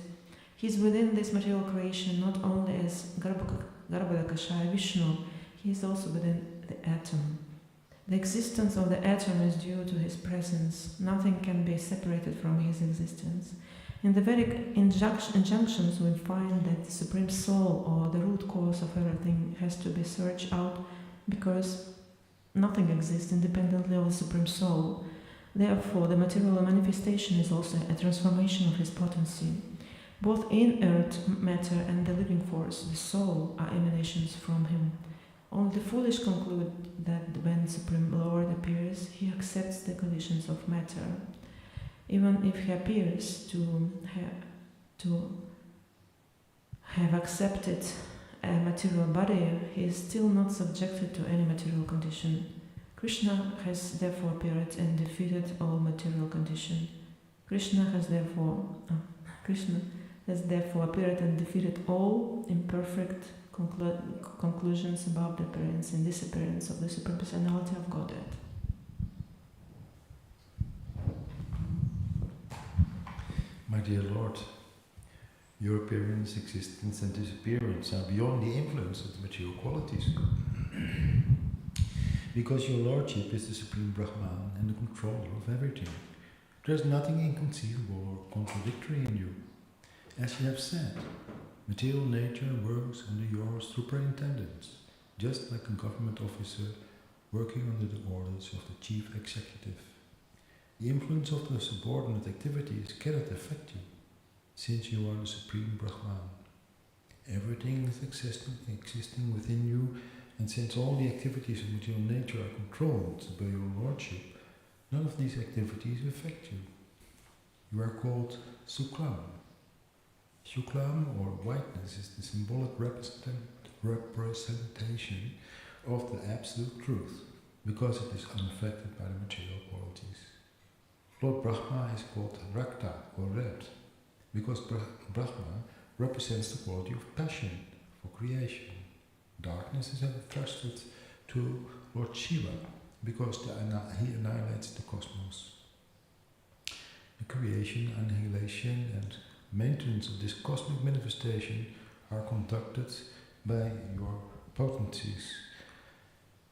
He is within this material creation not only as Garbhodakasya Vishnu, he is also within the atom. The existence of the atom is due to his presence. Nothing can be separated from his existence. In the Vedic injunctions we find that the Supreme Soul, or the root cause of everything, has to be searched out because nothing exists independently of the Supreme Soul. Therefore, the material manifestation is also a transformation of his potency. Both in earth matter and the living force, the soul, are emanations from him. Only the foolish conclude that when the Supreme Lord appears, he accepts the conditions of matter. Even if he appears to have accepted a material body, he is still not subjected to any material condition. Krishna has therefore appeared and defeated all material condition. Krishna has therefore appeared and defeated all imperfect conclusions about the appearance and disappearance of the Supreme Personality of Godhead. My dear Lord, your appearance, existence and disappearance are beyond the influence of the material qualities. Because your Lordship is the Supreme Brahman and the controller of everything. There is nothing inconceivable or contradictory in you. As you have said, material nature works under your superintendence, just like a government officer working under the orders of the chief executive. The influence of the subordinate activities cannot affect you, since you are the Supreme Brahman. Everything is existing within you, and since all the activities of material nature are controlled by your Lordship, none of these activities affect you. You are called Suklam. Shuklam, or whiteness, is the symbolic representation of the absolute truth, because it is unaffected by the material qualities. Lord Brahma is called Rakta, or red, because Brahma represents the quality of passion for creation. Darkness is entrusted to Lord Shiva, because he annihilates the cosmos. The creation, annihilation and maintenance of this cosmic manifestation are conducted by your potencies.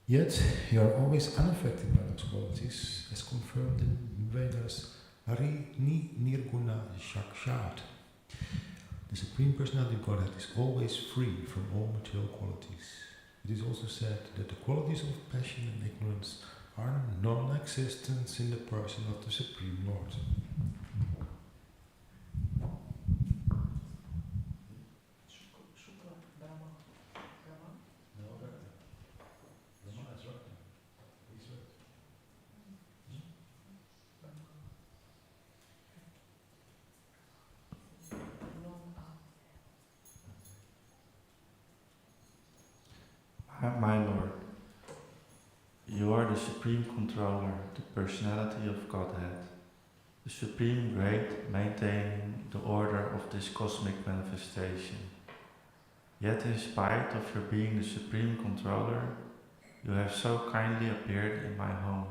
Yet you are always unaffected by those qualities, as confirmed in Vedas Hari Ni Nirguna Shakshat. The Supreme Personality of Godhead is always free from all material qualities. It is also said that the qualities of passion and ignorance are non-existent in the person of the Supreme Lord. My Lord, you are the Supreme Controller, the Personality of Godhead, the Supreme Great, maintaining the order of this cosmic manifestation. Yet in spite of your being the Supreme Controller, you have so kindly appeared in my home.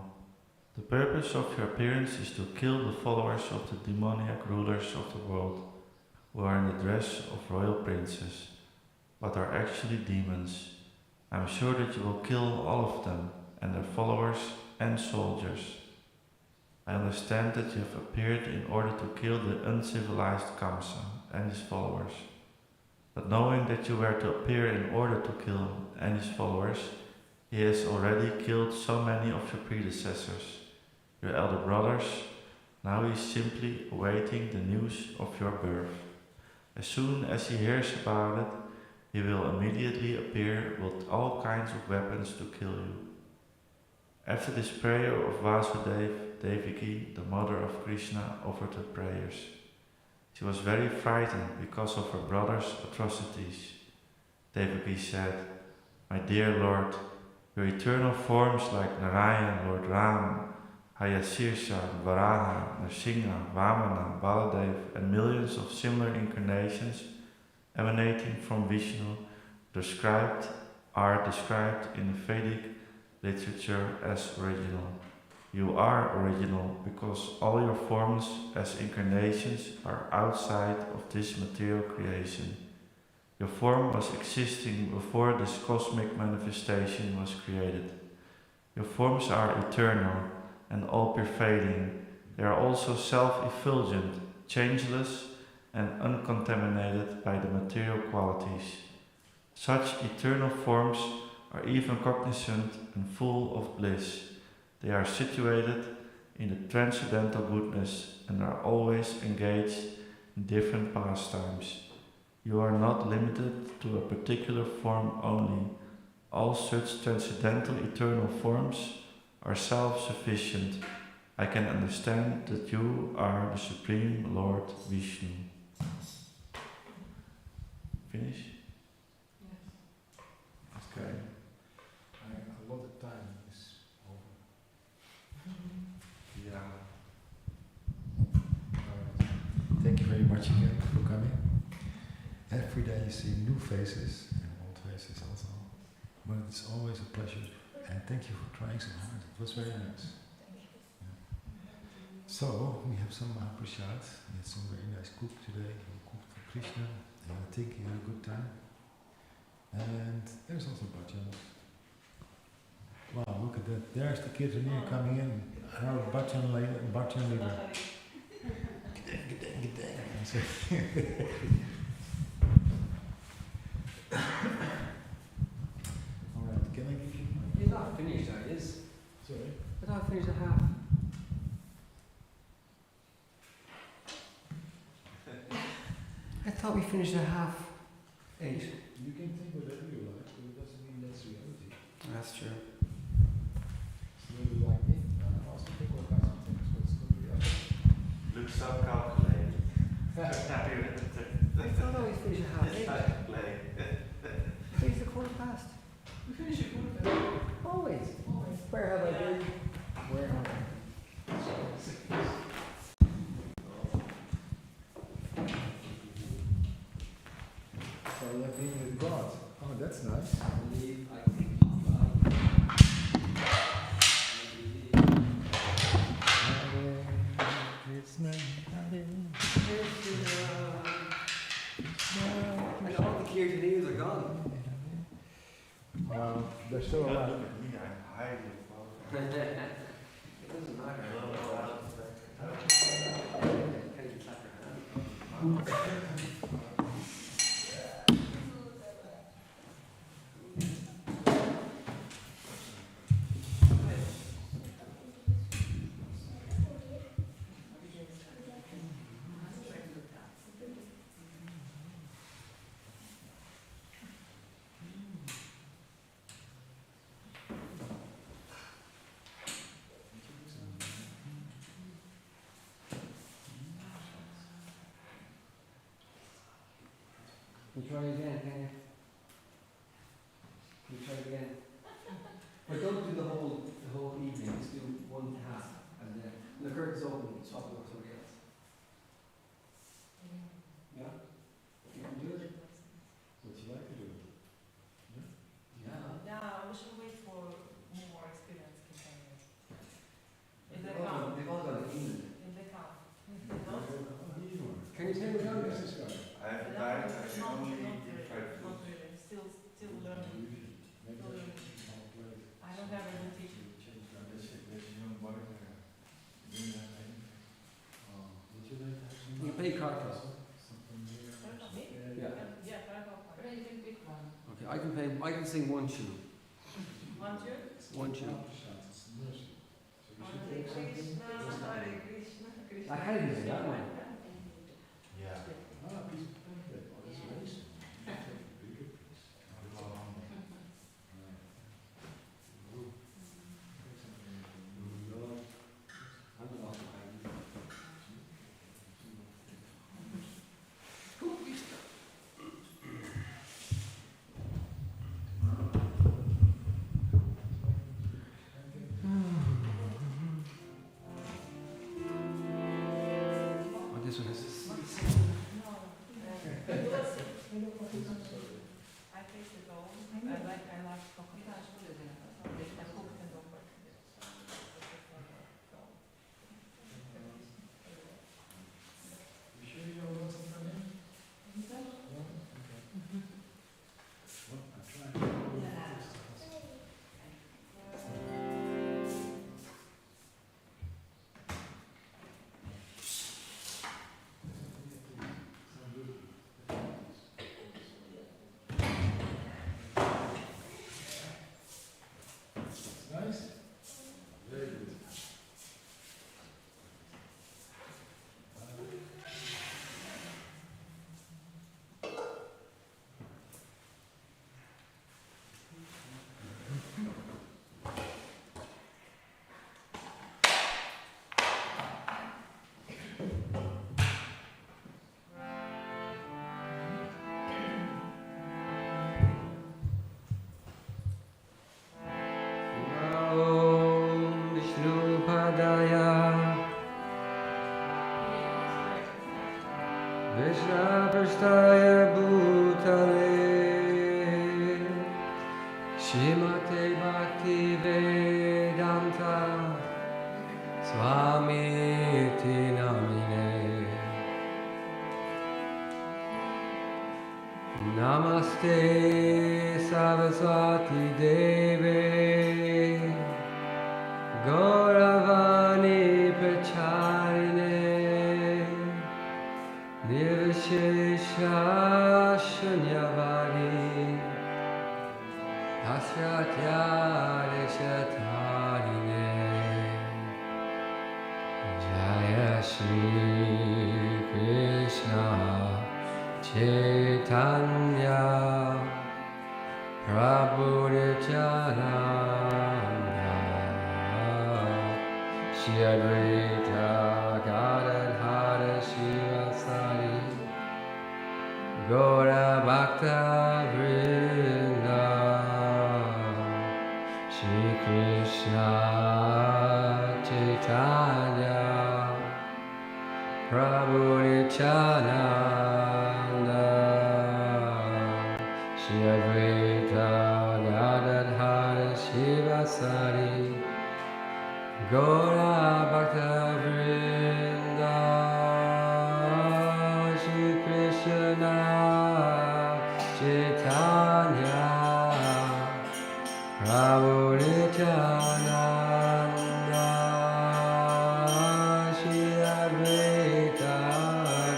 The purpose of your appearance is to kill the followers of the demoniac rulers of the world, who are in the dress of royal princes, but are actually demons. I am sure that you will kill all of them, and their followers and soldiers. I understand that you have appeared in order to kill the uncivilized Kamsa and his followers. But knowing that you were to appear in order to kill him and his followers, he has already killed so many of your predecessors, your elder brothers. Now he is simply awaiting the news of your birth. As soon as he hears about it, he will immediately appear with all kinds of weapons to kill you. After this prayer of Vasudeva, Devaki, the mother of Krishna, offered her prayers. She was very frightened because of her brother's atrocities. Devaki said, "My dear Lord, your eternal forms like Narayan, Lord Ram, Hayashirsha, Varaha, Nrsimha, Vamana, Baladev, and millions of similar incarnations emanating from Vishnu are described in the Vedic literature as original. You are original because all your forms as incarnations are outside of this material creation. Your form was existing before this cosmic manifestation was created. Your forms are eternal and all-pervading. They are also self-effulgent, changeless, and uncontaminated by the material qualities. Such eternal forms are even cognizant and full of bliss. They are situated in the transcendental goodness and are always engaged in different pastimes. You are not limited to a particular form only, All such transcendental eternal forms are self-sufficient. I can understand that you are the Supreme Lord Vishnu. Finish? Yes. Okay. A lot of time is over. Yeah. Thank you very much again for coming. Every day you see new faces and old faces also. But it's always a pleasure. And thank you for trying so hard. It was very nice. Yeah. So, we have some Mahaprasad. We had some very nice cook today. We cooked for Krishna. And I think he had a good time. And there's also bhajans. Wow, look at that. There's the Kirtanier coming in. Our bhajan leader. Alright, can I give you my... He's not finished, though, is? Sorry? I thought I finished at half. I thought we finished at 8:30. You can think whatever you like, but it doesn't mean that's reality. That's true. So maybe like me, I also think all kinds of things, but it's not reality. Looks so calculated. I thought I always finished at 8:30. Finish the 8:15. We finish at 8:15. Always. Where have I been? Where have I been? So you're being with God. Oh, that's nice. And all the Kirtanians are gone. They're still alive. I'm highly It doesn't matter. Can you clap your hands? Can you try again, can you? Can you try again? But don't do the whole evening, just do one half, and then when the curtain's open, swap it with somebody else. Yeah? You can do it? What you like to do? Yeah. Yeah, we should wait for more experienced companions. In the They've all gone to England. In the camp. Can you tell me how Yes, this guy. I have died, I can only eat fried food. Not really. Still learning. I don't have a good teacher. You play cartas. Yeah. Yeah, I You can pick one. Okay, I can sing one tune. One, two. One tune. Hare Krishna, Hare Krishna, Krishna. I had it in that one. Yeah. Ah, piece of pancake. Oh, that's amazing. Very good. Oh, this one is. I tasted all. I like coconut. I cooked and don't work. You sure you don't want some from him? No? Okay. Well, I tried. Krishna Prasthaya Bhutale Shrimate Bhakti Vedanta Swami Iti Namine Namaste Saraswati Deve Gauravani Pracharine Nirvishesha Shunyavadi Asratya Rishatarine Jaya Shri Krishna Chaitanya Prabhu Nityananda Shri Advaita Gadadhara Shivasari Gaura Bhakta Vrinda Shri Krishna Chaitanya Prabhu Nityananda Shri Advaita Gadadhara Shivasari Gaura Bhakta Vrinda Shri Krishna Chaitanya Prabhu Nityananda Shri Advaita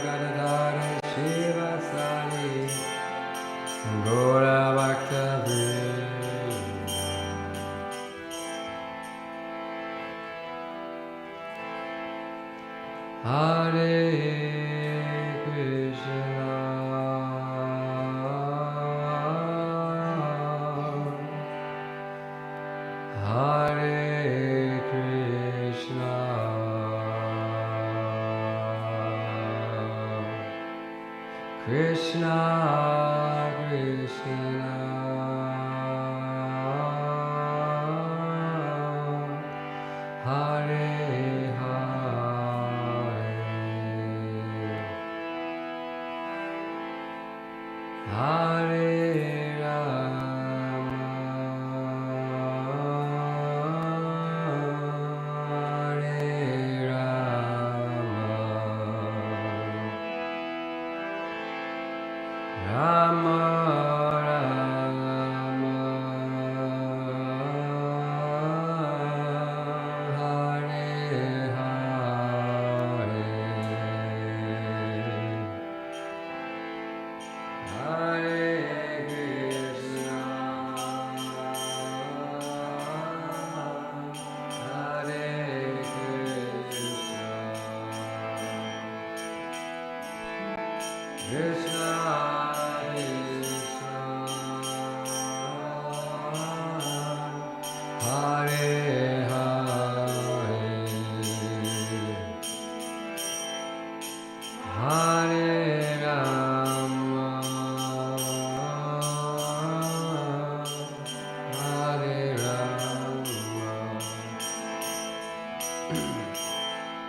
Gadadhara Shivasari Gaura Bhakta Vrinda Hare Krishna Hare Krishna Krishna Krishna Hare Hare Rama Hare Rama Rama Rama Hare Hare Hare Krishna Hare Krishna Krishna Krishna Hare Hare Hare Rama Hare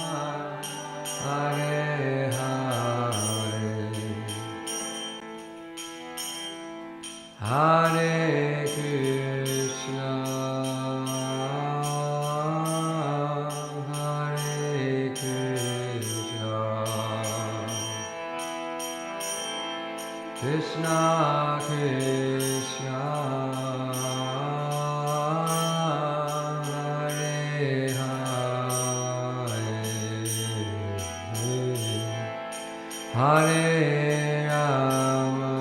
Rama Rama Hare Hare Hare Krishna Hare Krishna Krishna Krishna Hare Hare Hare Rama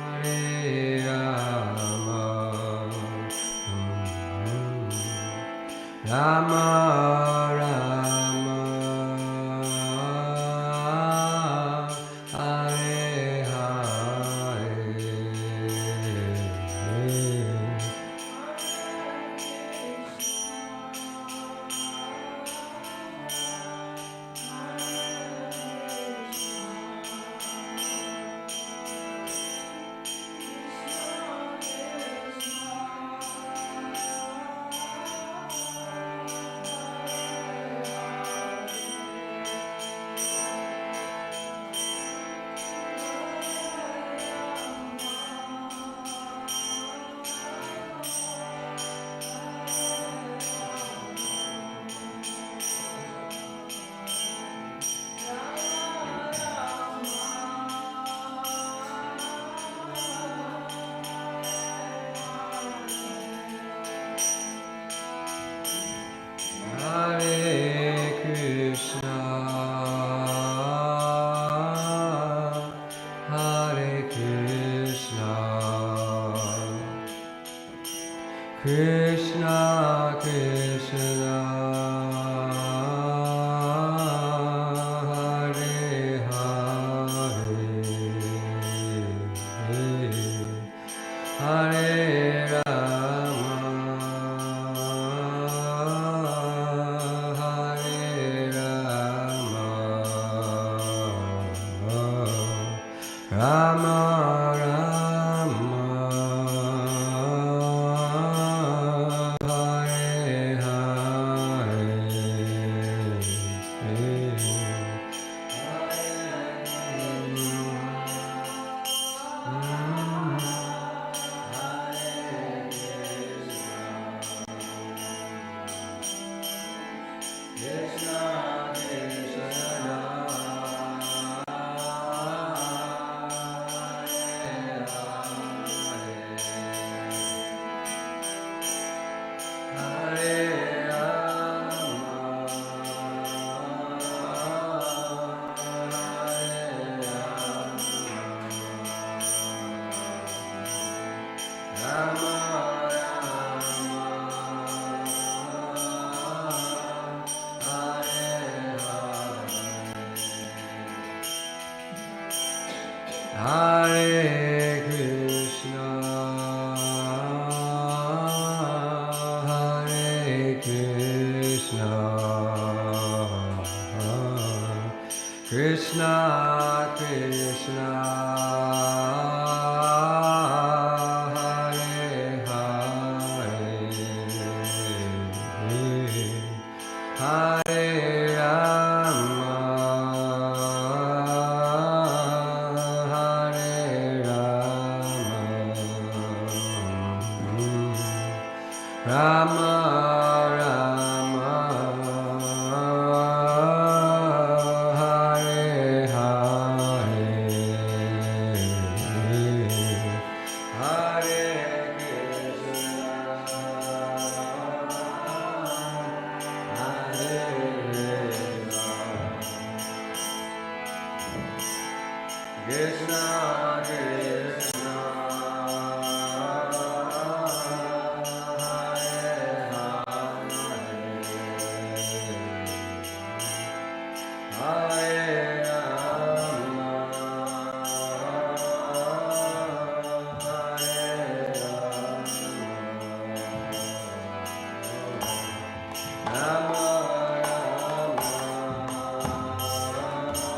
Hare Rama Rama Rama Hare Hare Krishna Krishna Hare Hare Hare Rama Hare Rama Rama Hare Krishna, Hare Krishna, Krishna Krishna, Hare Hare, Hare Rama. Rama Rama Hare Hare Hare Krishna Hare Krishna Krishna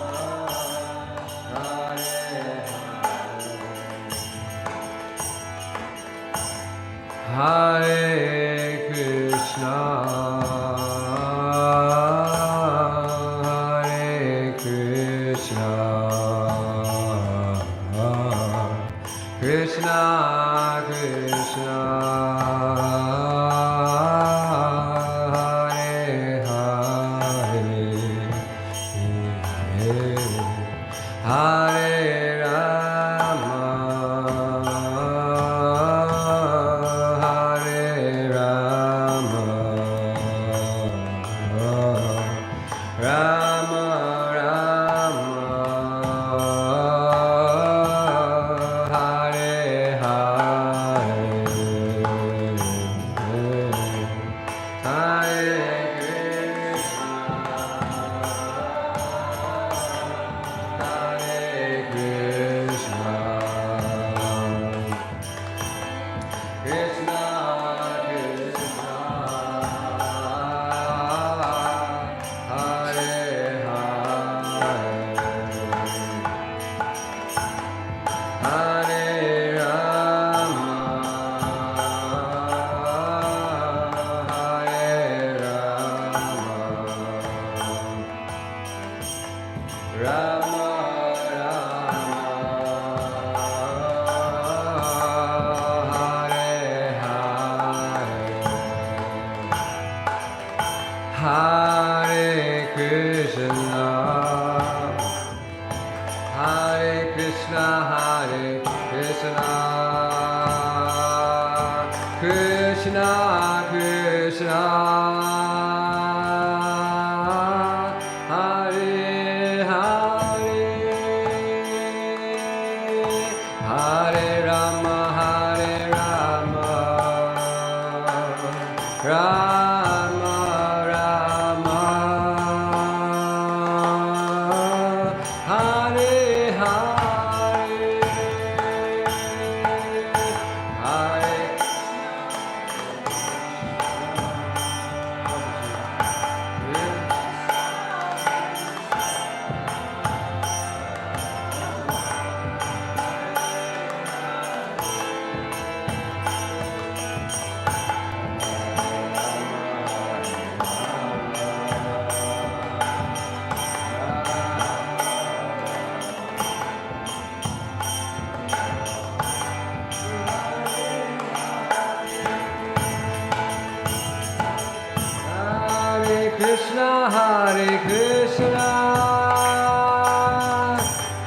Hare Krishna, Hare Krishna, Krishna Krishna, Hare Hare, Hare Rama. Hare Krishna, Hare Krishna, Hare Krishna, Krishna Krishna, Hare Hare, Hare Rama, Hare Rama, Rama Rama Hare Hare Hare Krishna, Hare Krishna,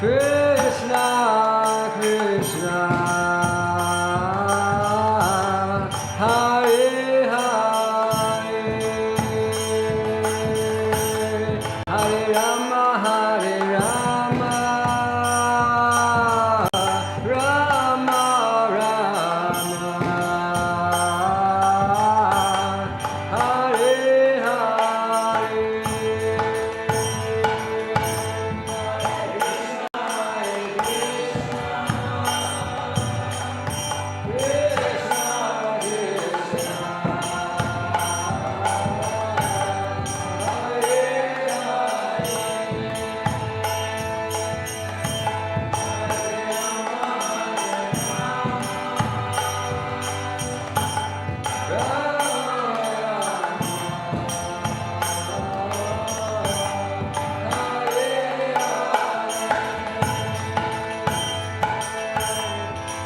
Krishna Krishna, Hare Hare, Hare Rama, Hare Rama, Rama Rama, Hare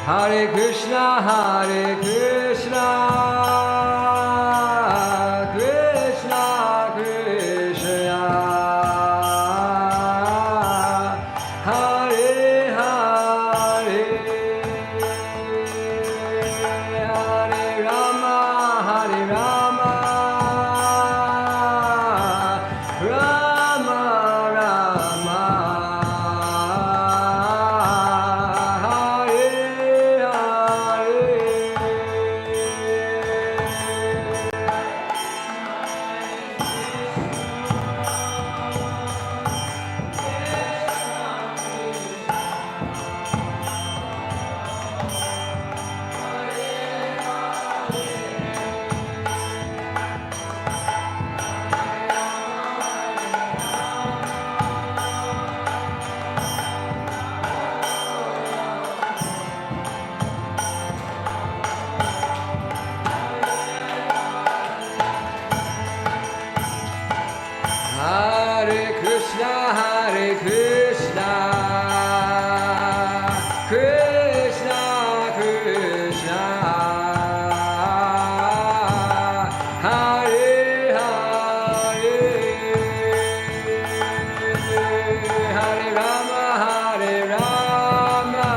Hare Krishna, Hare Krishna, Krishna Krishna, Hare Hare, Hare Rama, Hare Rama, Rama Rama, Hare Krishna, Hare Krishna, Krishna Krishna, Hare Hare, Hare Rama, Hare Rama,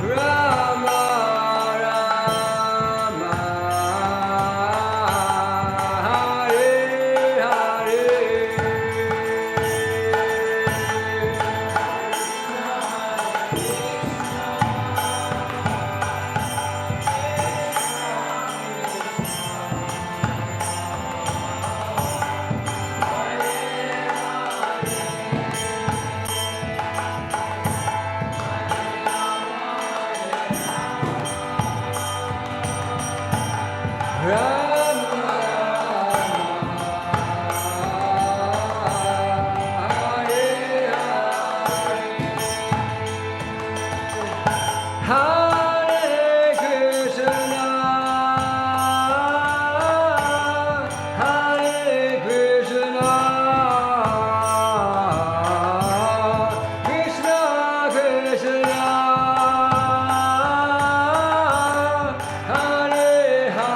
Rama Rama, Hare Hare. Hare Krishna, Hare Krishna, Krishna Krishna, Hare Hare, Hare Rama, Hare Rama, Rama Rama,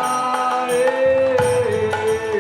Hare Hare.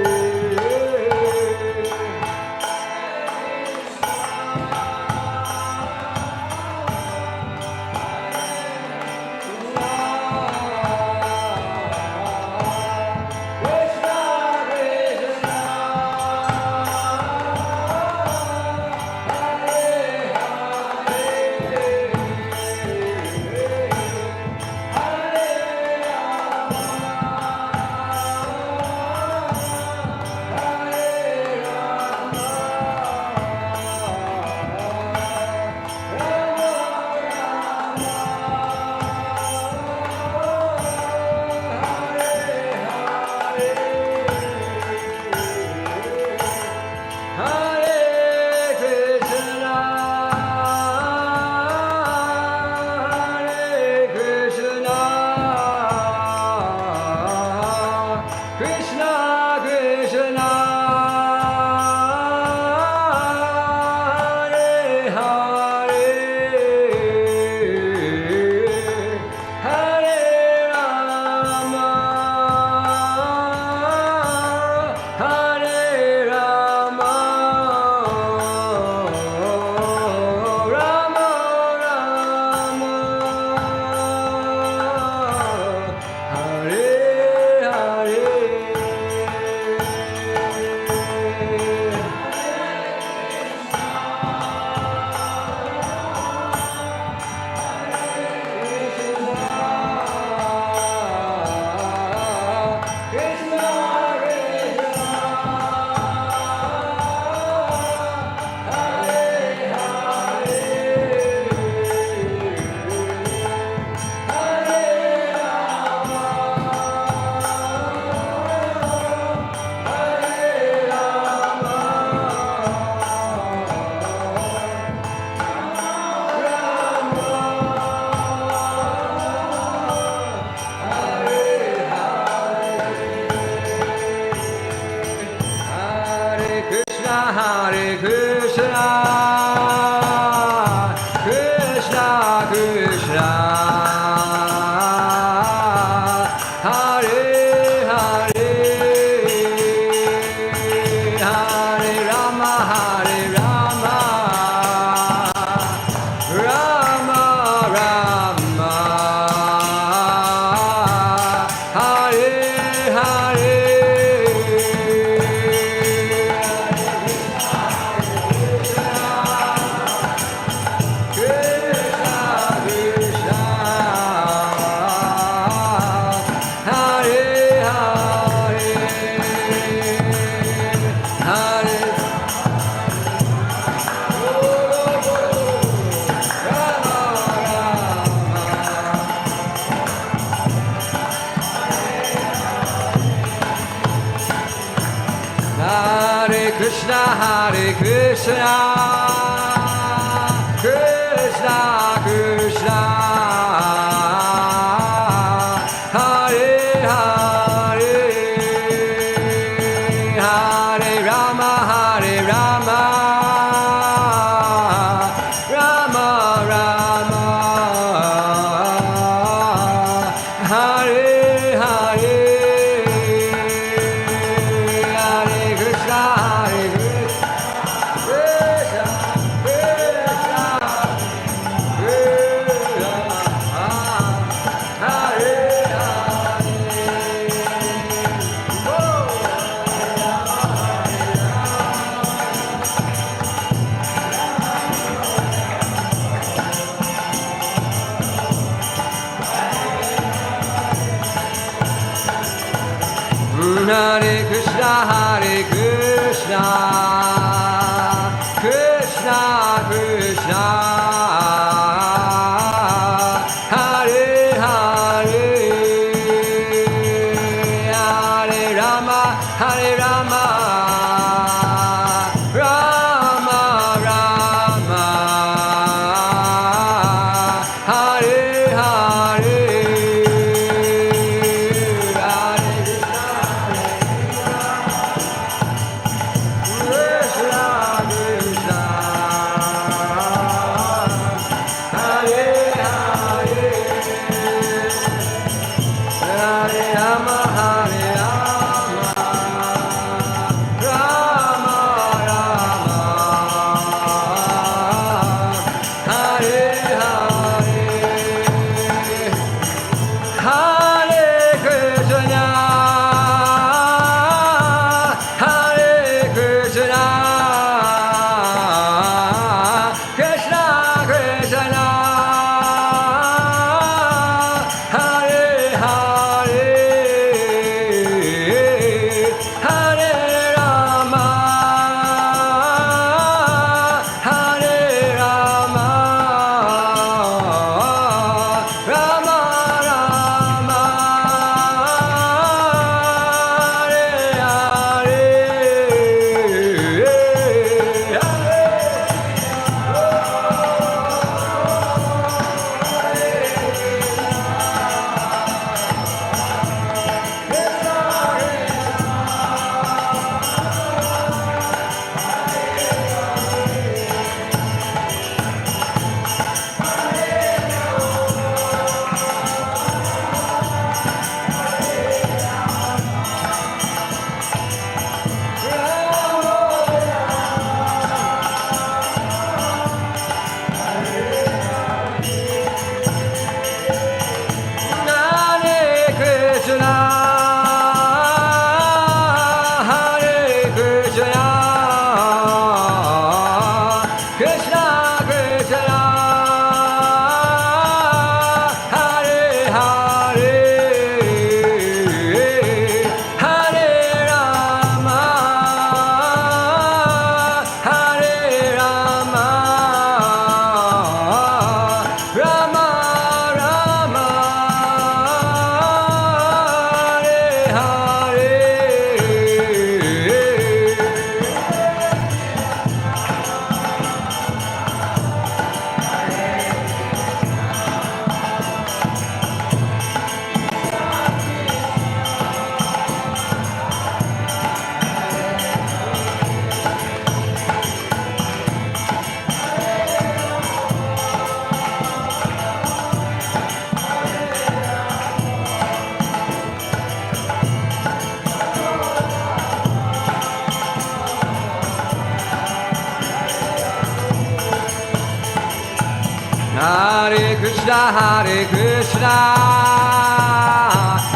Hare Krishna,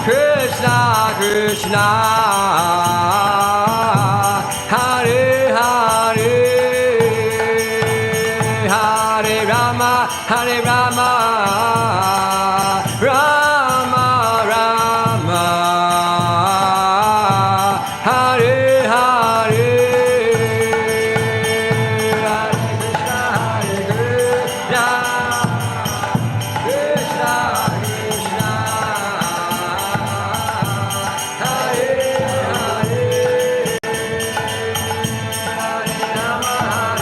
Krishna Krishna, Hare Hare, Hare Rama, Hare Rama, Rama Rama, Hare Hare. Hare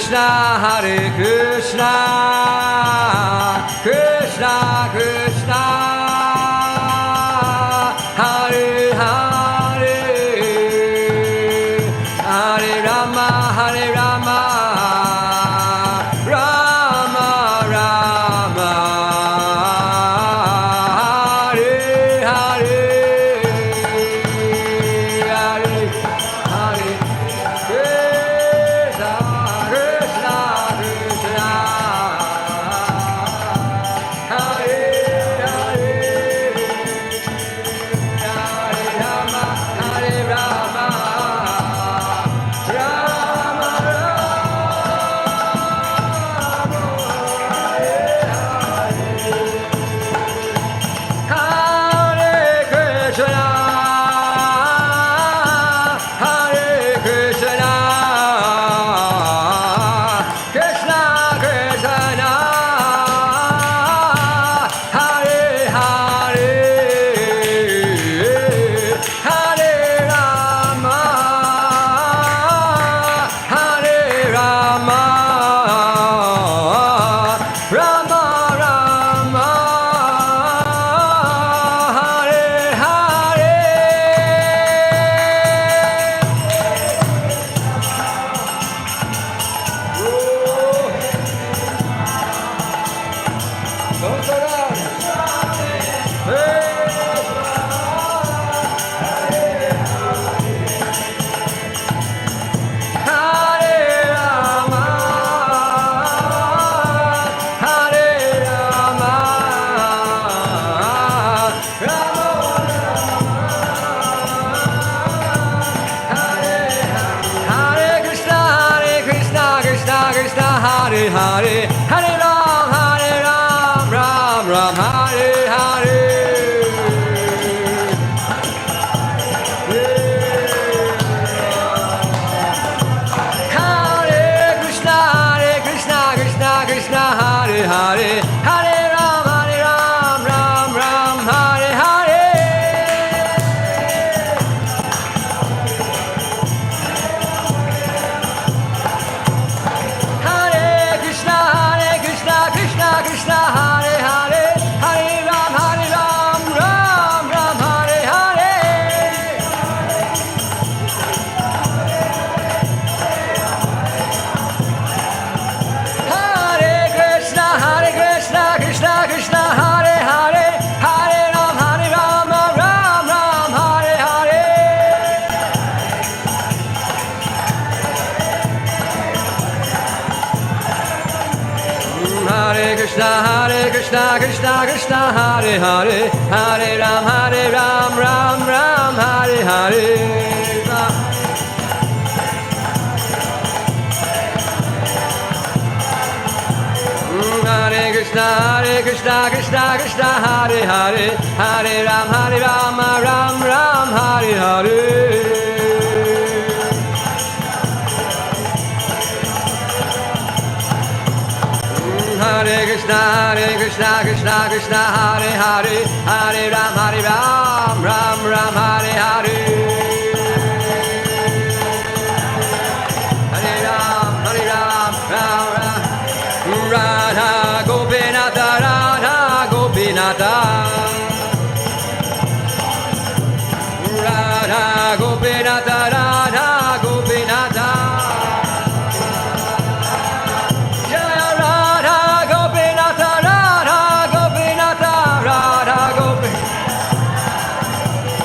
Krishna, Hare Krishna, Krishna Krishna, Hare Hare, Hare Rama, Hare Rama, Rama Rama, Hare Hare, Hare Hare, Krishna Krishna Krishna, Hare Hare, Hare Rama, Hare Rama, Rama Hare Krishna, Hare Krishna, Krishna Krishna, Hare Hare, Hare Rama, Hare Rama, Rama Rama, Hare Hare. Hare Rama, Hare Rama, Hare Krishna, Hare Krishna, Krishna Krishna, Hare Hare, Hare Ram, Ram Ram, Hare Hare. Hare Krishna, Hare Krishna, Krishna Krishna, Hare Hare, Hare Ram, Ram Ram, Hare Hare. Hare Krishna, Hare Krishna, Krishna Krishna, Hare Hare, Hare Ram, Ram Ram, Hare Hare. Hare Krishna, Hare Krishna, Krishna Krishna, Hare Hare, Hare Ram, Ram Ram, Hare Hare. Hare Krishna, Hare Krishna, Krishna Krishna, Hare Hare, Hare Ram, Ram Hare Hare. Hare Krishna, Hare Krishna, Krishna Krishna, Hare Hare, Hare Ram, Ram Hare Hare. Hare Krishna, Hare Krishna, Krishna Krishna, Hare Hare, Hare Ram, Ram Hare Hare. Hare Ram, Ram Ram. Radha Gopinatha, Radha Gopinatha, Radha Gopinatha, Radha Gopinatha, Jaya Radha Gopinatha, Radha Gopinatha, Radha Gopinatha,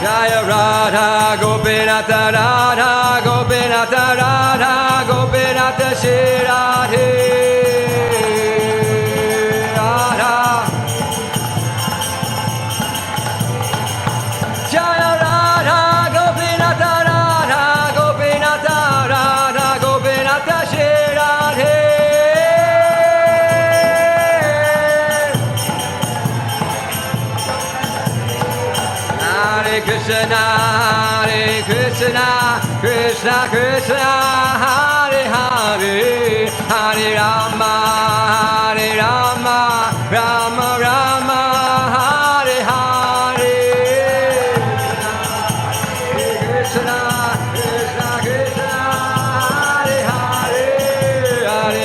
Jaya Radha Gopinatha, Radha Gopinatha, Radha Gopinatha, Shri Radhe. Hare Krishna, Krishna Krishna, Hare Hare, Hare Rama, Rama Rama, Hare Hare. Krishna, Krishna Krishna, Hare Hare, Hare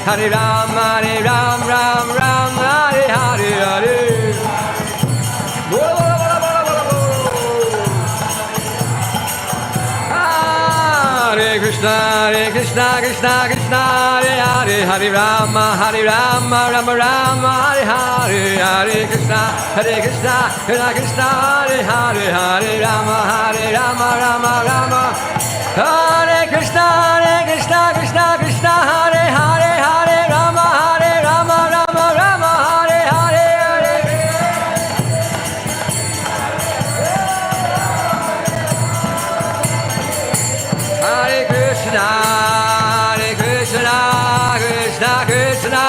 Hare Ram, Ram Ram, Hare Hare Hare. Hare Krishna, Krishna Krishna, Hare Hare, Hare Rama, Rama Rama, Hare Hare, Hare Krishna, Krishna Krishna, Hare Hare, Hare Rama, Rama Rama, Hare Krishna, Krishna Krishna, Hare Hare, Hare Rama, Rama Rama, Hare Hare, Hare Krishna, Krishna Krishna,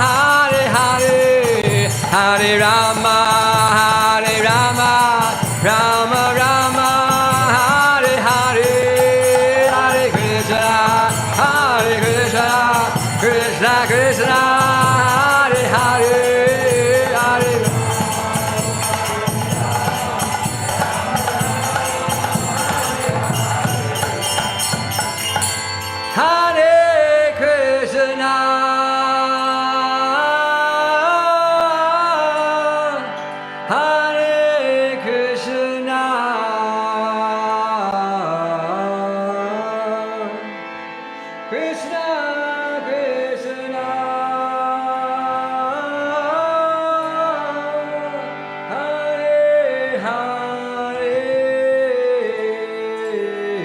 Hare Hare, Hare Rama, Rama Rama, Hare Hare, Hare Krishna, Krishna Krishna, Hare Hare, Hare Hare Krishna, Hare Krishna, Krishna Krishna, Hare Hare, Hare Rama, Hare Rama, Rama Rama, Krishna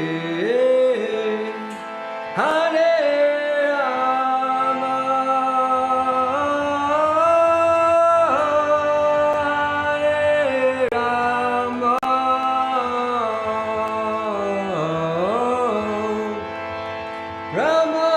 Krishna, Hare Hare, Hare Rama, Hare Rama, Rama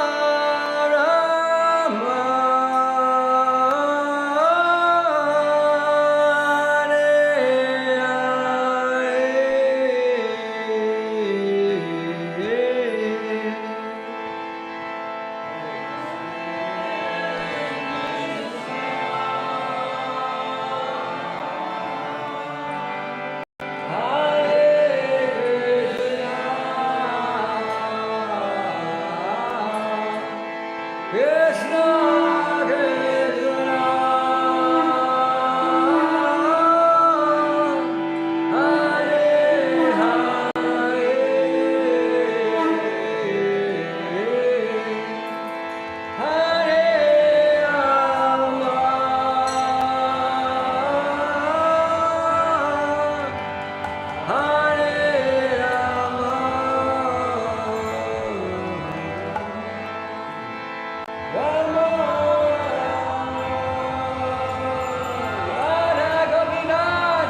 Radha Govinda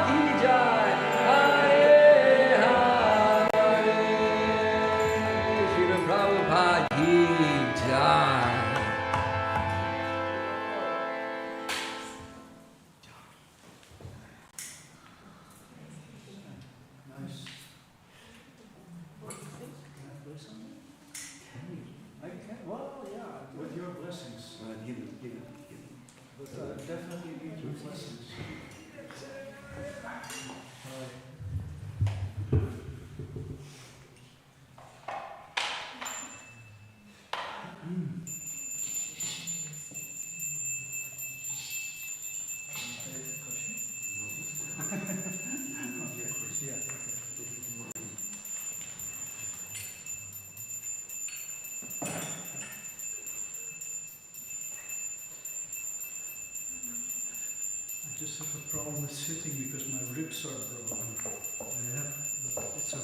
ki jai, Hare Hare, Srila Prabhupada ki jai. Nice. Can I play something? I can, well, yeah, with your blessings. Give it. But definitely need your blessings. I just have a problem with sitting because my ribs are broken. Yeah, but it's okay.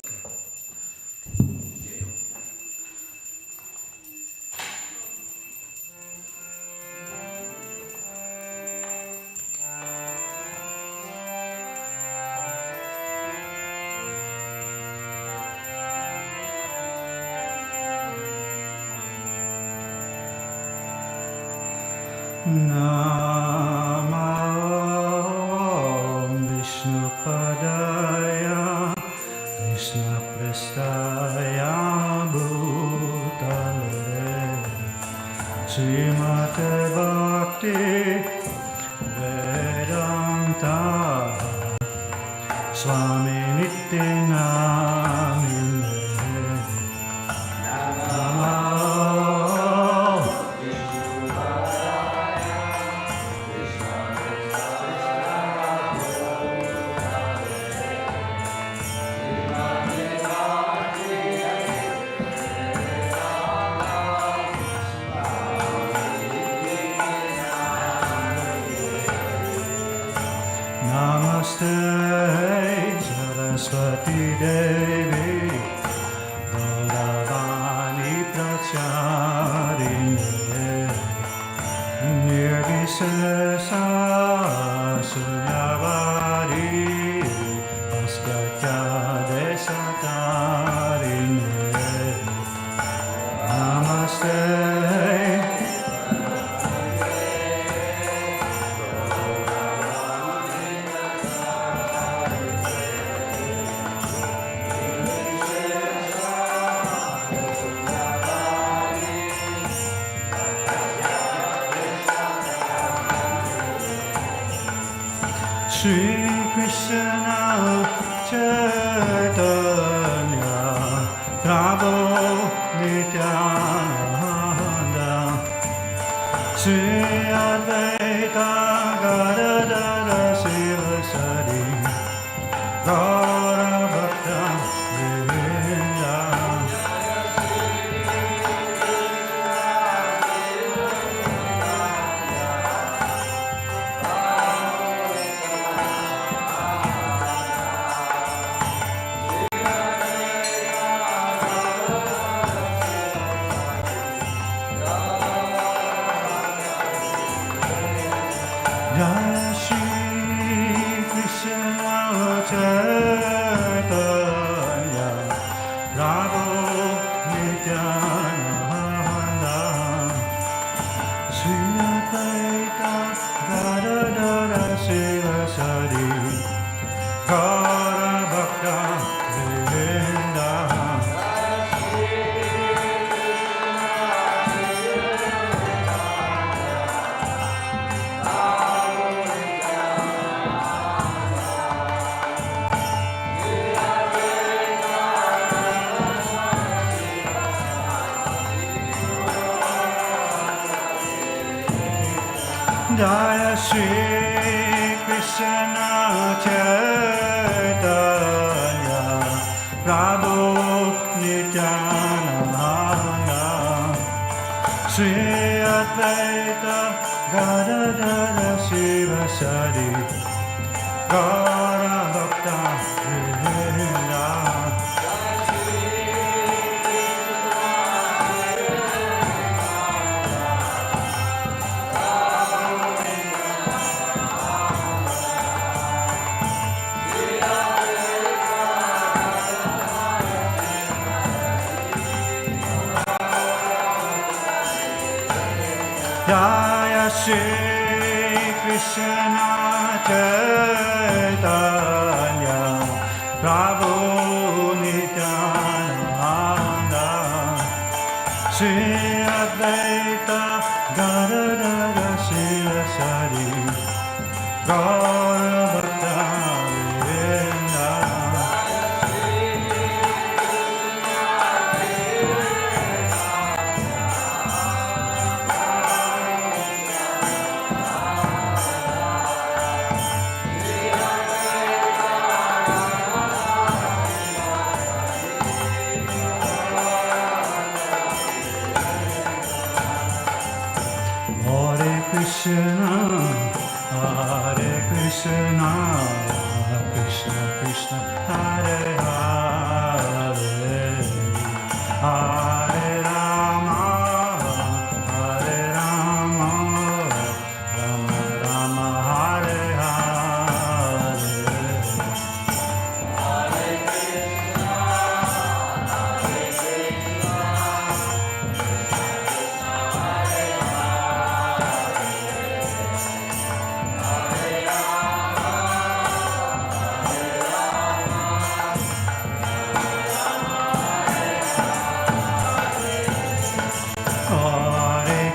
Namo Vishnu Padaya Krishna Prestaya Bhutale Srimate Bhakti Vedanta Swami Nityanamine Namo Jaya Shri Krishna Chaitanya Prabhu Nityananda Shri Advaita Gadadara Shiva Sari Gaura Bhakta Vrinda Jaya Shri Krishna Chaitanya Prabhu Nityananda Shri Advaita Gadadara Shiva Sari Gaura Bhakta Vrinda Hare Krishna, Krishna Krishna, Hare Hare, Hare Rama, Hare Rama, Rama Rama, Hare Hare.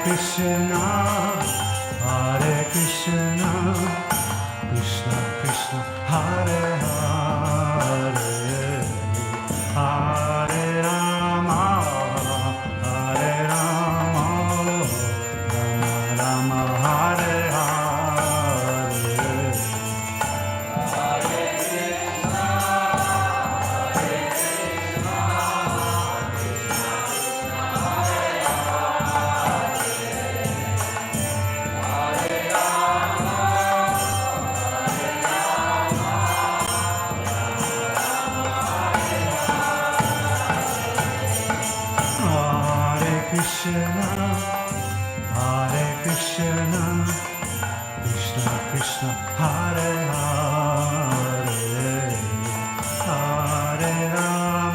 Krishna, Hare Krishna, Krishna Krishna, Hare Hare, Hare Rama, Hare Rama, Rama Rama, Hare Hare. Krishna, Hare Krishna, Krishna Krishna, Hare Hare, Hare Rama.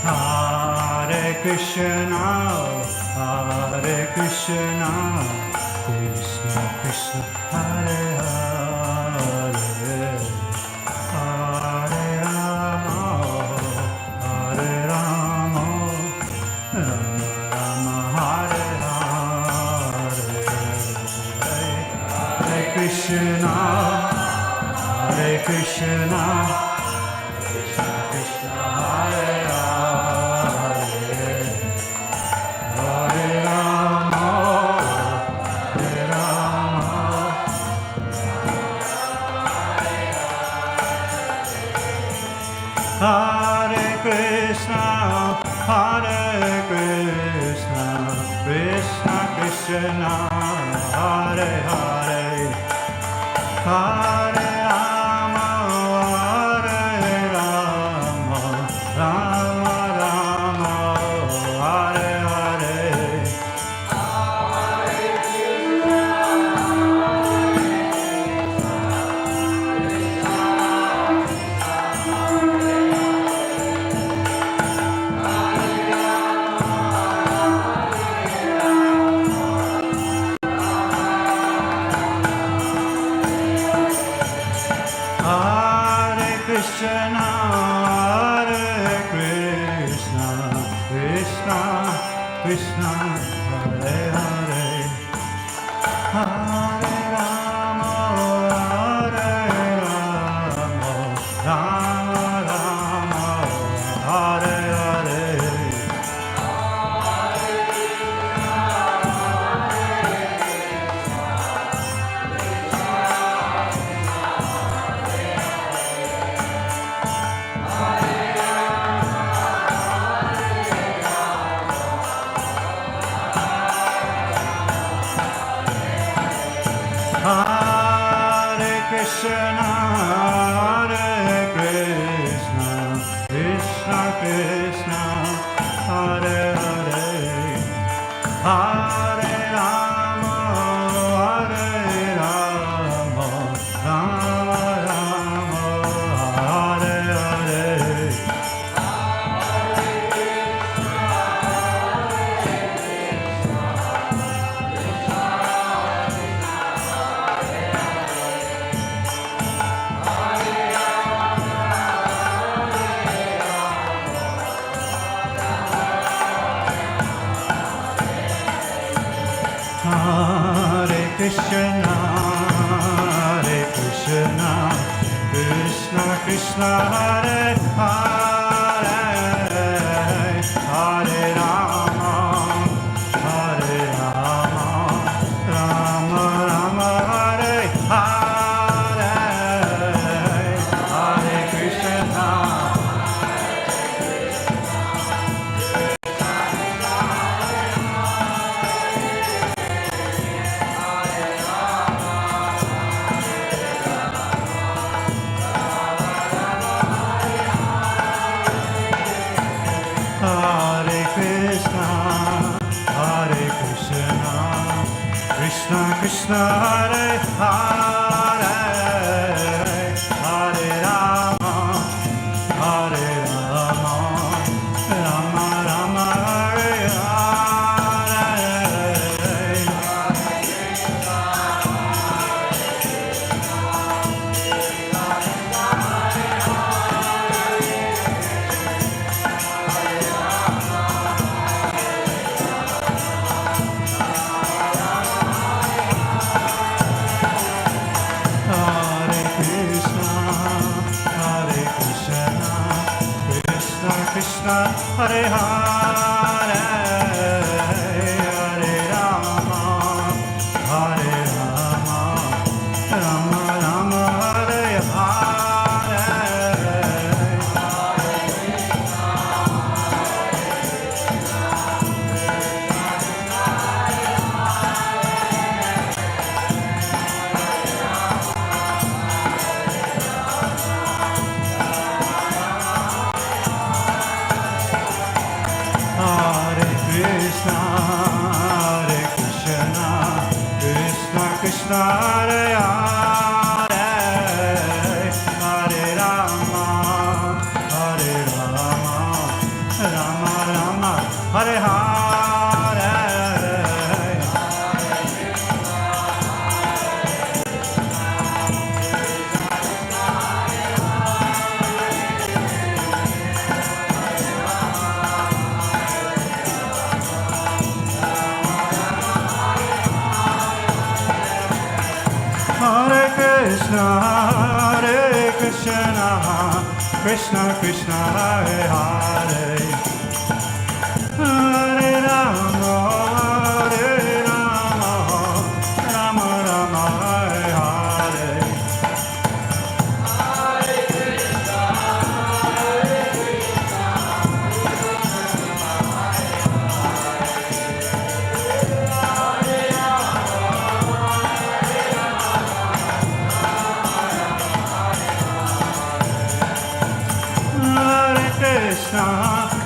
Hare Krishna, Hare Krishna, Krishna Krishna, Hare Hare, Hare Rama, Hare Rama, Rama Rama, Hare Hare, Hare Krishna, Hare Krishna, Krishna Krishna, Hare Hare, Hare Rama, Hare Rama, Hare Krishna, Hare Krishna, Krishna Krishna, Hare Hare, Hare Rama, Hare Rama, Rama Rama, Hare Hare. Hare Krishna, Hare Krishna, Krishna Krishna, Hare Hare, Hare Rama, Hare Rama, Rama Rama, Hare Hare. Hare Krishna, Hare Krishna, Krishna Krishna, Hare Hare, Hare Rama, Hare Rama, Rama Rama, Hare Hare. Hare Krishna, Hare Krishna, Krishna Krishna, Hare Hare, Hare Rama, Hare Rama, Rama Rama, Hare Hare, Hare Krishna. Hare Krishna, Hare Krishna, Krishna Krishna, Hare Hare, Hare Rama, Hare Rama, Rama Rama, Hare Hare. Hare Krishna, Hare Krishna, Krishna Krishna, Hare Hare, Hare Rama, Hare Rama, Rama Rama, Hare Hare. Hare Krishna, Hare Krishna, Krishna Krishna, Hare Hare, Hare Rama, Hare Rama, Rama Hare Hare. Hare Krishna, Krishna Krishna, Hare Hare, Hare Rama, Rama Rama, Hare Hare.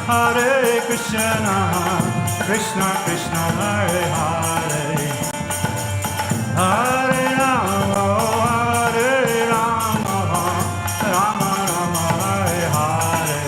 Hare Krishna, Krishna Krishna, Hare Hare, Hare Rama, Rama Rama, Hare Hare.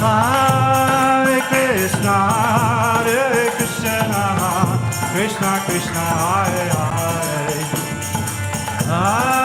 Hare Krishna, Hare Krishna, Krishna Krishna, Hare Hare, Hare